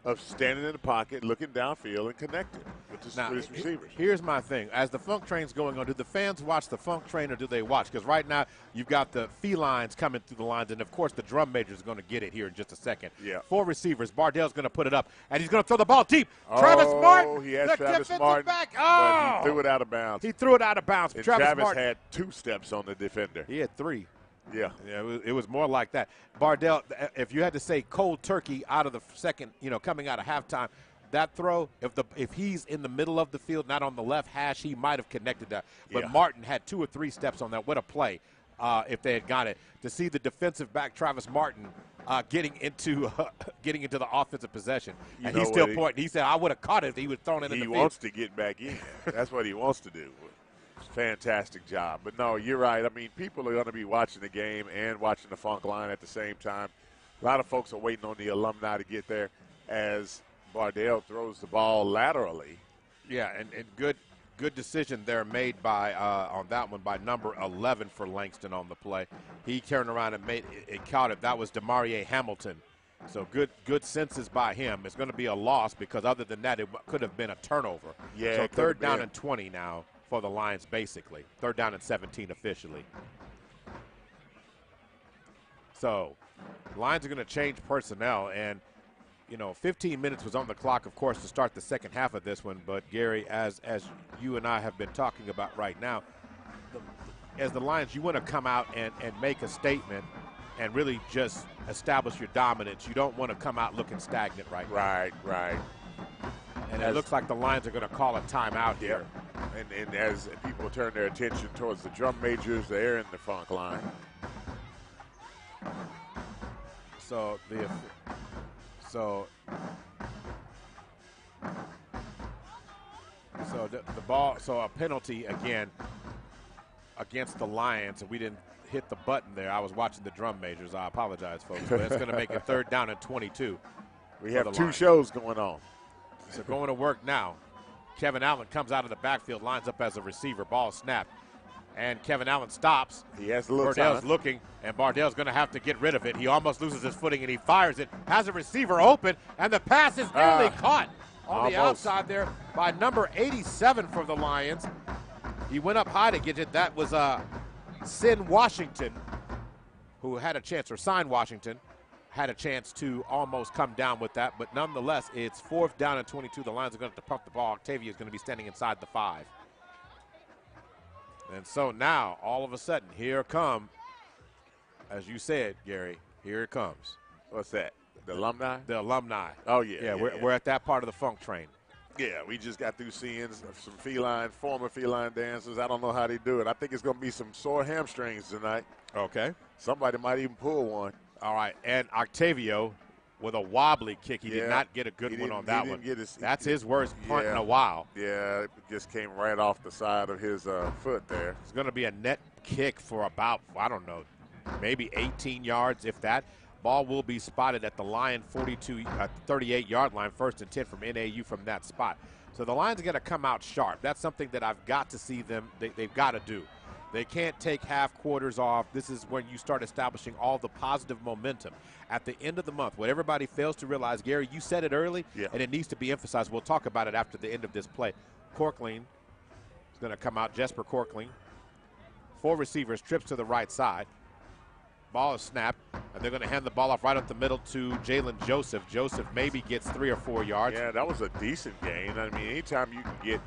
of standing in the pocket, looking downfield, and connecting with his receivers. Here's my thing. As the funk train's going on, do the fans watch the funk train or do they watch? Because right now you've got the felines coming through the lines, and, of course, the drum major is going to get it here in just a second. Yeah. 4 receivers. Bardell's going to put it up, and he's going to throw the ball deep. Travis Martin, he has the Travis defensive Martin, back. but he threw it out of bounds. He threw it out of bounds. And Travis Travis Martin had 2 steps on the defender. He had 3. Yeah, it was more like that. Bardell, if you had to say cold turkey out of the second, coming out of halftime, that throw, if he's in the middle of the field, not on the left hash, he might have connected that. But Martin had 2 or 3 steps on that. What a play if they had got it. To see the defensive back, Travis Martin, getting into the offensive possession. And he's still pointing. He said, I would have caught it if he was thrown it in the field. He wants to get back in. That's what he wants to do. Fantastic job. But, no, you're right. I mean, people are going to be watching the game and watching the funk line at the same time. A lot of folks are waiting on the alumni to get there as Bardell throws the ball laterally. Yeah, and good decision there made by on that one by number 11 for Langston on the play. He turned around and caught it. That was DeMarie Hamilton. So good senses by him. It's going to be a loss because other than that, it could have been a turnover. Yeah, so 3rd down and 20 now for the Lions, basically. 3rd down and 17 officially. So Lions are going to change personnel, and 15 minutes was on the clock, of course, to start the second half of this one. But Gary, as you and I have been talking about right now, as the Lions, you want to come out and make a statement and really just establish your dominance. You don't want to come out looking stagnant right now. Right. And it looks like the Lions are going to call a timeout here. And as people turn their attention towards the drum majors, they're in the funk line. So the ball, so a penalty again against the Lions, and we didn't hit the button there. I was watching the drum majors. I apologize, folks, but it's going to make it 3rd down and 22. We have 2 shows going on. So going to work now. Kevin Allen comes out of the backfield, lines up as a receiver, ball snapped, and Kevin Allen stops. He has a little Bardell's time. looking, and Bardell's going to have to get rid of it. He almost loses his footing, and he fires it. Has a receiver open, and the pass is nearly caught on the outside there by number 87 for the Lions. He went up high to get it. That was Sin Washington, who had a chance, or Sign Washington, had a chance to almost come down with that. But nonetheless, it's 4th down and 22. The Lions are going to have to pump the ball. Octavia is going to be standing inside the 5. And so now, all of a sudden, here come, as you said, Gary, here it comes. What's that? The alumni? The alumni. Oh, yeah. We're at that part of the funk train. Yeah, we just got through seeing some former feline dancers. I don't know how they do it. I think it's going to be some sore hamstrings tonight. Okay. Somebody might even pull one. All right, and Octavio with a wobbly kick. He did not get a good one on that one. That's his worst punt in a while. Yeah, it just came right off the side of his foot there. It's going to be a net kick for about, I don't know, maybe 18 yards, if that. Ball will be spotted at the Lion 38-yard line, 1st and 10 from NAU from that spot. So the Lions are going to come out sharp. That's something that I've got to see them. They've got to do. They can't take half quarters off. This is when you start establishing all the positive momentum. At the end of the month, what everybody fails to realize, Gary, you said it early, and it needs to be emphasized. We'll talk about it after the end of this play. Corkling is going to come out, Jesper Corkling. 4 receivers, trips to the right side. Ball is snapped, and they're going to hand the ball off right up the middle to Jalen Joseph. Joseph maybe gets 3 or 4 yards. Yeah, that was a decent gain. I mean, anytime you can get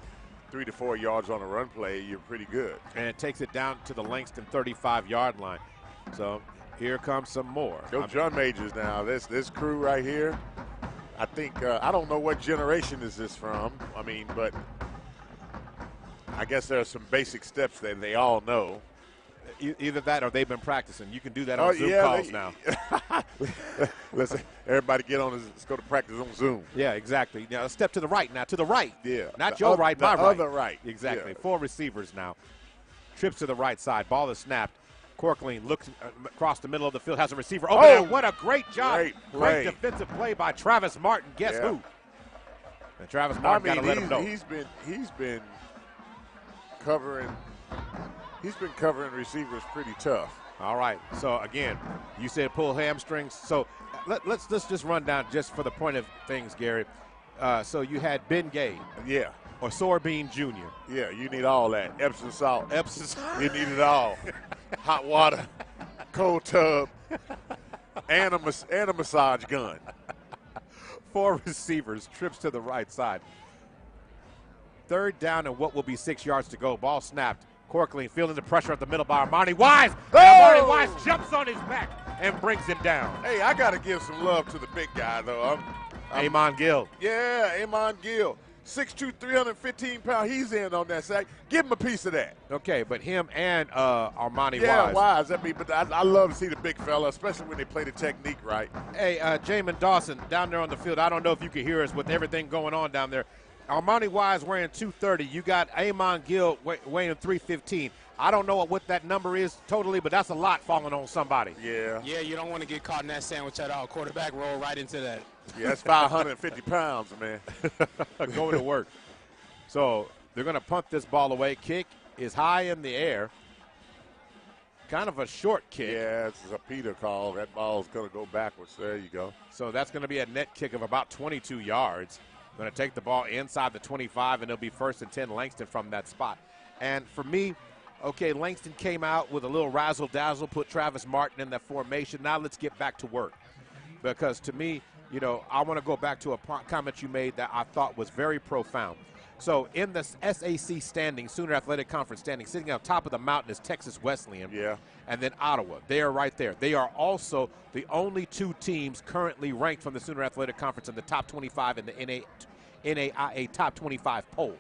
3 to 4 yards on a run play, you're pretty good. And it takes it down to the Langston 35-yard line. So here comes some more. Those John Majors now. This crew right here, I think, I don't know what generation is this from. I mean, but I guess there are some basic steps that they all know. Either that or they've been practicing. You can do that on Zoom calls now. Listen, everybody let's go to practice on Zoom. Yeah, exactly. Now, a step to the right now, to the right. Yeah. Not your right, my right. The other right. Exactly. Yeah. 4 receivers now. Trips to the right side. Ball is snapped. Corkling looks across the middle of the field, has a receiver open. Oh, what a great job. Great defensive play by Travis Martin. Guess who? And Travis Martin got to let him know. He's been covering receivers pretty tough. All right. So, again, you said pull hamstrings. So, let's just run down just for the point of things, Gary. So, you had Ben Gay. Yeah. Or Sorbine Jr. Yeah, you need all that. Epsom salt. Epsom salt. You need it all. Hot water, cold tub, and a massage gun. 4 receivers, trips to the right side. 3rd down and what will be 6 yards to go. Ball snapped. Corkling feeling the pressure at the middle by Armani Wise. Oh! Armani Wise jumps on his back and brings him down. Hey, I got to give some love to the big guy, though. Amon Gill. Yeah, Amon Gill. 6'2", 315 pounds. He's in on that sack. Give him a piece of that. Okay, but him and Armani Wise. Yeah, Wise. But I love to see the big fella, especially when they play the technique right. Hey, Jamin Dawson down there on the field. I don't know if you can hear us with everything going on down there. Armani Wise wearing 230. You got Amon Gill weighing 315. I don't know what that number is totally, but that's a lot falling on somebody. Yeah. Yeah, you don't want to get caught in that sandwich at all. Quarterback roll right into that. Yeah, that's 550 pounds, man. Going to work. So they're going to punt this ball away. Kick is high in the air. Kind of a short kick. Yeah, it's a Peter call. That ball's going to go backwards. There you go. So that's going to be a net kick of about 22 yards. Going to take the ball inside the 25, and it'll be 1st and 10 Langston from that spot. And for me, okay, Langston came out with a little razzle-dazzle, put Travis Martin in that formation. Now let's get back to work. Because to me, you know, I want to go back to a comment you made that I thought was very profound. So in the SAC standing, Sooner Athletic Conference standing, sitting on top of the mountain is Texas Wesleyan. Yeah. And then Ottawa. They are right there. They are also the only 2 teams currently ranked from the Sooner Athletic Conference in the top 25 in the NAIA top 25 poll.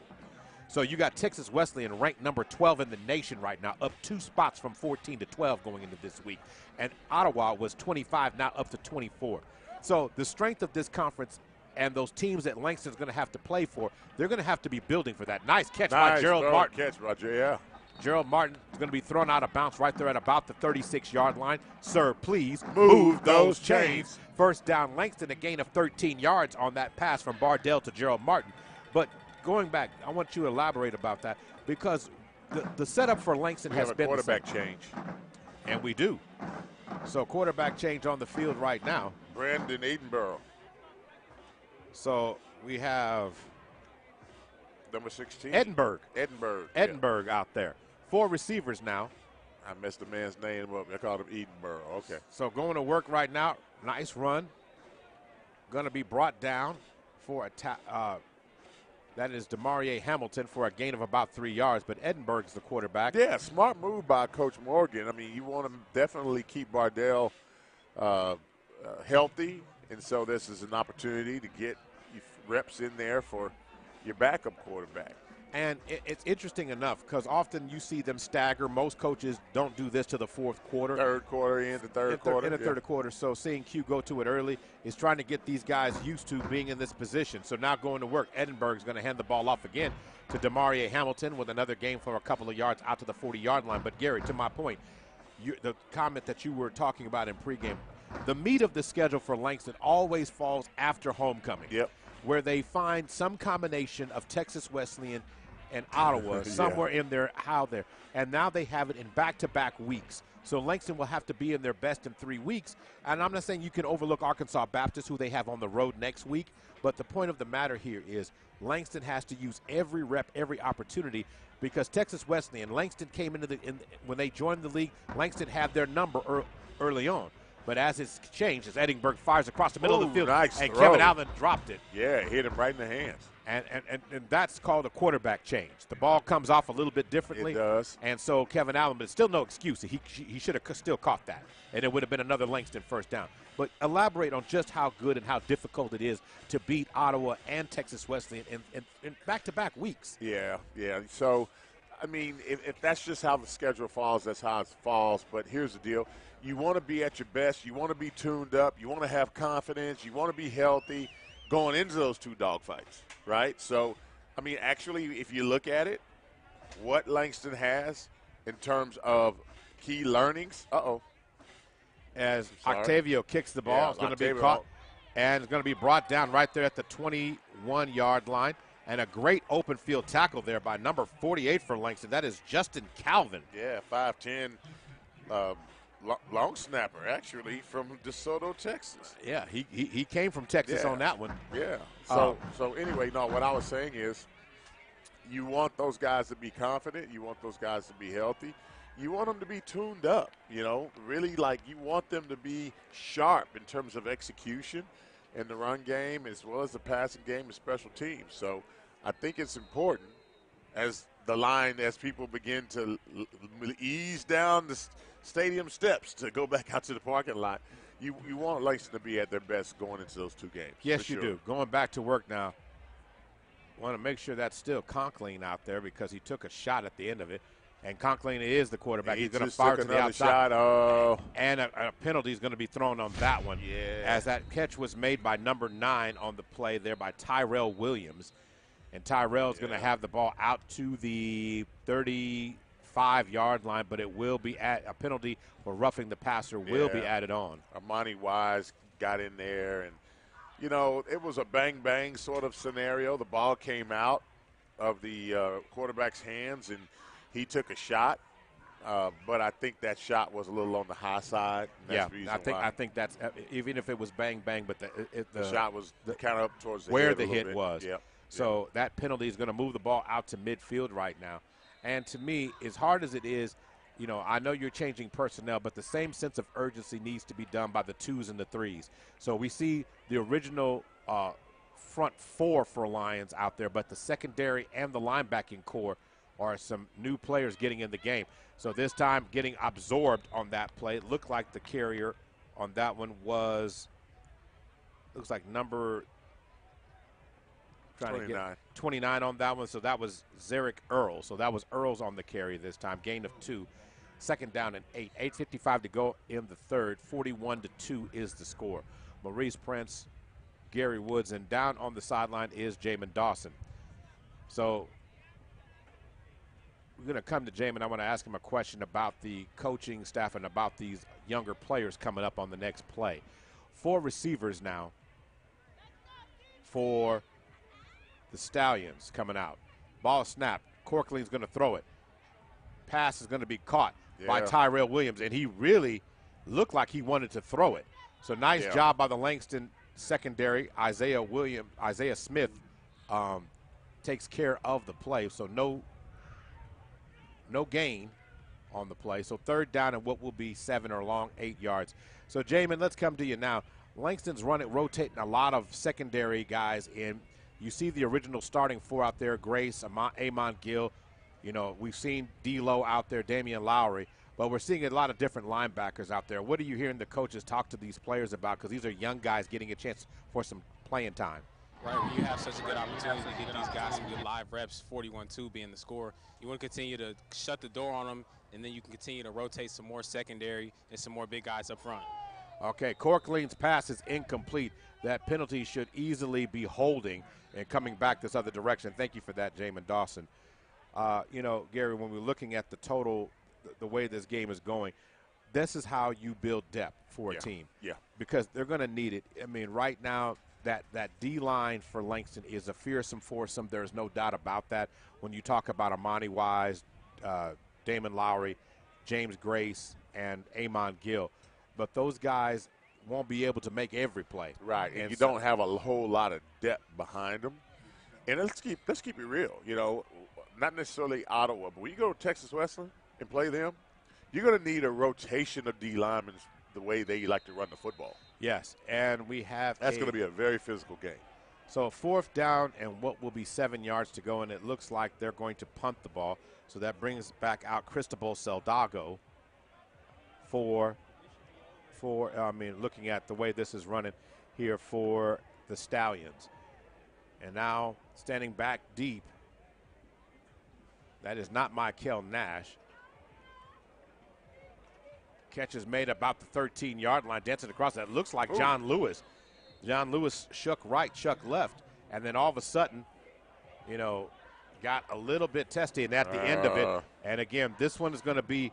So you got Texas Wesleyan ranked number 12 in the nation right now, up 2 spots from 14 to 12 going into this week. And Ottawa was 25, now up to 24. So the strength of this conference and those teams that Langston's going to have to play for, they're going to have to be building for that. Nice catch by Gerald Martin. Catch, Roger, yeah. Gerald Martin is going to be thrown out of bounds right there at about the 36-yard line. Sir, please move those chains. 1st down, Langston, a gain of 13 yards on that pass from Bardell to Gerald Martin. But going back, I want you to elaborate about that because the setup for Langston has been a quarterback change. And we do. So quarterback change on the field right now. Brandon Edinburgh. So we have number 16. Edinburgh out there. 4 receivers now. I messed the man's name up. I called him Edinburgh. Okay. So going to work right now. Nice run. Going to be brought down for a that is DeMarie Hamilton for a gain of about 3 yards, but Edinburgh's the quarterback. Yeah, smart move by Coach Morgan. I mean, you want to definitely keep Bardell healthy, and so this is an opportunity to get reps in there for your backup quarterback. And it's interesting enough because often you see them stagger. Most coaches don't do this to the fourth quarter. Third quarter in the third quarter. In the third quarter. So seeing Q go to it early is trying to get these guys used to being in this position. So now going to work, Edinburgh's going to hand the ball off again to DeMaria Hamilton with another game for a couple of yards out to the 40-yard line. But, Gary, to my point, the comment that you were talking about in pregame, the meat of the schedule for Langston always falls after homecoming, where they find some combination of Texas Wesleyan and Ottawa somewhere in there, and now they have it in back-to-back weeks. So Langston will have to be in their best in 3 weeks. And I'm not saying you can overlook Arkansas Baptist, who they have on the road next week, but the point of the matter here is Langston has to use every rep, every opportunity, because Texas Wesleyan, Langston came into when they joined the league, Langston had their number early on. But as it's changed, as Edinburgh fires across the middle of the field, and Kevin Allen dropped it. Yeah, hit him right in the hands. And that's called a quarterback change. The ball comes off a little bit differently. It does. And so Kevin Allen, but it's still no excuse. He should have still caught that, and it would have been another Langston first down. But elaborate on just how good and how difficult it is to beat Ottawa and Texas Wesleyan in back-to-back weeks. Yeah. So, I mean, if that's just how the schedule falls, that's how it falls. But here's the deal. You want to be at your best. You want to be tuned up. You want to have confidence. You want to be healthy going into those two dogfights, right? So, I mean, actually, if you look at it, what Langston has in terms of key learnings, as Octavio kicks the ball, it's going to be caught, and it's going to be brought down right there at the 21-yard line. And a great open field tackle there by number 48 for Langston. That is Justin Calvin. Yeah, 5'10", long snapper, actually, from DeSoto, Texas. Yeah, he came from Texas on that one. Yeah. So anyway, no, what I was saying is you want those guys to be confident. You want those guys to be healthy. You want them to be tuned up, really, like you want them to be sharp in terms of execution in the run game as well as the passing game and special teams. So I think it's important as people begin to ease down the stadium steps to go back out to the parking lot, you want Langston to be at their best going into those two games. Yes, you do. Going back to work now, want to make sure that's still Conklin out there because he took a shot at the end of it. And Conklin is the quarterback. He's going to fire to the outside. And a penalty is going to be thrown on that one. Yeah. As that catch was made by number 9 on the play there by Tyrell Williams. And Tyrell is going to have the ball out to the 35-yard line, but it will be a penalty for roughing the passer will be added on. Armani Wise got in there, and, it was a bang-bang sort of scenario. The ball came out of the quarterback's hands, and he took a shot, but I think that shot was a little on the high side. I think that's even if it was bang bang, but the shot was kind of up towards where the hit bit. was. Yep. So that penalty is going to move the ball out to midfield right now. And to me, as hard as it is, I know you're changing personnel, but the same sense of urgency needs to be done by the 2s and the 3s. So we see the original front 4 for Lions out there, but the secondary and the linebacking core are some new players getting in the game. So this time getting absorbed on that play. It looked like the carrier on that one looks like number 29 on that one. So that was Zarek Earl. So that was Earl's on the carry this time. Gain of 2. Second down and 8. 8:55 to go in the third. 41-2 is the score. Maurice Prince, Gary Woods, and down on the sideline is Jamin Dawson. So we're going to come to Jamin. I want to ask him a question about the coaching staff and about these younger players coming up on the next play. 4 receivers now for the Stallions coming out. Ball snapped. Corkling's going to throw it. Pass is going to be caught by Tyrell Williams, and he really looked like he wanted to throw it. So nice job by the Langston secondary. Isaiah Smith takes care of the play. So no gain on the play. So third down and what will be 7 or long, 8 yards. So, Jamin, let's come to you now. Langston's rotating a lot of secondary guys in. You see the original starting 4 out there, Grace, Amon Gill. We've seen D-Lo out there, Damian Lowry. But we're seeing a lot of different linebackers out there. What are you hearing the coaches talk to these players about? Because these are young guys getting a chance for some playing time. right? When you have such a good opportunity to get these guys some good live reps, 41-2 being the score, you want to continue to shut the door on them, and then you can continue to rotate some more secondary and some more big guys up front. Okay, Corkleen's pass is incomplete. That penalty should easily be holding and coming back this other direction. Thank you for that, Jamin Dawson. You know, Gary, when we're looking at the total, the way this game is going, this is how you build depth for a team. Yeah. Because they're going to need it. I mean, right now, that D-line for Langston is a fearsome foursome. There's no doubt about that. When you talk about Amani Wise, Damon Lowry, James Grace, and Amon Gill. But those guys won't be able to make every play. Right, and you so, don't have a whole lot of depth behind them. And let's keep it real. You know, not necessarily Ottawa, but when you go to Texas Wesleyan and play them, you're going to need a rotation of D linemen the way they like to run the football. Yes, and we have that's going to be a very physical game. So 4th down and what will be 7 yards to go, and it looks like they're going to punt the ball. So that brings back out Cristobal Saldago looking at the way this is running here for the Stallions. And now standing back deep, that is not Michael Nash. Catch is made about the 13-yard line, dancing across. That looks like John Lewis. John Lewis shook right, shook left, and then all of a sudden, you know, got a little bit testy, and at the end of it, and again, this one is going to be,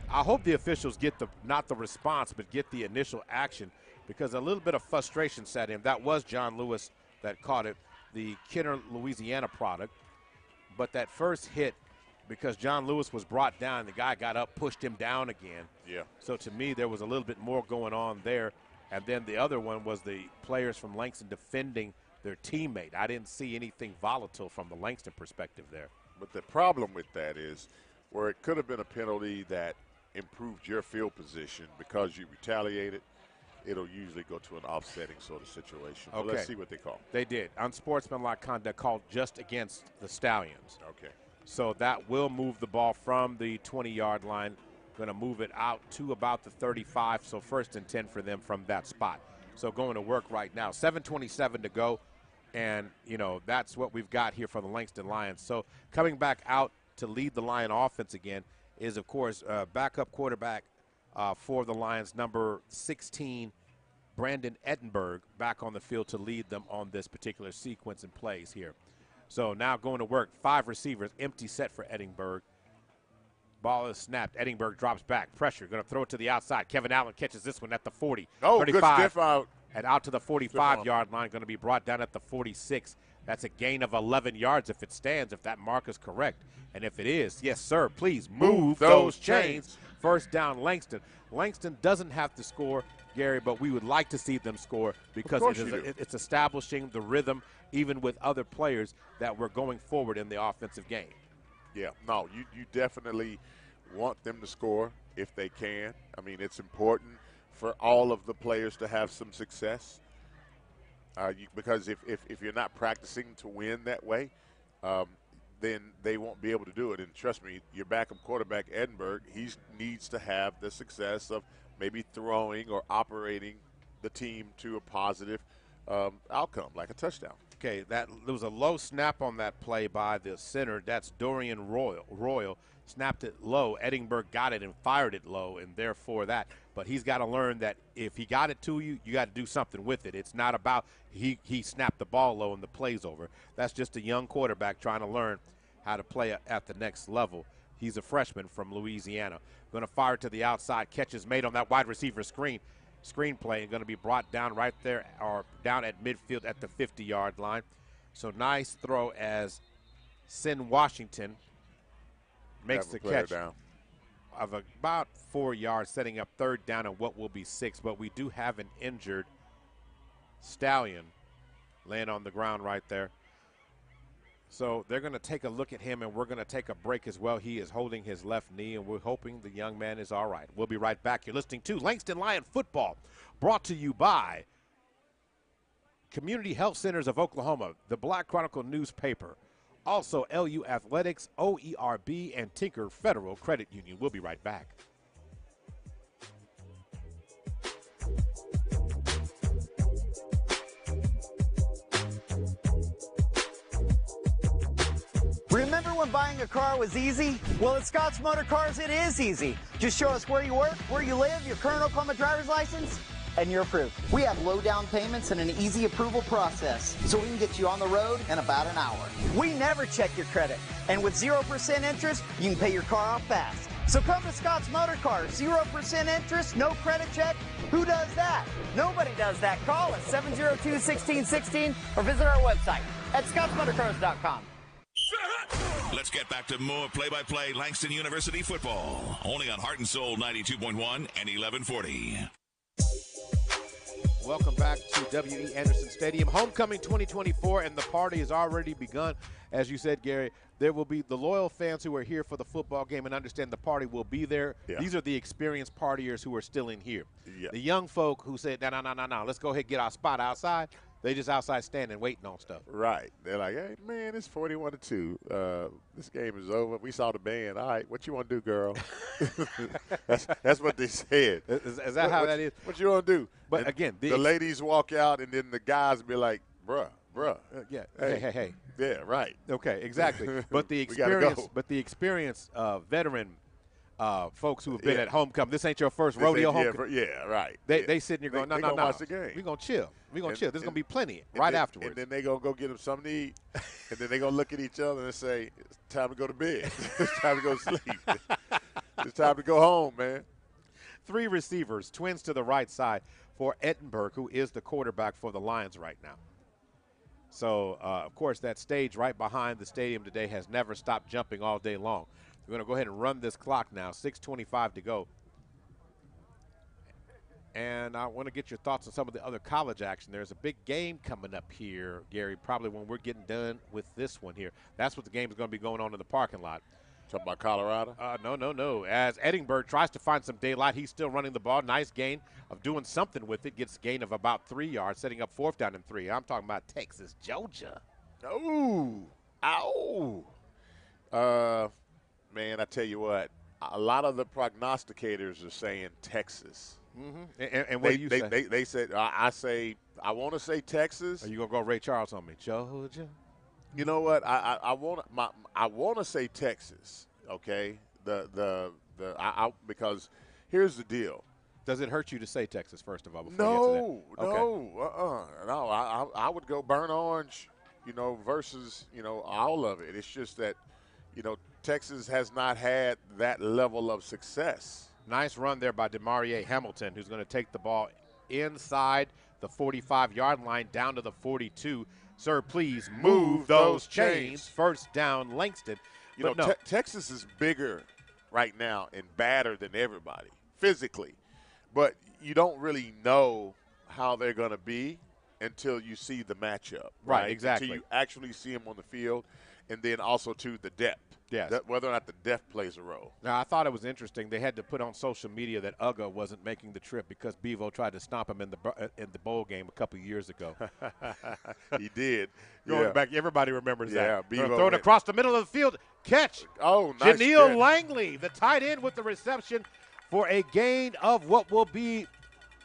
I hope the officials get not the response, but get the initial action, because a little bit of frustration set in. That was John Lewis that caught it, the Kenner, Louisiana product, but that first hit, because John Lewis was brought down, the guy got up, pushed him down again. Yeah. So to me, there was a little bit more going on there. And then the other one was the players from Langston defending their teammate. I didn't see anything volatile from the Langston perspective there. But the problem with that is where it could have been a penalty that improved your field position because you retaliated, it'll usually go to an offsetting sort of situation. But let's see what they call. They did. Unsportsmanlike conduct called just against the Stallions. Okay. So that will move the ball from the 20-yard line, going to move it out to about the 35, so 1st and 10 for them from that spot. So going to work right now. 7:27 to go, and, you know, that's what we've got here for the Langston Lions. So coming back out to lead the Lion offense again is, of course, backup quarterback for the Lions, number 16, Brandon Edinburgh, back on the field to lead them on this particular sequence and plays here. So now going to work, 5 receivers, empty set for Edinburgh. Ball is snapped. Edinburgh drops back. Pressure. Going to throw it to the outside. Kevin Allen catches this one at the 40. 35, good stiff out. And out to the 45-yard line. Going to be brought down at the 46. That's a gain of 11 yards if it stands, if that mark is correct. And if it is, yes, sir, please move those chains. 1st down, Langston. Langston doesn't have to score, Gary, but we would like to see them score because it's establishing the rhythm, even with other players that were going forward in the offensive game. Yeah, no, you definitely want them to score if they can. I mean, it's important for all of the players to have some success because if you're not practicing to win that way, then they won't be able to do it. And trust me, your backup quarterback, Edinburgh, he needs to have the success of maybe throwing or operating the team to a positive outcome, like a touchdown. Okay, there was a low snap on that play by the center. That's Dorian Royal. Snapped it low. Edinburgh got it and fired it low, and therefore that. But he's got to learn that if he got it to you, you got to do something with it. It's not about he snapped the ball low and the play's over. That's just a young quarterback trying to learn how to play at the next level. He's a freshman from Louisiana. Going to fire to the outside. Catches made on that wide receiver screen play and going to be brought down right there or down at midfield at the 50-yard line. So nice throw as Sin Washington makes the catch of about 4 yards, setting up 3rd down and what will be 6. But we do have an injured Stallion laying on the ground right there. So they're going to take a look at him, and we're going to take a break as well. He is holding his left knee, and we're hoping the young man is all right. We'll be right back. You're listening to Langston Lion Football, brought to you by Community Health Centers of Oklahoma, the Black Chronicle newspaper, also LU Athletics, OERB, and Tinker Federal Credit Union. We'll be right back. when buying a car was easy? Well, at Scott's Motor Cars, it is easy. Just show us where you work, where you live, your current Oklahoma driver's license, and you're approved. We have low down payments and an easy approval process, so we can get you on the road in about an hour. We never check your credit, and with 0% interest, you can pay your car off fast. So come to Scott's Motor Cars, 0% interest, no credit check. Who does that? Nobody does that. Call us 702-1616 or visit our website at scottsmotorcars.com. Let's get back to more play-by-play Langston University football, only on Heart and Soul 92.1 and 1140. Welcome back to W.E. Anderson Stadium. Homecoming 2024, and the party has already begun. As you said, Gary, there will be the loyal fans who are here for the football game and understand the party will be there. Yeah. These are the experienced partiers who are still in here. Yeah. The young folk who said, no, let's go ahead and get our spot outside. They just outside standing, waiting on stuff. Right. They're like, hey, man, it's 41-2. This game is over. We saw the band. All right, what you want to do, girl? that's what they said. Is that how that is? What you want to do? But and again, the ladies walk out, and then the guys be like, bruh. Yeah. Hey. Yeah, right. Okay, exactly. But the experience, veteran folks who have been at homecoming. This ain't your first rodeo homecoming. Yeah, right. They sitting here going, no. Watch the game. We're going to chill. We're going to chill. There's going to be plenty afterwards. And then they're going to go get them something to eat. And then they're going to look at each other and say, it's time to go to bed. It's time to go to sleep. It's time to go home, man. 3 receivers, twins to the right side for Edinburgh, who is the quarterback for the Lions right now. So, of course, that stage right behind the stadium today has never stopped jumping all day long. We're going to go ahead and run this clock now, 6:25 to go. And I want to get your thoughts on some of the other college action. There's a big game coming up here, Gary, probably when we're getting done with this one here. That's what the game is going to be going on in the parking lot. Talking about Colorado? No. As Edinburgh tries to find some daylight, he's still running the ball. Nice gain of doing something with it. Gets a gain of about 3 yards, setting up 4th down and 3. I'm talking about Texas, Georgia. Ooh. Ow. Man, I tell you what, a lot of the prognosticators are saying Texas. Mm-hmm. And what do you say? They said, I want to say Texas. Are you going to go Ray Charles on me? Georgia? You know what? I want to say Texas. Okay, because here's the deal. Does it hurt you to say Texas first of all? No. Okay. I would go burnt orange, versus all of it. It's just that Texas has not had that level of success. Nice run there by DeMarie Hamilton, who's going to take the ball inside the 45-yard line down to the 42. Sir, please move those chains. 1st down, Langston. Texas is bigger right now and badder than everybody physically, but you don't really know how they're going to be until you see the matchup. Right, exactly. Until you actually see them on the field, and then also to the depth. Yes. Whether or not the depth plays a role. Now, I thought it was interesting. They had to put on social media that Uga wasn't making the trip because Bevo tried to stomp him in the bowl game a couple years ago. He did. Going back, everybody remembers that. Bevo throw it across the middle of the field. Catch. Oh, nice. Janelle Langley, the tight end, with the reception for a gain of what will be,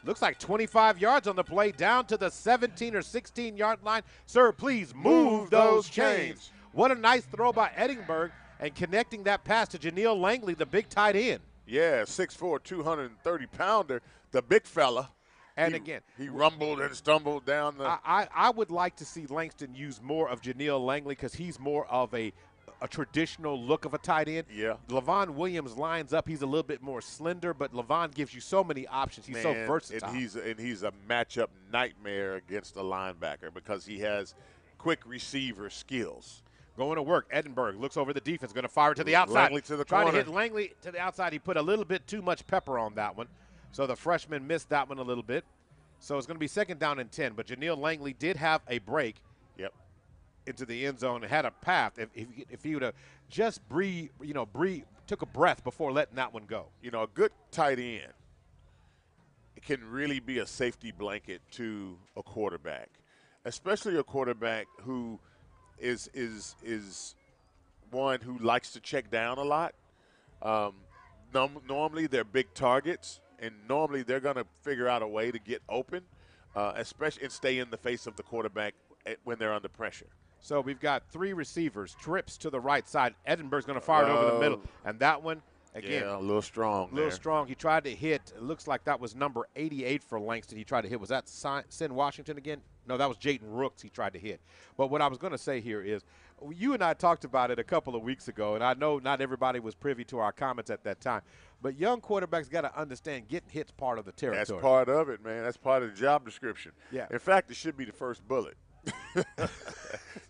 looks like 25 yards on the play, down to the 17 or 16-yard line. Sir, please move those chains. What a nice throw by Edinburgh. And connecting that pass to Janelle Langley, the big tight end. Yeah, 6'4", 230-pounder, the big fella. And he rumbled and stumbled down the. I would like to see Langston use more of Janelle Langley because he's more of a traditional look of a tight end. Yeah. Levon Williams lines up. He's a little bit more slender, but Levon gives you so many options. He's so versatile. And he's a matchup nightmare against a linebacker because he has quick receiver skills. Going to work. Edinburgh looks over the defense, going to fire to the outside. Langley to the corner. Trying to hit Langley to the outside. He put a little bit too much pepper on that one. So the freshman missed that one a little bit. So it's going to be 2nd down and 10. But Janelle Langley did have a break into the end zone and had a path. If he would have just took a breath before letting that one go. A good tight end can really be a safety blanket to a quarterback, especially a quarterback who – is one who likes to check down a lot. Normally they're big targets, and normally they're going to figure out a way to get open, especially and stay in the face of the quarterback when they're under pressure. So we've got 3 receivers, trips to the right side. Edinburgh's going to fire it over the middle. And that one, again. Yeah, a little strong. A little strong. He tried to hit, it looks like that was number 88 for Langston. He tried to hit. Was that Sin Washington again? No, that was Jaden Rooks he tried to hit. But what I was going to say here is, you and I talked about it a couple of weeks ago, and I know not everybody was privy to our comments at that time. But young quarterbacks got to understand getting hit's part of the territory. That's part of it, man. That's part of the job description. Yeah. In fact, it should be the first bullet.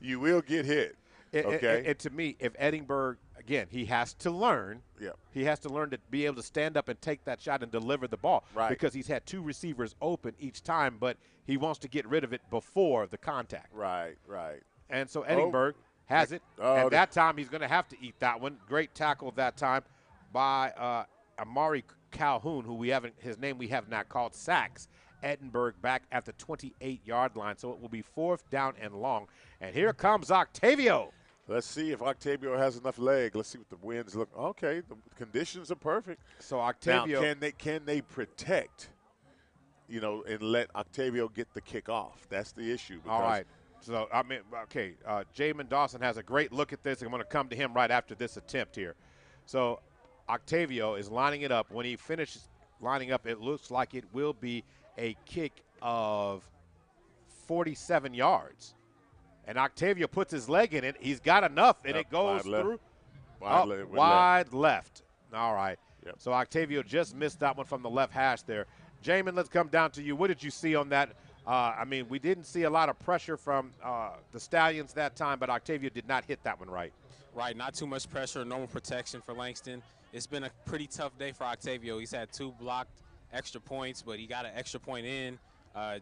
You will get hit. Okay. And to me, if Edinburgh, again, he has to learn. Yeah. He has to learn to be able to stand up and take that shot and deliver the ball. Right. Because he's had 2 receivers open each time, but he wants to get rid of it before the contact. Right. And so Edinburgh has it. And that time he's going to have to eat that one. Great tackle that time by Amari Calhoun, who his name we have not called, sacks Edinburgh back at the 28-yard line. So it will be 4th down and long. And here comes Octavio. Let's see if Octavio has enough leg. Let's see what the winds look. Okay, the conditions are perfect. So Octavio, now, can they protect, and let Octavio get the kickoff? That's the issue. All right. So Jamin Dawson has a great look at this. I'm going to come to him right after this attempt here. So Octavio is lining it up. When he finishes lining up, it looks like it will be a kick of 47 yards. And Octavio puts his leg in it. He's got enough, and it goes through. Wide left. All right. Yep. So Octavio just missed that one from the left hash there. Jamin, let's come down to you. What did you see on that? We didn't see a lot of pressure from the Stallions that time, but Octavio did not hit that one right. Right, not too much pressure, normal protection for Langston. It's been a pretty tough day for Octavio. He's had 2 blocked extra points, but he got an extra point in.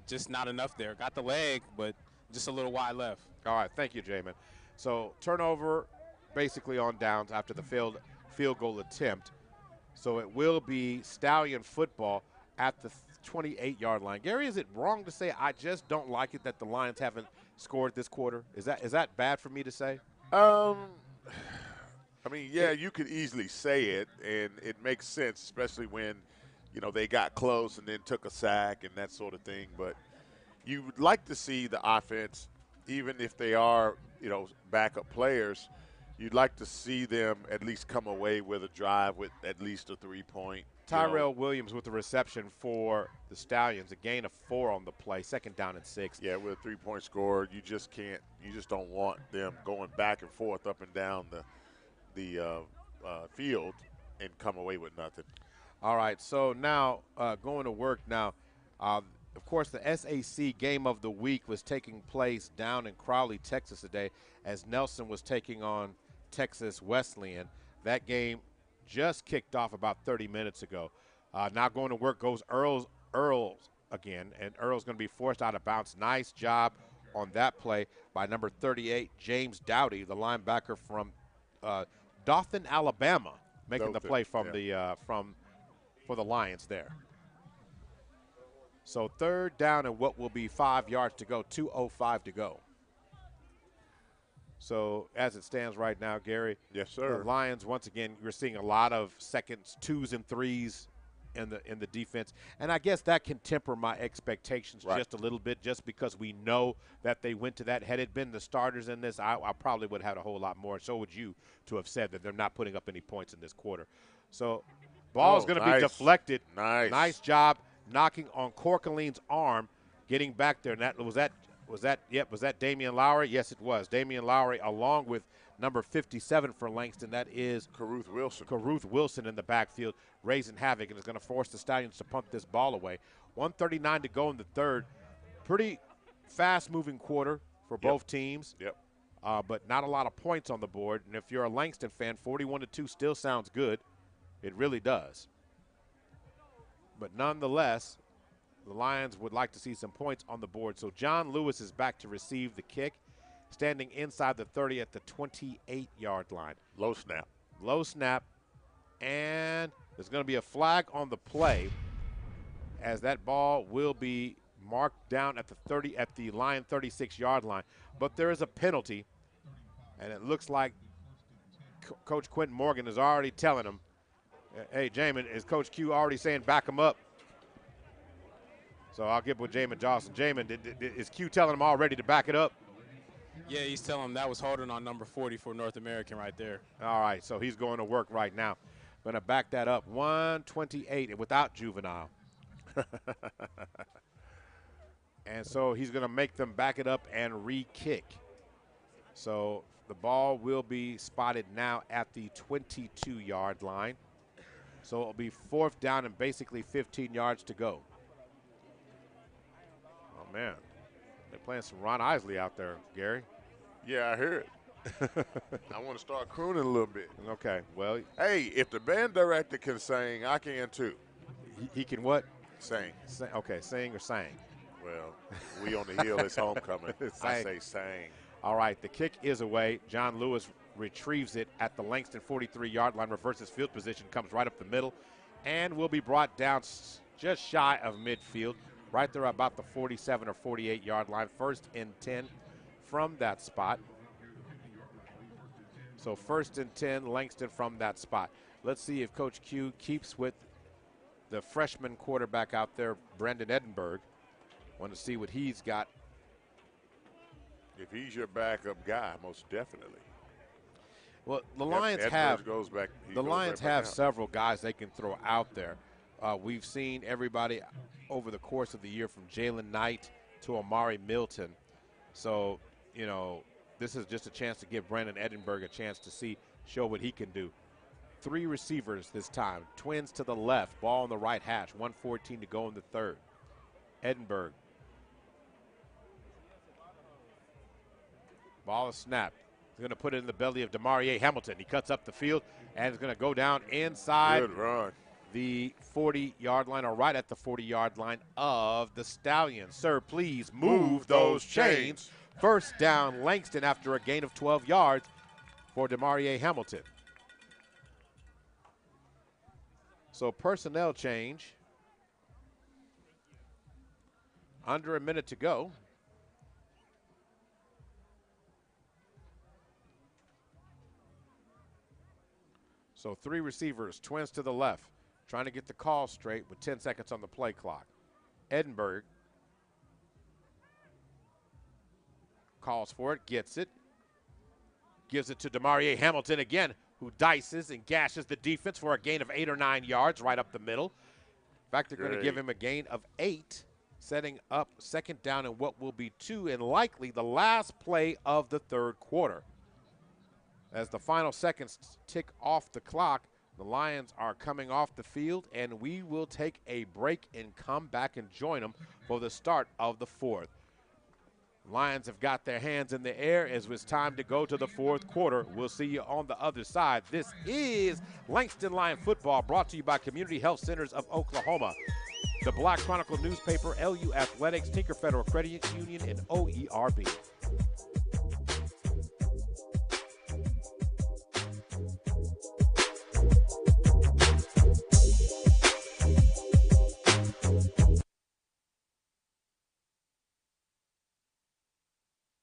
Just not enough there. Got the leg, but just a little wide left. All right, thank you, Jamin. So turnover basically on downs after the failed field goal attempt. So it will be Stallion football at the 28-yard line. Gary, is it wrong to say I just don't like it that the Lions haven't scored this quarter? Is that bad for me to say? You could easily say it, and it makes sense, especially when, they got close and then took a sack and that sort of thing. But you would like to see the offense, even if they are, backup players, you'd like to see them at least come away with a drive with at least a 3-point. Tyrell Williams with the reception for the Stallions, a gain of 4 on the play, 2nd down and 6. Yeah, with a 3-point score, you just don't want them going back and forth up and down the field and come away with nothing. All right, so now going to work now. Of course, the SAC game of the week was taking place down in Crowley, Texas today, as Nelson was taking on Texas Wesleyan. That game just kicked off about 30 minutes ago. Now going to work goes Earls again, and Earl's going to be forced out of bounds. Nice job on that play by number 38, James Dowdy, the linebacker from Dothan, Alabama, making the play from for the Lions there. So 3rd down and what will be 5 yards to go, 2:05 to go. So as it stands right now, Gary, yes, sir. The Lions, once again, we're seeing a lot of seconds, 2s and 3s in the defense. And I guess that can temper my expectations just a little bit, just because we know that they went to that. Had it been the starters in this, I probably would have had a whole lot more. So would you, to have said that they're not putting up any points in this quarter. So ball is going to be deflected. Nice job knocking on Corkaline's arm, getting back there. And that was that Damian Lowry? Yes, it was. Damian Lowry along with number 57 for Langston. That is Caruth Wilson. Caruth Wilson in the backfield, raising havoc, and is going to force the Stallions to punt this ball away. 1:39 to go in the 3rd. Pretty fast-moving quarter for both teams. Yep. But not a lot of points on the board. And if you're a Langston fan, 41-2 still sounds good. It really does. But nonetheless, the Lions would like to see some points on the board. So John Lewis is back to receive the kick, standing inside the 30 at the 28-yard line. Low snap. Low snap. And there's going to be a flag on the play, as that ball will be marked down at the Lion 36-yard line. But there is a penalty, and it looks like Coach Quentin Morgan is already telling him, hey, Jamin, is Coach Q already saying back him up? So I'll get with Jamin Johnson. Jamin, is Q telling him already to back it up? Yeah, he's telling him that was holding on number 40 for North American right there. All right, so he's going to work right now. Going to back that up. 128 without Juvenile. And so he's going to make them back it up and re-kick. So the ball will be spotted now at the 22-yard line. So it'll be 4th down and basically 15 yards to go. Oh, man. They're playing some Ron Isley out there, Gary. Yeah, I hear it. I want to start crooning a little bit. Okay, well. Hey, if the band director can sing, I can too. He can what? Sing. Okay, sing or sang? Well, we on the hill, it's homecoming. I say sang. All right, the kick is away. John Lewis retrieves it at the Langston 43-yard line, reverses field position, comes right up the middle, and will be brought down just shy of midfield, right there about the 47 or 48-yard line. 1st and 10 from that spot. So 1st and 10, Langston from that spot. Let's see if Coach Q keeps with the freshman quarterback out there, Brendan Edinburgh. Want to see what he's got. If he's your backup guy, most definitely. Well, the Lions have back several guys they can throw out there. We've seen everybody over the course of the year from Jalen Knight to Amari Milton. So, you know, this is just a chance to give Brandon Edinburgh a chance to show what he can do. 3 receivers this time. Twins to the left, ball on the right hash. 1:14 to go in the 3rd. Edinburgh. Ball is snapped. He's going to put it in the belly of Demarie Hamilton. He cuts up the field and is going to go down inside the 40-yard line, or right at the 40-yard line of the Stallions. Sir, please move those chains. 1st down, Langston after a gain of 12 yards for Demarie Hamilton. So personnel change. Under a minute to go. So 3 receivers, twins to the left, trying to get the call straight with 10 seconds on the play clock. Edinburgh calls for it, gets it, gives it to Demarie Hamilton again, who dices and gashes the defense for a gain of 8 or 9 yards right up the middle. In fact, they're going to give him a gain of 8, setting up 2nd down and what will be 2 and likely the last play of the 3rd quarter. As the final seconds tick off the clock, the Lions are coming off the field, and we will take a break and come back and join them for the start of the 4th. Lions have got their hands in the air as it's time to go to the 4th quarter. We'll see you on the other side. This is Langston Lion Football, brought to you by Community Health Centers of Oklahoma, the Black Chronicle newspaper, LU Athletics, Tinker Federal Credit Union, and OERB.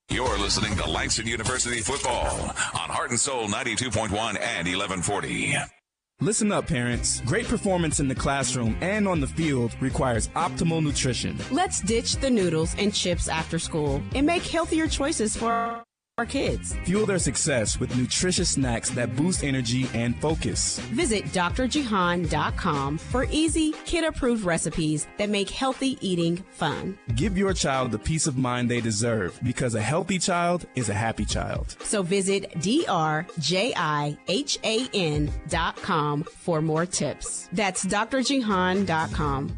You're listening to Langston University Football on Heart and Soul 92.1 and 1140. Listen up, parents. Great performance in the classroom and on the field requires optimal nutrition. Let's ditch the noodles and chips after school and make healthier choices for our kids. Fuel their success with nutritious snacks that boost energy and focus. Visit drjihan.com for easy, kid-approved recipes that make healthy eating fun. Give your child the peace of mind they deserve, because a healthy child is a happy child. So visit drjihan.com for more tips. That's drjihan.com.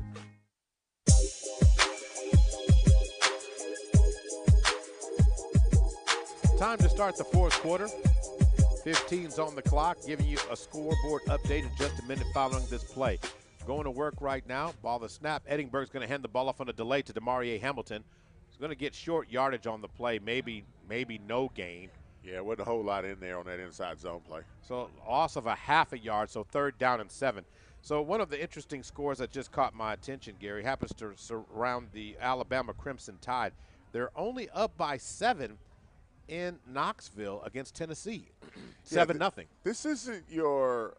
Time to start the 4th quarter. 15's on the clock, giving you a scoreboard update in just a minute following this play. Going to work right now. Ball the snap. Edinburgh's going to hand the ball off on a delay to Demarie Hamilton. He's going to get short yardage on the play, maybe no gain. Yeah, wasn't a whole lot in there on that inside zone play. So loss of a half a yard, so 3rd down and 7. So one of the interesting scores that just caught my attention, Gary, happens to surround the Alabama Crimson Tide. They're only up by 7 in Knoxville against Tennessee. 7-0. This isn't your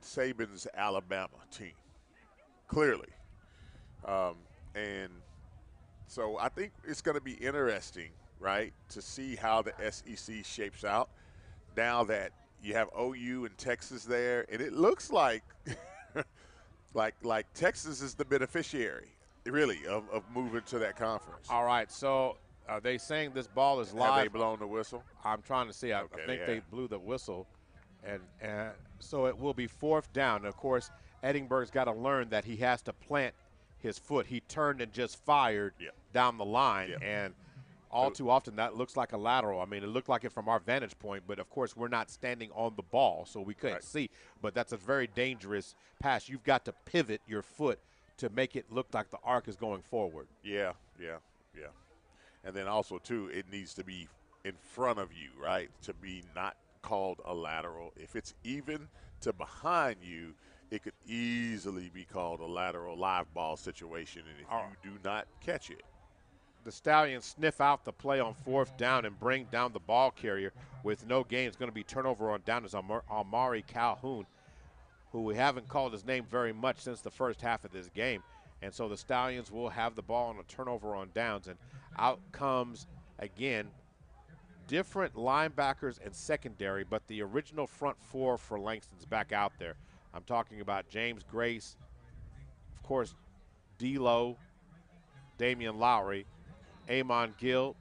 Saban's Alabama team, clearly. And so I think it's going to be interesting right, to see how the SEC shapes out now that you have OU and Texas there, and it looks like like Texas is the beneficiary, really, of moving to that conference. All right, so are they saying this ball is live? Have they blown the whistle? I'm trying to see. I think they blew the whistle, and so it will be 4th down. And of course, Edinburgh's got to learn that he has to plant his foot. He turned and just fired down the line, and all too often that looks like a lateral. I mean, it looked like it from our vantage point, but of course we're not standing on the ball, so we couldn't see. But that's a very dangerous pass. You've got to pivot your foot to make it look like the arc is going forward. Yeah. And then also, too, it needs to be in front of you, right, to be not called a lateral. If it's even to behind you, it could easily be called a lateral live ball situation, and if you do not catch it. The Stallions sniff out the play on 4th down and bring down the ball carrier with no gain. It's going to be turnover on down as Amari Calhoun, who we haven't called his name very much since the first half of this game. And so the Stallions will have the ball on a turnover on downs. And out comes, again, different linebackers and secondary, but the original front 4 for Langston's back out there. I'm talking about James Grace, of course, D'Lo, Damian Lowry, Amon Gill,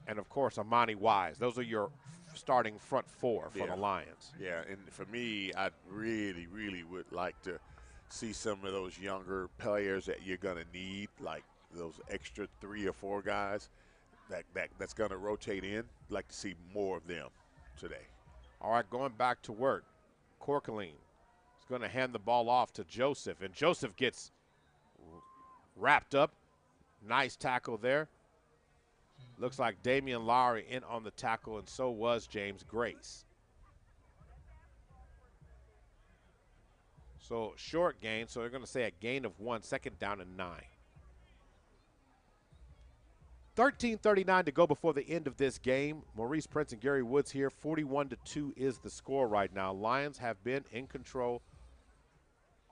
and, of course, Amani Wise. Those are your starting front 4 for the Lions. Yeah, and for me, I really, really would like to see some of those younger players that you're going to need, like those extra 3 or 4 guys that's going to rotate in. I'd like to see more of them today. All right, going back to work, Corkeline is going to hand the ball off to Joseph, and Joseph gets wrapped up. Nice tackle there. Looks like Damian Lowry in on the tackle, and so was James Grace. So short gain, so they're going to say a gain of 1, 2nd down and 9. 13:39 to go before the end of this game. Maurice Prince and Gary Woods here. 41-2 is the score right now. Lions have been in control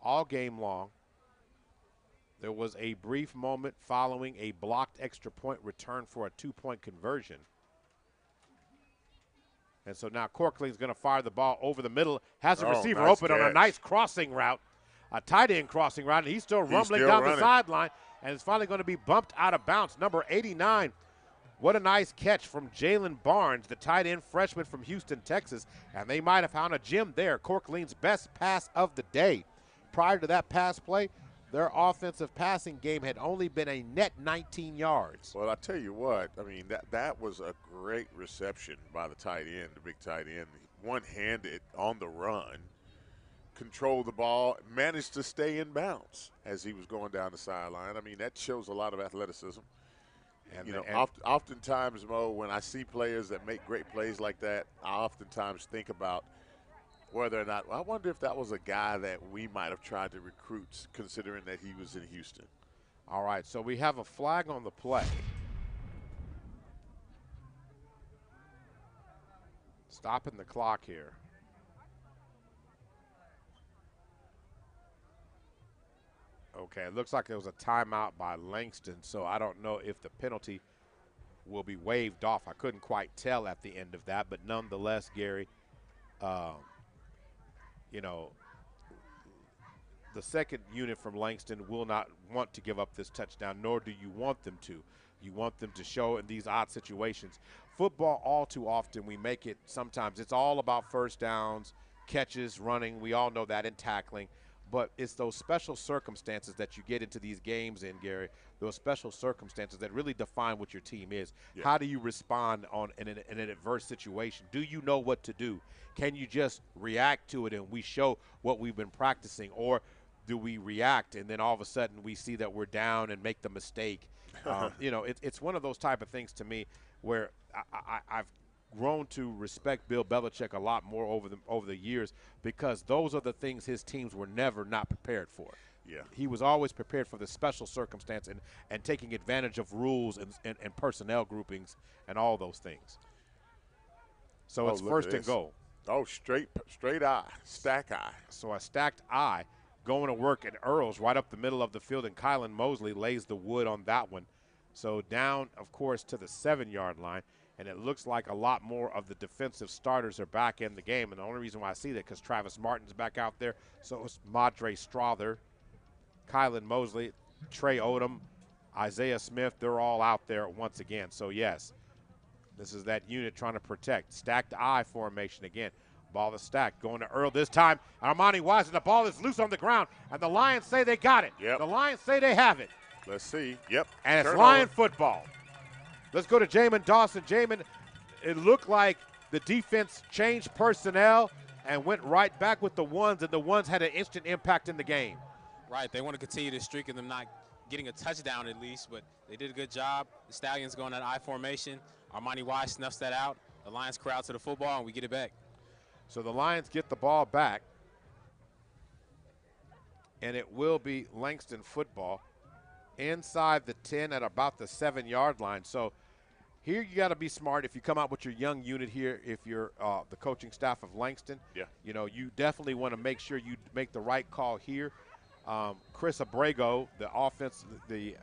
all game long. There was a brief moment following a blocked extra point return for a 2-point conversion. And so now Corkeline's going to fire the ball over the middle. Has a receiver nice open on a nice crossing route, a tight end crossing route, and he's still rumbling down the sideline, and it's finally going to be bumped out of bounds. Number 89. What a nice catch from Jalen Barnes, the tight end freshman from Houston, Texas. And they might have found a gem there. Corkeline's best pass of the day. Prior to that pass play, their offensive passing game had only been a net 19 yards. Well, I tell you what, I mean, that was a great reception by the tight end, the big tight end. One-handed on the run, controlled the ball, managed to stay in bounds as he was going down the sideline. I mean, that shows a lot of athleticism. And oftentimes, Mo, when I see players that make great plays like that, I oftentimes think about whether or not, I wonder if that was a guy that we might have tried to recruit, considering that he was in Houston. All right, so we have a flag on the play. Stopping the clock here. Okay, it looks like it was a timeout by Langston, so I don't know if the penalty will be waived off. I couldn't quite tell at the end of that, but nonetheless, Gary, you know, the second unit from Langston will not want to give up this touchdown, nor do you want them to. You want them to show in these odd situations. Football, all too often, we make it sometimes. It's all about first downs, catches, running. We all know that, in tackling. But it's those special circumstances that you get into these games in, Gary, those special circumstances that really define what your team is. Yeah. How do you respond in an adverse situation? Do you know what to do? Can you just react to it and we show what we've been practicing? Or do we react and then all of a sudden we see that we're down and make the mistake? You know, it's one of those type of things to me where I've grown to respect Bill Belichick a lot more over the years, because those are the things his teams were never not prepared for. Yeah. He was always prepared for the special circumstance and taking advantage of rules and personnel groupings and all those things. So it's first and goal. Oh, straight eye, stack eye. So a stacked eye going to work at Earls right up the middle of the field, and Kylan Mosley lays the wood on that one. So down, of course, to the 7-yard line. And it looks like a lot more of the defensive starters are back in the game. And the only reason why I see that because Travis Martin's back out there. So is Madre Strother, Kylan Mosley, Trey Odom, Isaiah Smith. They're all out there once again. So, yes, this is that unit trying to protect. Stacked I formation again. Ball is stacked. Going to Earl this time. Armani Wise, and the ball is loose on the ground. And the Lions say they got it. Yep. The Lions say they have it. Let's see. Yep. And it's Turnover. Lion football. Let's go to Jamin Dawson. Jamin, it looked like the defense changed personnel and went right back with the ones, and the ones had an instant impact in the game. Right. They want to continue this streak of them not getting a touchdown at least, but they did a good job. The Stallions going that I formation. Armani Wise snuffs that out. The Lions crowd to the football, and we get it back. So the Lions get the ball back, and it will be Langston football inside the 10 at about the 7-yard line. So here you got to be smart if you come out with your young unit here. If you're the coaching staff of Langston, you definitely want to make sure you make the right call here. Chris Abrego, the offense, the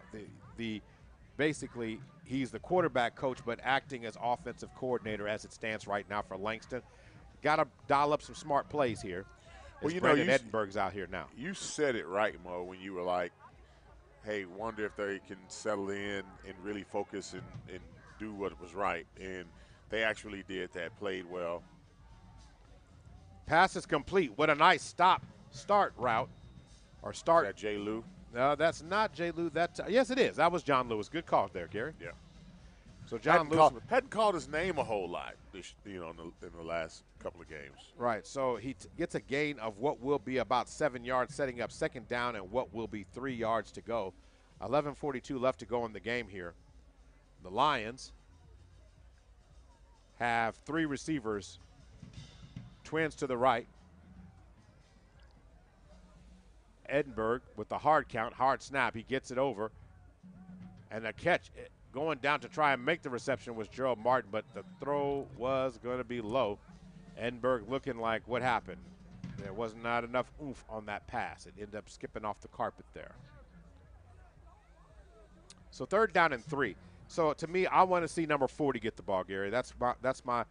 basically he's the quarterback coach, but acting as offensive coordinator as it stands right now for Langston. Got to dial up some smart plays here. Well, Brandon Edinburgh's out here now. You said it right, Mo, when you were like, hey, wonder if they can settle in and really focus and do what was right. And they actually did that, played well. Pass is complete. What a nice start route. Or start. Is that Jay Lou? No, that's not Jay Lou. Yes, it is. That was John Lewis. Good call there, Gary. Yeah. So John Lewis hadn't called his name a whole lot, in the last couple of games. Right. So he gets a gain of what will be about 7 yards, setting up second down and what will be 3 yards to go. 11:42 left to go in the game here. The Lions have 3 receivers, twins to the right. Edinburgh with the hard count, hard snap. He gets it over. And the catch going down to try and make the reception was Gerald Martin, but the throw was going to be low. Edinburgh looking like what happened. There was not enough oomph on that pass. It ended up skipping off the carpet there. So 3rd down and 3. So to me, I want to see number 40 get the ball, Gary. That's my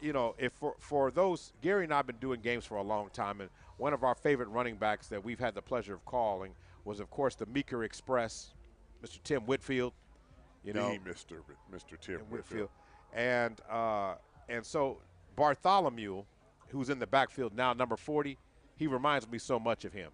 if for those, Gary and I have been doing games for a long time, and one of our favorite running backs that we've had the pleasure of calling was, of course, the Meeker Express, Mr. Tim Whitfield. Mr. Tim Whitfield. And so Bartholomew, who's in the backfield now, number 40, he reminds me so much of him.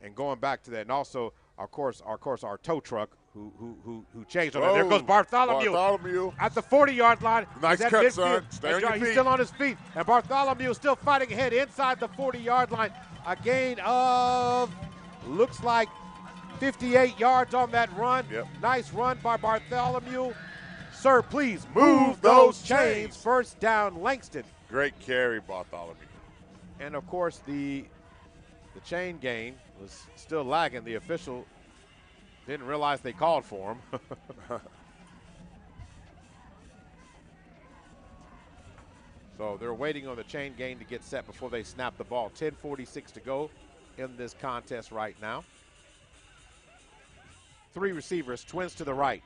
And going back to that, and also, of course, our tow truck who changed on that. There goes Bartholomew at the 40-yard line. Nice cut, midfield. Son. Stay on your feet. He's still on his feet. And Bartholomew still fighting ahead inside the 40-yard line. A gain of, looks like, 58 yards on that run. Yep. Nice run by Bartholomew. Sir, please move those chains. First down, Langston. Great carry, Bartholomew. And, of course, the chain gain was still lagging. The official didn't realize they called for him. So they're waiting on the chain gain to get set before they snap the ball. 10:46 to go in this contest right now. 3 receivers, twins to the right.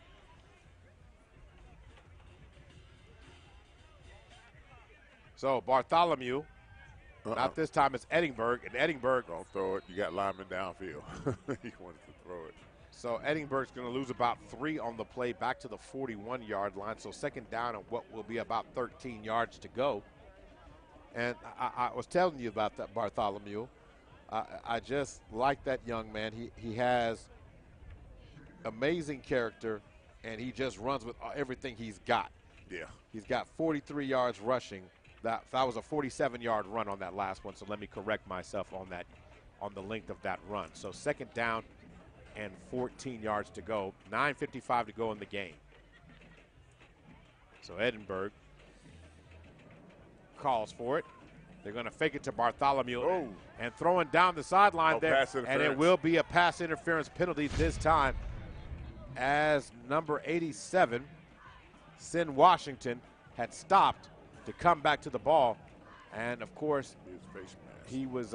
So Bartholomew, not this time, it's Edinburgh, and Edinburgh. Don't throw it. You got linemen downfield. You wanted to throw it. So Edinburgh's going to lose about 3 on the play back to the 41-yard line. So second down and what will be about 13 yards to go. And I was telling you about that Bartholomew. I just like that young man. He has amazing character, and he just runs with everything he's got. Yeah. He's got 43 yards rushing. That was a 47-yard run on that last one, so let me correct myself on that, on the length of that run. So second down and 14 yards to go. 9:55 to go in the game. So Edinburgh calls for it. They're going to fake it to Bartholomew and throwing down the sideline there. And it will be a pass interference penalty this time as number 87, Sin Washington, had stopped to come back to the ball. And, of course, he was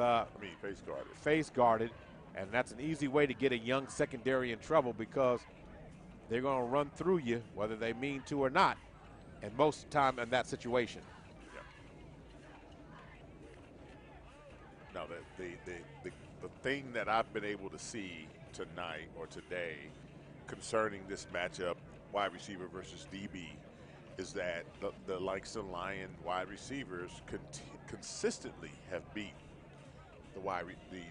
face guarded. And that's an easy way to get a young secondary in trouble because they're going to run through you, whether they mean to or not, and most of the time in that situation. No, the thing that I've been able to see tonight or today concerning this matchup, wide receiver versus DB, is that the Langston Lion wide receivers consistently have beat the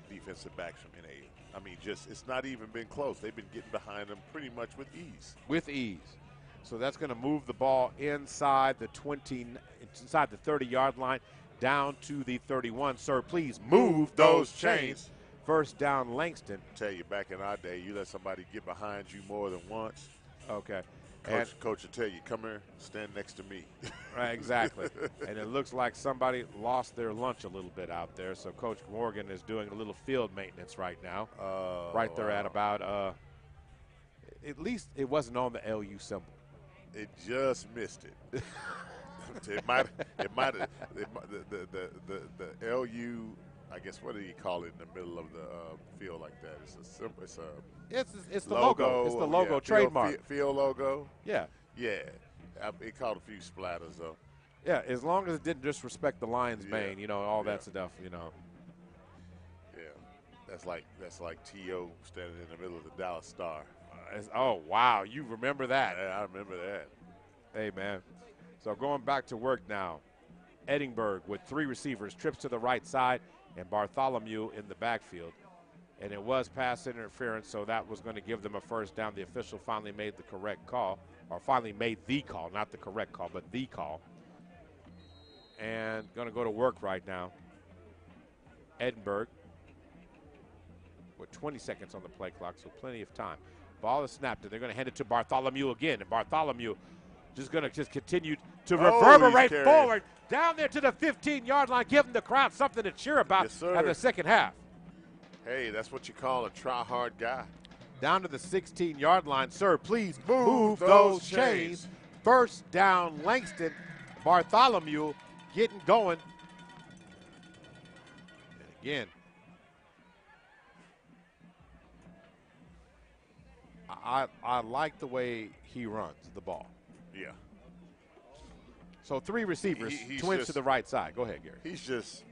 defensive backs from NA. I mean, it's not even been close. They've been getting behind them pretty much with ease. With ease. So that's going to move the ball inside the 30-yard line down to the 31. Sir, please move those chains. First down, Langston. I tell you, back in our day, you let somebody get behind you more than once. Okay. Coach will tell you, come here, stand next to me. Right, exactly. And it looks like somebody lost their lunch a little bit out there. So Coach Morgan is doing a little field maintenance right now. Right there at about, at least it wasn't on the LU symbol. It just missed it. the LU, I guess, what do you call it in the middle of the field like that? It's the logo. It's the logo trademark. Field logo. Yeah. Yeah. It caught a few splatters though. Yeah, as long as it didn't disrespect the Lions' mane, all that stuff, Yeah. That's like T.O. standing in the middle of the Dallas Star. Oh, wow. You remember that. Yeah, I remember that. Hey, man. So going back to work now. Edinburgh with 3 receivers, trips to the right side, and Bartholomew in the backfield. And it was pass interference, so that was going to give them a first down. The official finally made the correct call, or finally made the call, not the correct call, but the call. And going to go to work right now. Edinburgh with 20 seconds on the play clock, so plenty of time. Ball is snapped, and they're going to hand it to Bartholomew again. And Bartholomew just going to continue to reverberate forward down there to the 15-yard line, giving the crowd something to cheer about in the second half. Hey, that's what you call a try-hard guy. Down to the 16-yard line. Sir, please move those chains. First down, Langston. Bartholomew getting going. And again, I like the way he runs the ball. Yeah. So 3 receivers, twins to the right side. Go ahead, Gary. He's just,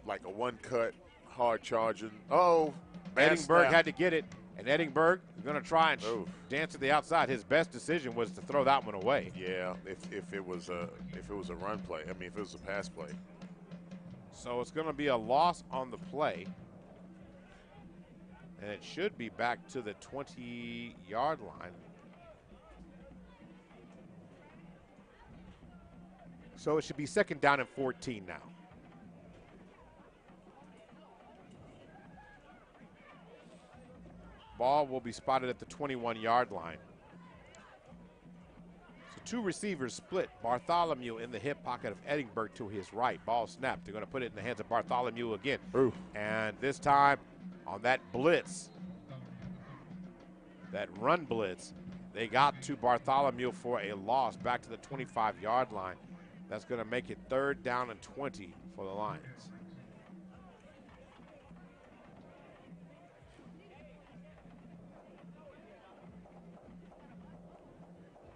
like a one-cut, hard charging. Oh, Edinburgh had to get it, and Edinburgh is going to try and dance to the outside. His best decision was to throw that one away. Yeah, if it was a run play. I mean, if it was a pass play. So it's going to be a loss on the play. And it should be back to the 20-yard line. So it should be second down and 14 now. Ball will be spotted at the 21-yard line. So 2 receivers split. Bartholomew in the hip pocket of Edinburgh to his right. Ball snapped. They're going to put it in the hands of Bartholomew again. Ooh. And this time on that blitz, that run blitz, they got to Bartholomew for a loss back to the 25-yard line. That's going to make it 3rd down and 20 for the Lions.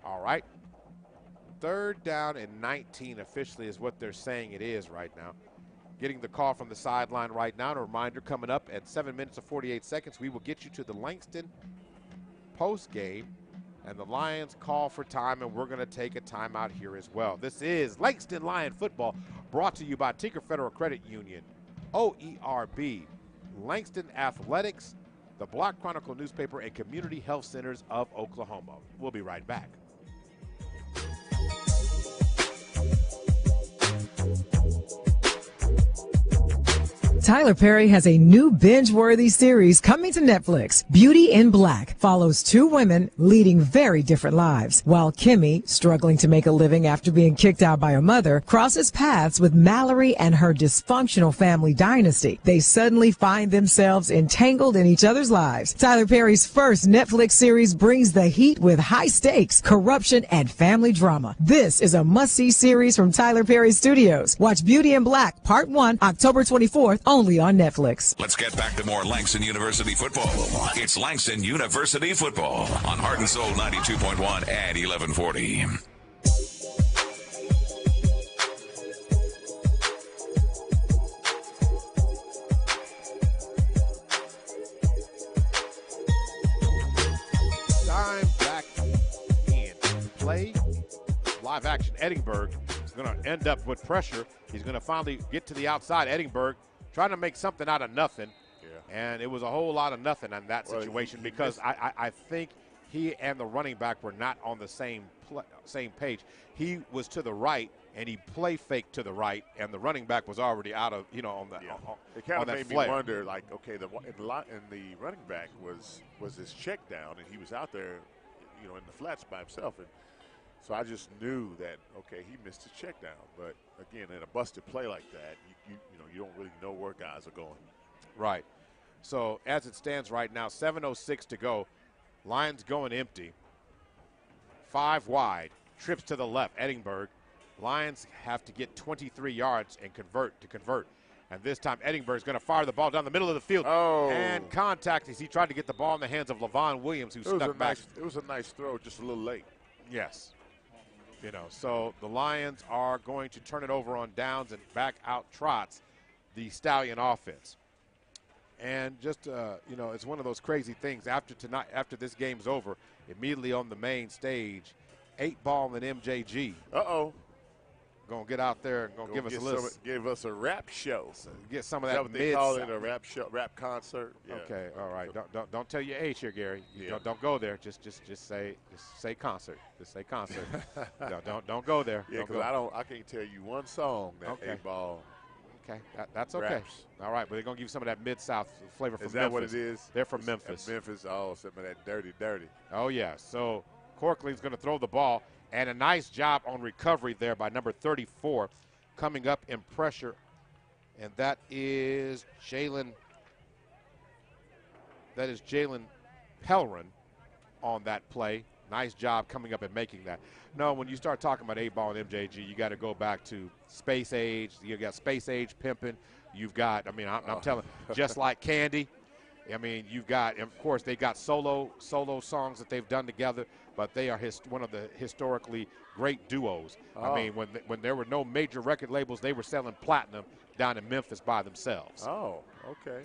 All right. 3rd down and 19 officially is what they're saying it is right now. Getting the call from the sideline right now. And a reminder, coming up at 7 minutes and 48 seconds, we will get you to the Langston post game. And the Lions call for time, and we're going to take a timeout here as well. This is Langston Lion Football, brought to you by Tinker Federal Credit Union, OERB, Langston Athletics, the Block Chronicle newspaper, and Community Health Centers of Oklahoma. We'll be right back. Tyler Perry has a new binge-worthy series coming to Netflix. Beauty in Black follows 2 women leading very different lives, while Kimmy, struggling to make a living after being kicked out by her mother, crosses paths with Mallory and her dysfunctional family dynasty. They suddenly find themselves entangled in each other's lives. Tyler Perry's first Netflix series brings the heat with high stakes, corruption, and family drama. This is a must-see series from Tyler Perry Studios. Watch Beauty in Black Part 1 October 24th only on Netflix. Let's get back to more Langston University football. It's Langston University football on Heart and Soul 92.1 and 1140. Time back in play. Live action. Edinburgh is going to end up with pressure. He's going to finally get to the outside. Edinburgh trying to make something out of nothing. And it was a whole lot of nothing in that situation because I think he and the running back were not on the same page. He was to the right, and he play faked to the right, and the running back was already out of, on the It kind on of that made flare. me wonder, like, okay, the running back was his check down, and he was out there, in the flats by himself, and so I just knew that, okay, he missed his check down. But again, in a busted play like that, you don't really know where guys are going. Right. So as it stands right now, 7:06 to go. Lions going empty. 5 wide. Trips to the left. Edinburgh. Lions have to get 23 yards and convert. And this time Edinburgh's going to fire the ball down the middle of the field. Oh. And contact as he tried to get the ball in the hands of Levon Williams, who snuck back. It was a nice throw, just a little late. Yes. So the Lions are going to turn it over on downs and back out trots the Stallion offense. And just, it's one of those crazy things. After this game's over, immediately on the main stage, 8-ball and MJG. Uh-oh. Going to get out there and going to give us a little. Give us a rap show. Get some of Is that what they call it, mid. a rap show, rap concert. Yeah. Okay, all right. Don't tell your age here, Gary. Don't go there. Just say concert. Just say concert. don't go there. Yeah, because I can't tell you one song that 8-ball. Okay, that's okay. Raps. All right, but they're going to give you some of that Mid-South flavor from Memphis. Is that what it is? They're from Memphis. Memphis, some of that dirty. Oh, yeah. So Corkley's going to throw the ball, and a nice job on recovery there by number 34 coming up in pressure, and that is Jalen Pellerin on that play. Nice job coming up and making that. No, when you start talking about 8-ball and MJG, you got to go back to Space Age. You got Space Age pimping. You've got, I'm telling, just like Candy. You've got, of course, they got solo songs that they've done together, but they are one of the historically great duos. When there were no major record labels, they were selling platinum down in Memphis by themselves. Oh, okay.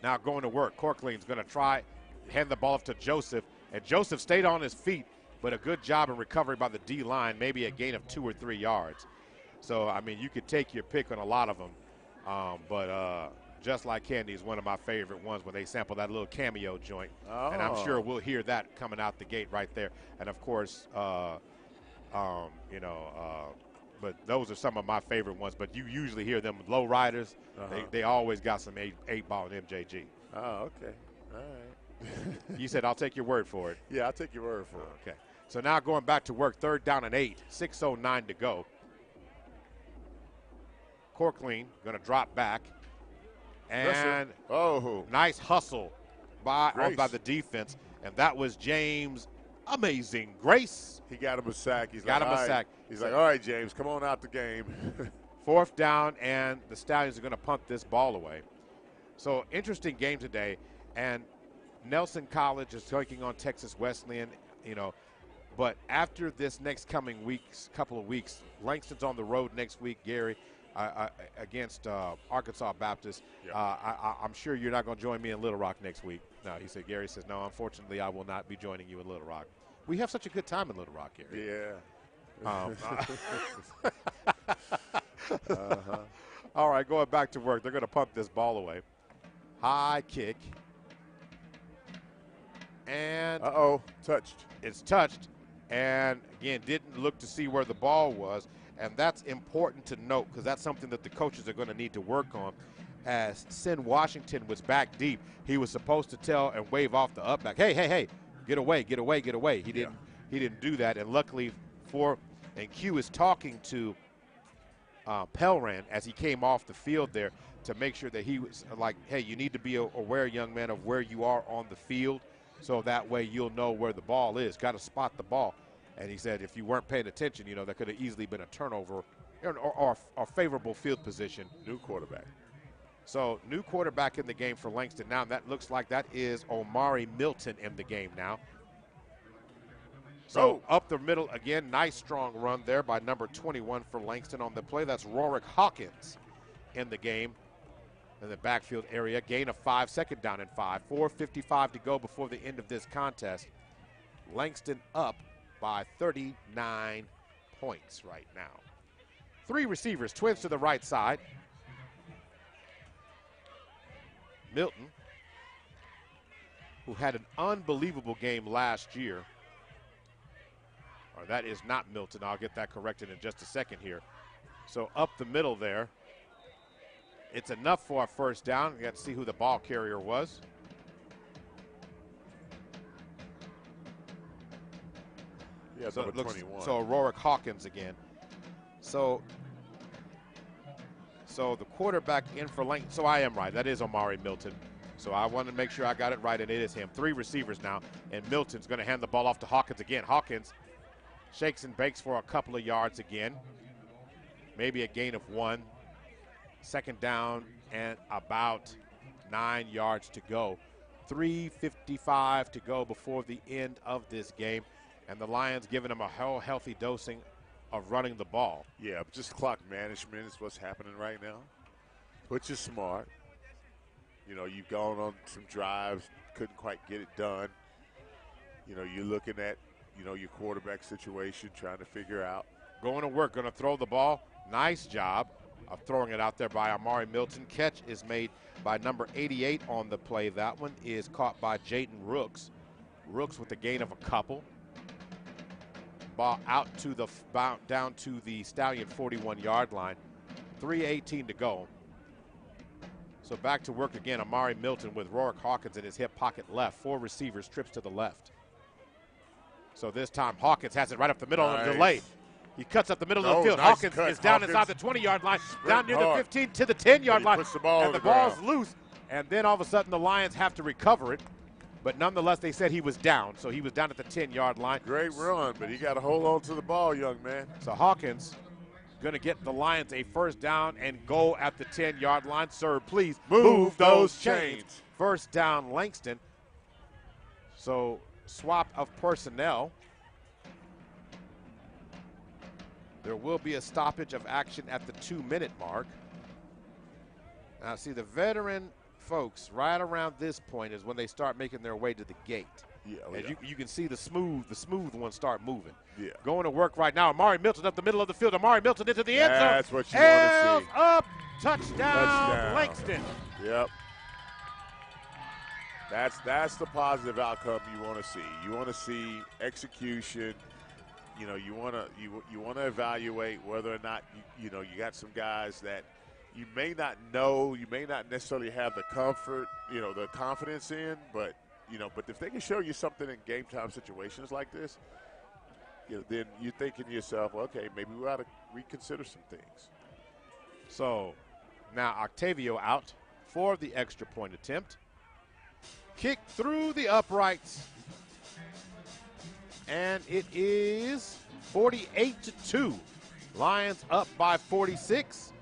Now going to work. Corkling's going to try, hand the ball off to Joseph, and Joseph stayed on his feet, but a good job in recovery by the D-line, maybe a gain of 2 or 3 yards. So, you could take your pick on a lot of them, but Just Like Candy is one of my favorite ones when they sample that little cameo joint. Oh. And I'm sure we'll hear that coming out the gate right there. And, of course, but those are some of my favorite ones. But you usually hear them with Low Riders. They always got some 8-ball and MJG. Oh, okay. All right. You said I'll take your word for it. Yeah, I'll take your word for it. Okay. So now going back to work, 3rd down and 8, 6:09 to go. Corkleen going to drop back. And nice hustle by the defense. And that was James Amazing Grace. He got him a sack. He's like, all right, James, come on out the game. 4th down, and the Stallions are going to punt this ball away. So interesting game today. And Nelson College is taking on Texas Wesleyan, but after this next couple of weeks, Langston's on the road next week, Gary, against Arkansas Baptist. I'm sure you're not going to join me in Little Rock next week. No, Gary says, no, unfortunately, I will not be joining you in Little Rock. We have such a good time in Little Rock, Gary. Yeah. All right, going back to work. They're going to punt this ball away. High kick. And touched. It's touched, and again, didn't look to see where the ball was, and that's important to note because that's something that the coaches are going to need to work on. As Sin Washington was back deep, he was supposed to tell and wave off the up back, hey, get away. He didn't do that, and luckily and Q is talking to Pellerin as he came off the field there to make sure that he was like, hey, you need to be aware, young man, of where you are on the field. So that way you'll know where the ball is. Got to spot the ball. And he said if you weren't paying attention, that could have easily been a turnover or favorable field position. New quarterback. So new quarterback in the game for Langston now. That looks like that is Omari Milton in the game now. So up the middle again, nice strong run there by number 21 for Langston on the play. That's Rorick Hawkins in the game in the backfield area. Gain of 5, second down and 5. 4:55 to go before the end of this contest. Langston up by 39 points right now. 3 receivers, twins to the right side. Milton, who had an unbelievable game last year. Or that is not Milton. I'll get that corrected in just a second here. So up the middle there. It's enough for a first down. You got to see who the ball carrier was. Yeah, so number 21. So Rorick Hawkins again. So the quarterback in for Langston. So I am right. That is Omari Milton. So I wanted to make sure I got it right, and it is him. 3 receivers now, and Milton's going to hand the ball off to Hawkins again. Hawkins shakes and bakes for a couple of yards again. Maybe a gain of 1. Second down and about 9 yards to go. 3:55 to go before the end of this game. And the Lions giving them a whole healthy dosing of running the ball. Yeah, just clock management is what's happening right now. Which is smart. You know, you've gone on some drives, couldn't quite get it done. You know, you're looking at, you know, your quarterback situation, trying to figure out. Going to work, going to throw the ball. Nice job of throwing it out there by Omari Milton. Catch is made by number 88 on the play. That one is caught by Jaden Rooks. Rooks with a gain of a couple. Ball out to the down to the Stallion 41-yard line. 3:18 to go. So back to work again. Omari Milton with Rorick Hawkins in his hip pocket left. 4 receivers, trips to the left. So this time Hawkins has it right up the middle on a delay. He cuts up the middle of the field. Nice Hawkins is down inside the 20-yard line, down near the 15 to the 10-yard line. Puts the ball and the ball's loose. And then all of a sudden the Lions have to recover it. But nonetheless, they said he was down. So he was down at the 10-yard line. Great run, but he got to hold on to the ball, young man. So Hawkins going to get the Lions a first down and goal at the 10-yard line. Sir, please move those chains. First down, Langston. So swap of personnel. There will be a stoppage of action at the 2-minute mark. Now, see, the veteran folks right around this point is when they start making their way to the gate. Yeah, You can see the smooth ones start moving. Yeah. Going to work right now. Amari Milton up the middle of the field. Amari Milton into the end zone. That's what you want to see. Up, touchdown, Langston. Yep. That's the positive outcome you want to see. You want to see execution. You know, you want to evaluate whether or not you got some guys that you may not know, you may not necessarily have the comfort, the confidence in, but if they can show you something in game time situations like this, then you're thinking to yourself, well, okay, maybe we ought to reconsider some things. So now Octavio out for the extra point attempt. Kick through the uprights. And it is 48-2. Lions up by 46.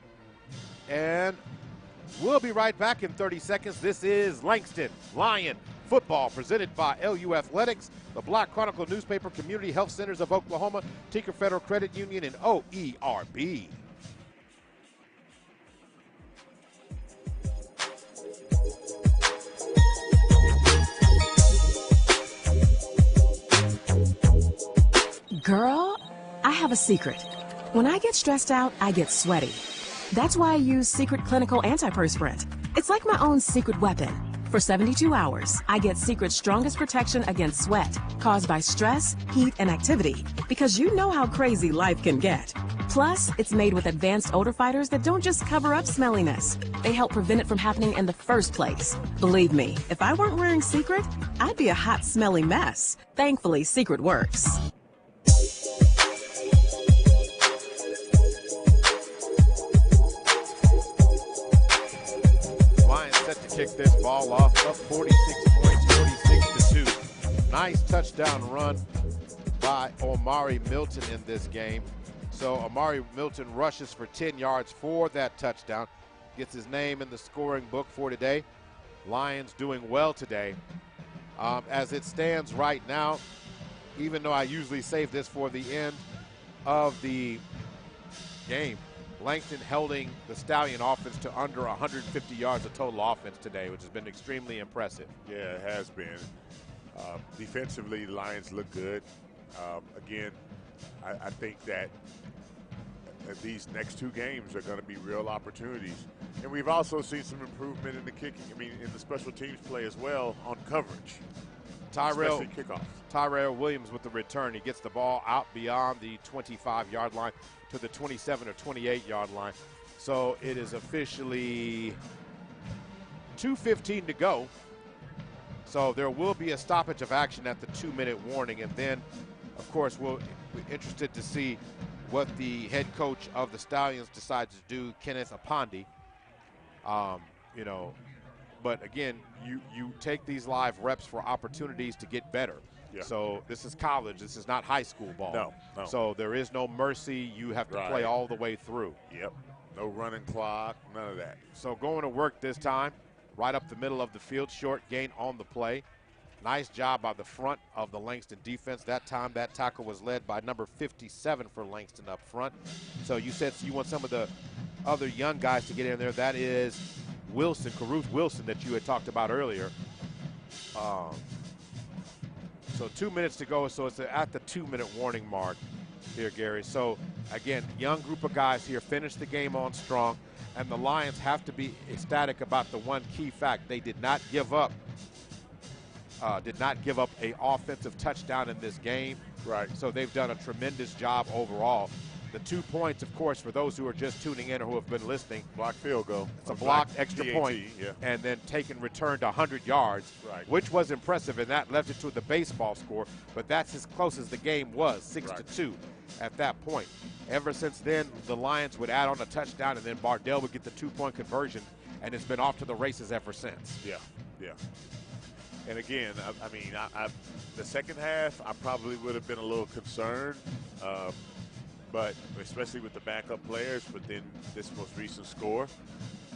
And we'll be right back in 30 seconds. This is Langston Lion Football presented by LU Athletics, the Black Chronicle newspaper, Community Health Centers of Oklahoma, Tinker Federal Credit Union, and OERB. Girl, I have a secret. When I get stressed out, I get sweaty. That's why I use Secret Clinical Antiperspirant. It's like my own secret weapon. For 72 hours, I get Secret's strongest protection against sweat caused by stress, heat, and activity, because you know how crazy life can get. Plus, it's made with advanced odor fighters that don't just cover up smelliness. They help prevent it from happening in the first place. Believe me, if I weren't wearing Secret, I'd be a hot, smelly mess. Thankfully, Secret works. Kick this ball off, up 46 points, 46-2. Nice touchdown run by Omari Milton in this game. So Omari Milton rushes for 10 yards for that touchdown. gets his name in the scoring book for today. Lions doing well today. As it stands right now, even though I usually save this for the end of the game, Langston holding the Stallion offense to under 150 yards of total offense today, which has been extremely impressive. Yeah, it has been. Defensively, the Lions look good. Again, I think that these next two games are going to be real opportunities. And we've also seen some improvement in the kicking, in the special teams play as well on coverage. Especially kickoffs. Tyrell Williams with the return. He gets the ball out beyond the 25-yard line to the 27 or 28-yard line. So it is officially 2:15 to go. So there will be a stoppage of action at the 2-minute warning. And then, of course, we're interested to see what the head coach of the Stallions decides to do, Kenneth Apandi. But again, you take these live reps for opportunities to get better. Yeah. So this is college. This is not high school ball. No. So there is no mercy. You have to play all the way through. Yep. No running clock, none of that. So going to work this time, right up the middle of the field, short gain on the play. Nice job by the front of the Langston defense. That time, that tackle was led by number 57 for Langston up front. So you said you want some of the other young guys to get in there. That is Wilson, Caruth Wilson, that you had talked about earlier. So 2 minutes to go, so it's at the 2-minute warning mark here, Gary. So, again, young group of guys here finish the game on strong, and the Lions have to be ecstatic about the one key fact. They did not give up a offensive touchdown in this game. Right. So they've done a tremendous job overall. The 2 points, of course, for those who are just tuning in or who have been listening. Block field goal. It's a blocked extra DAT, point, yeah. and then taken returned 100 yards, which was impressive, and that left it to the baseball score. But that's as close as the game was, 6-2 at that point. Ever since then, the Lions would add on a touchdown, and then Bardell would get the 2-point conversion, and it's been off to the races ever since. Yeah. And again, the second half, I probably would have been a little concerned, but especially with the backup players. But then this most recent score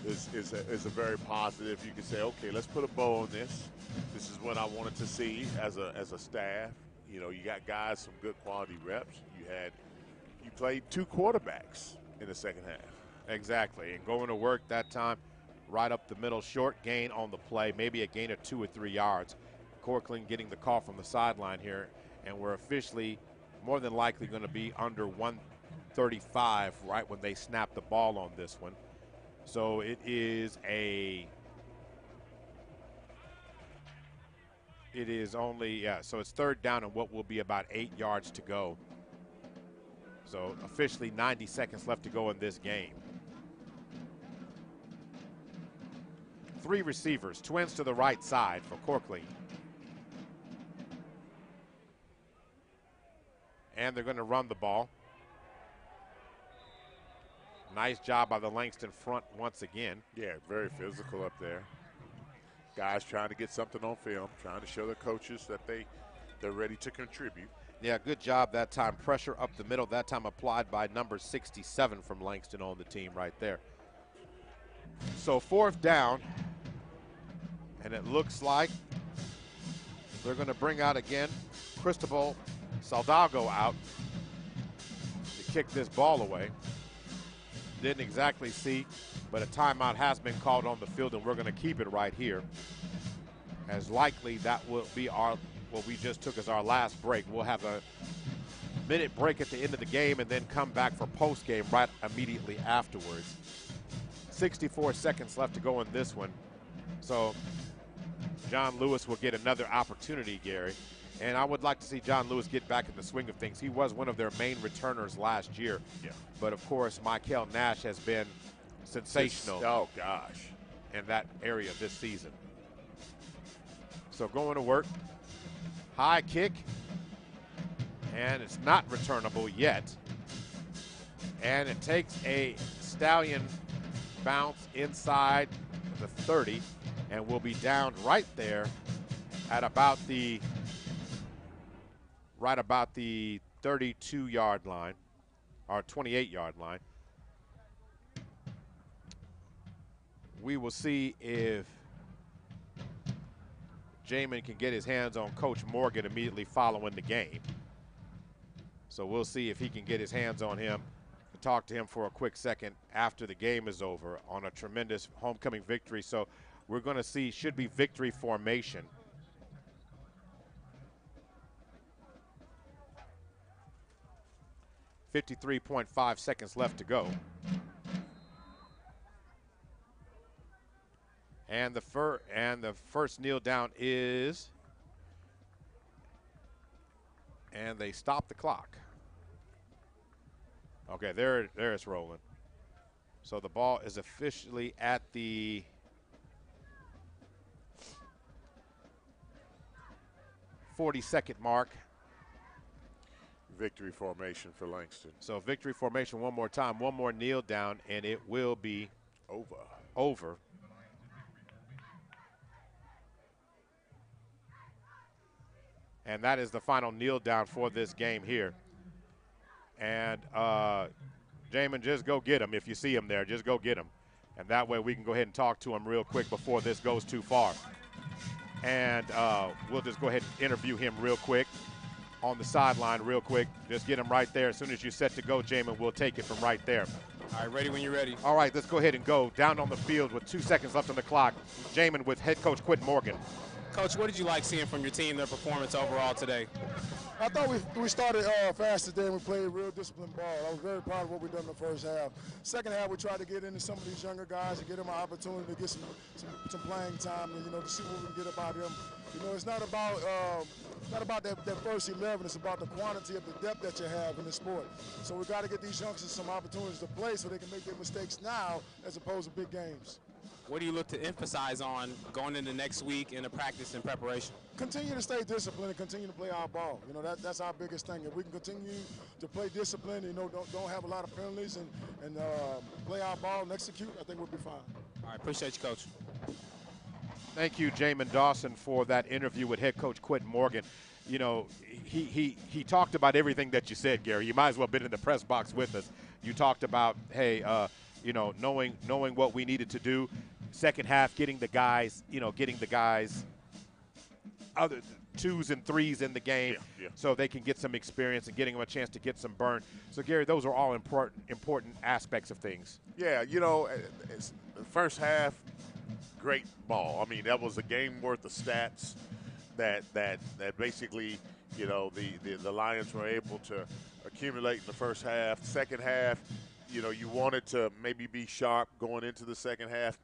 is a very positive. You can say, okay, let's put a bow on this. This is what I wanted to see as a staff. You got guys, some good quality reps. You played two quarterbacks in the second half. Exactly, and going to work that time. Right up the middle, short gain on the play, maybe a gain of 2 or 3 yards. Corkland getting the call from the sideline here, and we're officially more than likely going to be under 135 right when they snap the ball on this one. So it is only, so it's third down and what will be about 8 yards to go. So officially 90 seconds left to go in this game. 3 receivers, twins to the right side for Corkley. And they're going to run the ball. Nice job by the Langston front once again. Yeah, very physical up there. Guys trying to get something on film, trying to show their coaches that they're ready to contribute. Yeah, good job that time. Pressure up the middle, that time applied by number 67 from Langston on the team right there. So 4th down. And it looks like they're going to bring out again Cristobal Saldago out to kick this ball away. Didn't exactly see, but a timeout has been called on the field, and we're going to keep it right here. As likely that will be what we just took as our last break. We'll have a minute break at the end of the game and then come back for post-game right immediately afterwards. 64 seconds left to go in this one. So John Lewis will get another opportunity, Gary. And I would like to see John Lewis get back in the swing of things. He was one of their main returners last year. Yeah. But, of course, Michael Nash has been sensational. Oh, gosh. In that area this season. So going to work. High kick. And it's not returnable yet. And it takes a Stallion bounce inside the 30. And we'll be down right there at about the 32-yard line, or 28-yard line. we will see if Jamin can get his hands on Coach Morgan immediately following the game. So we'll see if he can get his hands on him and talk to him for a quick second after the game is over on a tremendous homecoming victory. So we're going to see, should be victory formation. .5 seconds left to go. And the first kneel down is, and they stop the clock. Okay, there it's rolling. So the ball is officially at the 40-second mark. Victory formation for Langston. So victory formation one more time, one more kneel down, and it will be over. And that is the final kneel down for this game here. And Jamin, just go get him. If you see him there, just go get him. And that way we can go ahead and talk to him real quick before this goes too far. And we'll just go ahead and interview him real quick on the sideline real quick. Just get him right there. As soon as you're set to go, Jamin, we'll take it from right there. All right, ready when you're ready. All right, let's go ahead and go. Down on the field with 2 seconds left on the clock, Jamin with head coach Quentin Morgan. Coach, what did you like seeing from your team, their performance overall today? I thought we started fast today and we played real disciplined ball. I was very proud of what we done in the first half. Second half, we tried to get into some of these younger guys and get them an opportunity to get some playing time and, to see what we can get about them. It's not about that first 11. It's about the quantity of the depth that you have in the sport. So we got to get these youngsters some opportunities to play so they can make their mistakes now as opposed to big games. What do you look to emphasize on going into next week in the practice and preparation? Continue to stay disciplined and continue to play our ball. That's our biggest thing. If we can continue to play disciplined, don't have a lot of penalties and play our ball and execute, I think we'll be fine. All right, appreciate you, Coach. Thank you, Jamin Dawson, for that interview with head coach Quentin Morgan. He talked about everything that you said, Gary. You might as well have been in the press box with us. You talked about, hey, knowing what we needed to do. Second half, getting the guys other 2s and 3s in the game so they can get some experience and getting them a chance to get some burn. So, Gary, those are all important aspects of things. Yeah, it's the first half, great ball. I mean, that was a game worth of stats that basically, the Lions were able to accumulate in the first half. Second half, you wanted to maybe be sharp going into the second half,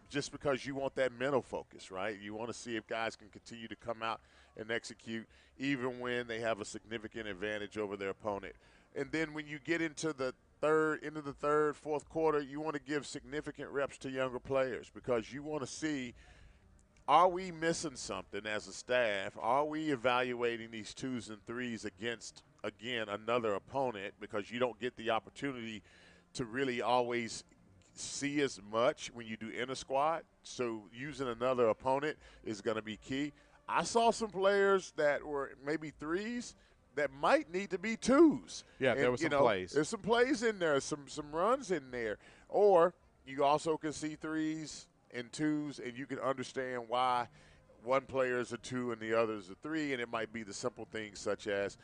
just because you want that mental focus, right? You want to see if guys can continue to come out and execute even when they have a significant advantage over their opponent. And then when you get into the third, fourth quarter, you want to give significant reps to younger players because you want to see, are we missing something as a staff? Are we evaluating these 2s and 3s against, again, another opponent because you don't get the opportunity to really always see as much when you do inter-squad, so using another opponent is going to be key. I saw some players that were maybe 3s that might need to be 2s. Yeah, there were some plays. There's some plays in there, some runs in there. Or you also can see 3s and 2s, and you can understand why one player is a 2 and the other is a 3, and it might be the simple things such as,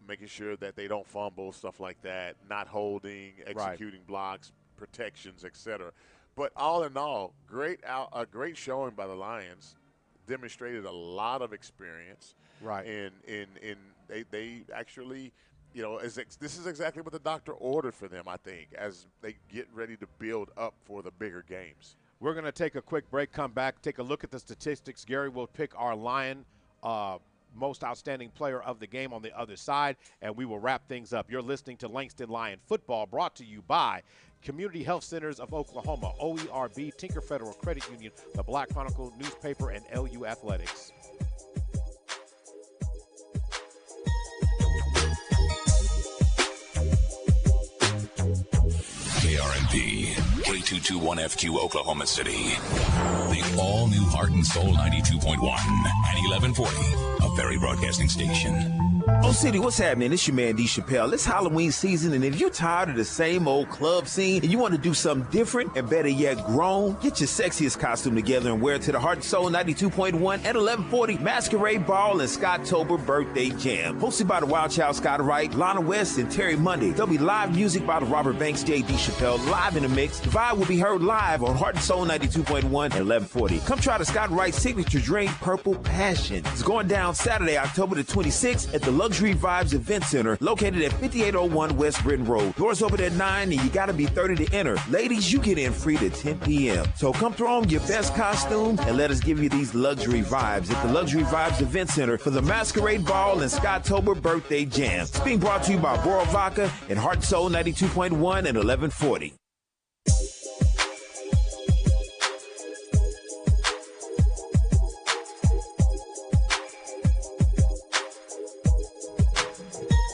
making sure that they don't fumble, stuff like that, not holding, executing blocks, protections, etc. But all in all, a great showing by the Lions. Demonstrated a lot of experience. Right. And they actually, this is exactly what the doctor ordered for them, I think, as they get ready to build up for the bigger games. We're going to take a quick break, come back, take a look at the statistics. Gary will pick our Lion most outstanding player of the game on the other side, and we will wrap things up. You're listening to Langston Lion Football, brought to you by Community Health Centers of Oklahoma, OERB, Tinker Federal Credit Union, the Black Chronicle newspaper, and LU Athletics. KRMP, K221FQ, Oklahoma City. The all-new Heart and Soul 92.1 and 1140, a Ferry Broadcasting Station. Rose City, what's happening? It's your man D. Chappelle. It's Halloween season, and if you're tired of the same old club scene and you want to do something different and better yet grown, get your sexiest costume together and wear it to the Heart and Soul 92.1 at 1140 Masquerade Ball and Scott-tober Birthday Jam. Hosted by the Wild Child Scott Wright, Lana West, and Terry Monday. There'll be live music by the Robert Banks, J.D. Chappelle, live in the mix. The vibe will be heard live on Heart and Soul 92.1 at 1140. Come try the Scott Wright signature drink, Purple Passion. It's going down Saturday, October the 26th at the Luxury Vibes Event Center, located at 5801 West Britain Road. Doors open at 9, and you gotta be 30 to enter. Ladies, you get in free to 10 p.m. So come throw on your best costumes and let us give you these luxury vibes at the Luxury Vibes Event Center for the Masquerade Ball and Scott-tober Birthday Jam. It's being brought to you by Boro Vodka and Heart and Soul 92.1 and 1140.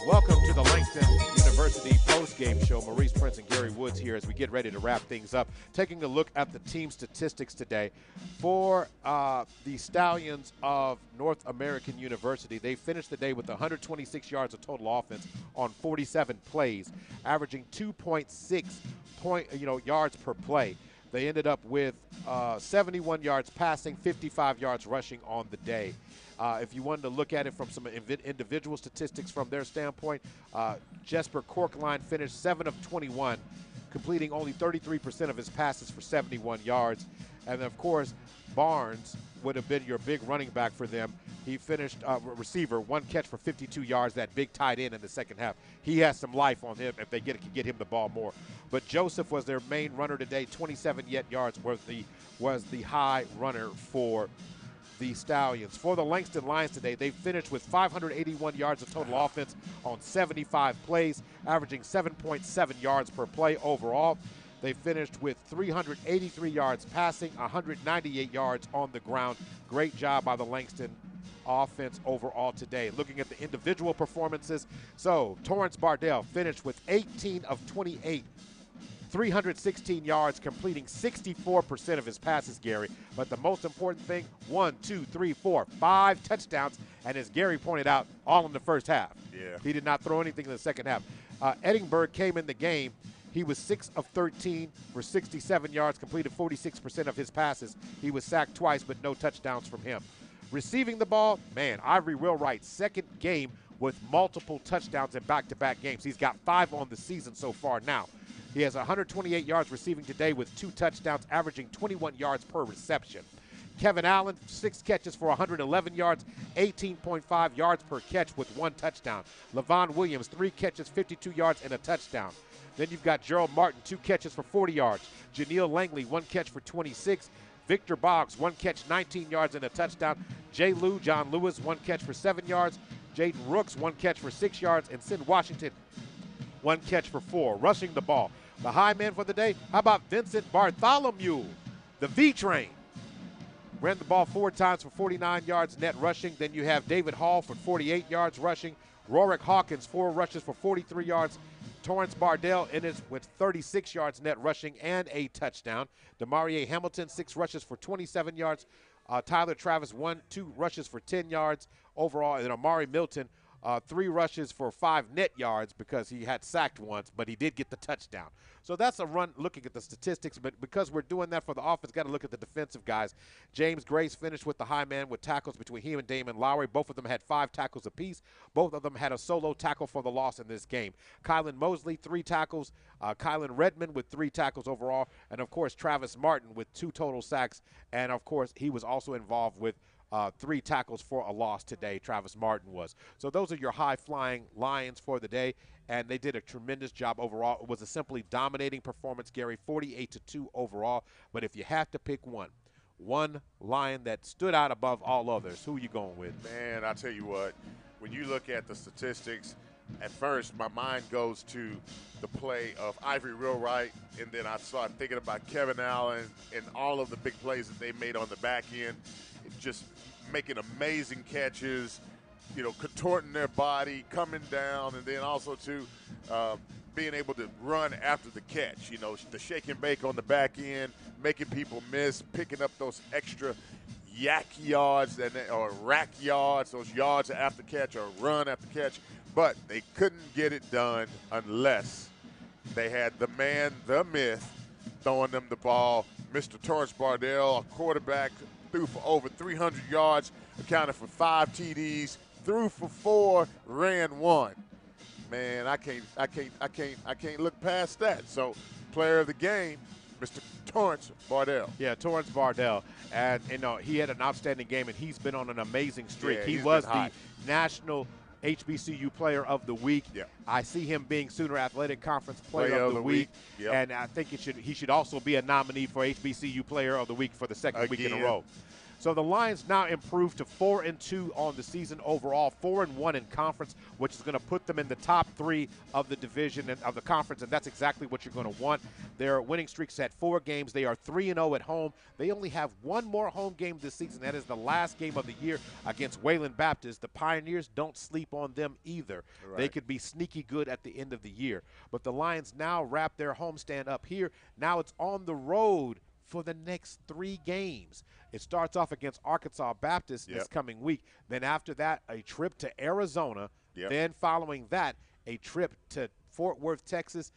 Welcome to the Langston University post-game show. Maurice Prince and Gary Woods here as we get ready to wrap things up. Taking a look at the team statistics today for the Stallions of North American University. They finished the day with 126 yards of total offense on 47 plays, averaging 2.6 yards per play. They ended up with 71 yards passing, 55 yards rushing on the day. If you wanted to look at it from some individual statistics from their standpoint, Jesper Corkline finished 7 of 21, completing only 33% of his passes for 71 yards. And, of course, Barnes would have been your big running back for them. He finished receiver, 1 catch for 52 yards, that big tight end in the second half. He has some life on him if they can get him the ball more. But Joseph was their main runner today. 27 yards was the high runner for the Stallions. For the Langston Lions today, they finished with 581 yards of total offense on 75 plays, averaging 7.7 yards per play overall. They finished with 383 yards passing, 198 yards on the ground. Great job by the Langston offense overall today. Looking at the individual performances, so Torrance Bardell finished with 18 of 28, 316 yards, completing 64% of his passes, Gary. But the most important thing, 5 touchdowns, and as Gary pointed out, all in the first half. Yeah. He did not throw anything in the second half. Edinburgh came in the game. He was 6 of 13 for 67 yards, completed 46% of his passes. He was sacked twice, but no touchdowns from him. Receiving the ball, man, Ivory Wheelwright, second game with multiple touchdowns in back-to-back games. He's got 5 on the season so far now. He has 128 yards receiving today with 2 touchdowns, averaging 21 yards per reception. Kevin Allen, 6 catches for 111 yards, 18.5 yards per catch with 1 touchdown. Levon Williams, 3 catches, 52 yards, and a touchdown. Then you've got Gerald Martin, 2 catches for 40 yards. Janelle Langley, 1 catch for 26. Victor Boggs, 1 catch, 19 yards, and a touchdown. Jay Lou, John Lewis, 1 catch for 7 yards. Jaden Rooks, 1 catch for 6 yards. And Sid Washington, 1 catch for 4. Rushing the ball. The high man for the day, how about Vincent Bartholomew, the V-Train? Ran the ball 4 times for 49 yards net rushing. Then you have David Hall for 48 yards rushing. Rorick Hawkins, 4 rushes for 43 yards. Torrance Bardell in it with 36 yards net rushing and a touchdown. Demarie Hamilton, 6 rushes for 27 yards. Tyler Travis, 2 rushes for 10 yards overall. And then Amari Milton, 3 rushes for 5 net yards because he had sacked once, but he did get the touchdown. So that's a run looking at the statistics, but because we're doing that for the offense, got to look at the defensive guys. James Grace finished with the high man with tackles between him and Damon Lowry. Both of them had 5 tackles apiece. Both of them had a solo tackle for the loss in this game. Kylan Mosley, 3 tackles. Kylan Redmond with 3 tackles overall. And, of course, Travis Martin with 2 total sacks. And, of course, he was also involved with 3 tackles for a loss today, Travis Martin was. So those are your high-flying Lions for the day, and they did a tremendous job overall. It was a simply dominating performance, Gary, 48-2 overall. But if you have to pick one Lion that stood out above all others, who are you going with? Man, I tell you what, when you look at the statistics, at first my mind goes to the play of Ivory Wheelwright, and then I start thinking about Kevin Allen and all of the big plays that they made on the back end. Just making amazing catches, contorting their body, coming down, and then also being able to run after the catch. The shake and bake on the back end, making people miss, picking up those extra yak yards or rack yards, those yards after catch or run after catch, but they couldn't get it done unless they had the man, the myth, throwing them the ball. Mr. Torrance Bardell, a quarterback, threw for over 300 yards, accounted for 5 TDs, threw for 4, ran 1. Man, I can't look past that. So, player of the game, Mr. Torrance Bardell. Yeah, Torrance Bardell. And, he had an outstanding game, and he's been on an amazing streak. Yeah, he was the national HBCU Player of the Week. Yeah. I see him being Sooner Athletic Conference Player of the Week. Yep. And I think he should also be a nominee for HBCU Player of the Week for the second week in a row. So the Lions now improved to 4-2 on the season overall, 4-1 in conference, which is going to put them in the top 3 of the division and of the conference, and that's exactly what you're going to want. Their winning streak's at 4 games. They are 3-0 at home. They only have one more home game this season. That is the last game of the year against Wayland Baptist. The Pioneers, don't sleep on them either. Right. They could be sneaky good at the end of the year. But the Lions now wrap their homestand up here. Now it's on the road for the next 3 games. It starts off against Arkansas Baptist this coming week. Then after that, a trip to Arizona. Then following that, a trip to Fort Worth, Texas,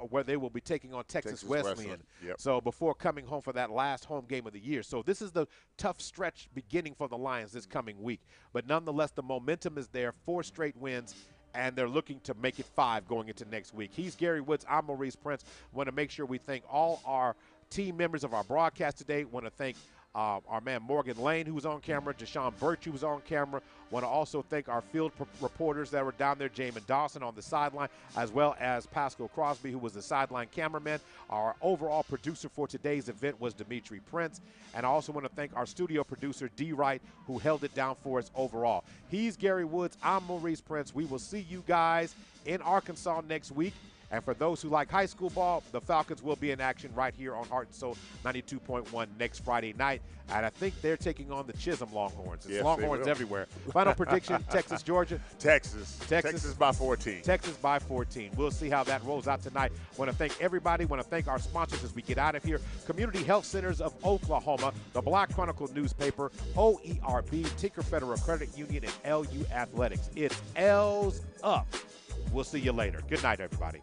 where they will be taking on Texas Wesleyan. So before coming home for that last home game of the year. So this is the tough stretch beginning for the Lions this coming week. But nonetheless, the momentum is there, 4 straight wins, and they're looking to make it 5 going into next week. He's Gary Woods. I'm Maurice Prince. Want to make sure we thank all our team members of our broadcast today. Want to thank our man Morgan Lane, who was on camera, Deshaun Birch, who was on camera. Want to also thank our field reporters that were down there, Jamin Dawson on the sideline, as well as Pascal Crosby, who was the sideline cameraman. Our overall producer for today's event was Dimitri Prince. And I also want to thank our studio producer, D. Wright, who held it down for us overall. He's Gary Woods. I'm Maurice Prince. We will see you guys in Arkansas next week. And for those who like high school ball, the Falcons will be in action right here on Heart and Soul 92.1 next Friday night. And I think they're taking on the Chisholm Longhorns. It's Longhorns everywhere. Final prediction, Texas, Georgia? Texas by 14. Texas by 14. We'll see how that rolls out tonight. Want to thank everybody. Want to thank our sponsors as we get out of here. Community Health Centers of Oklahoma, the Black Chronicle newspaper, OERB, Tinker Federal Credit Union, and LU Athletics. It's L's up. We'll see you later. Good night, everybody.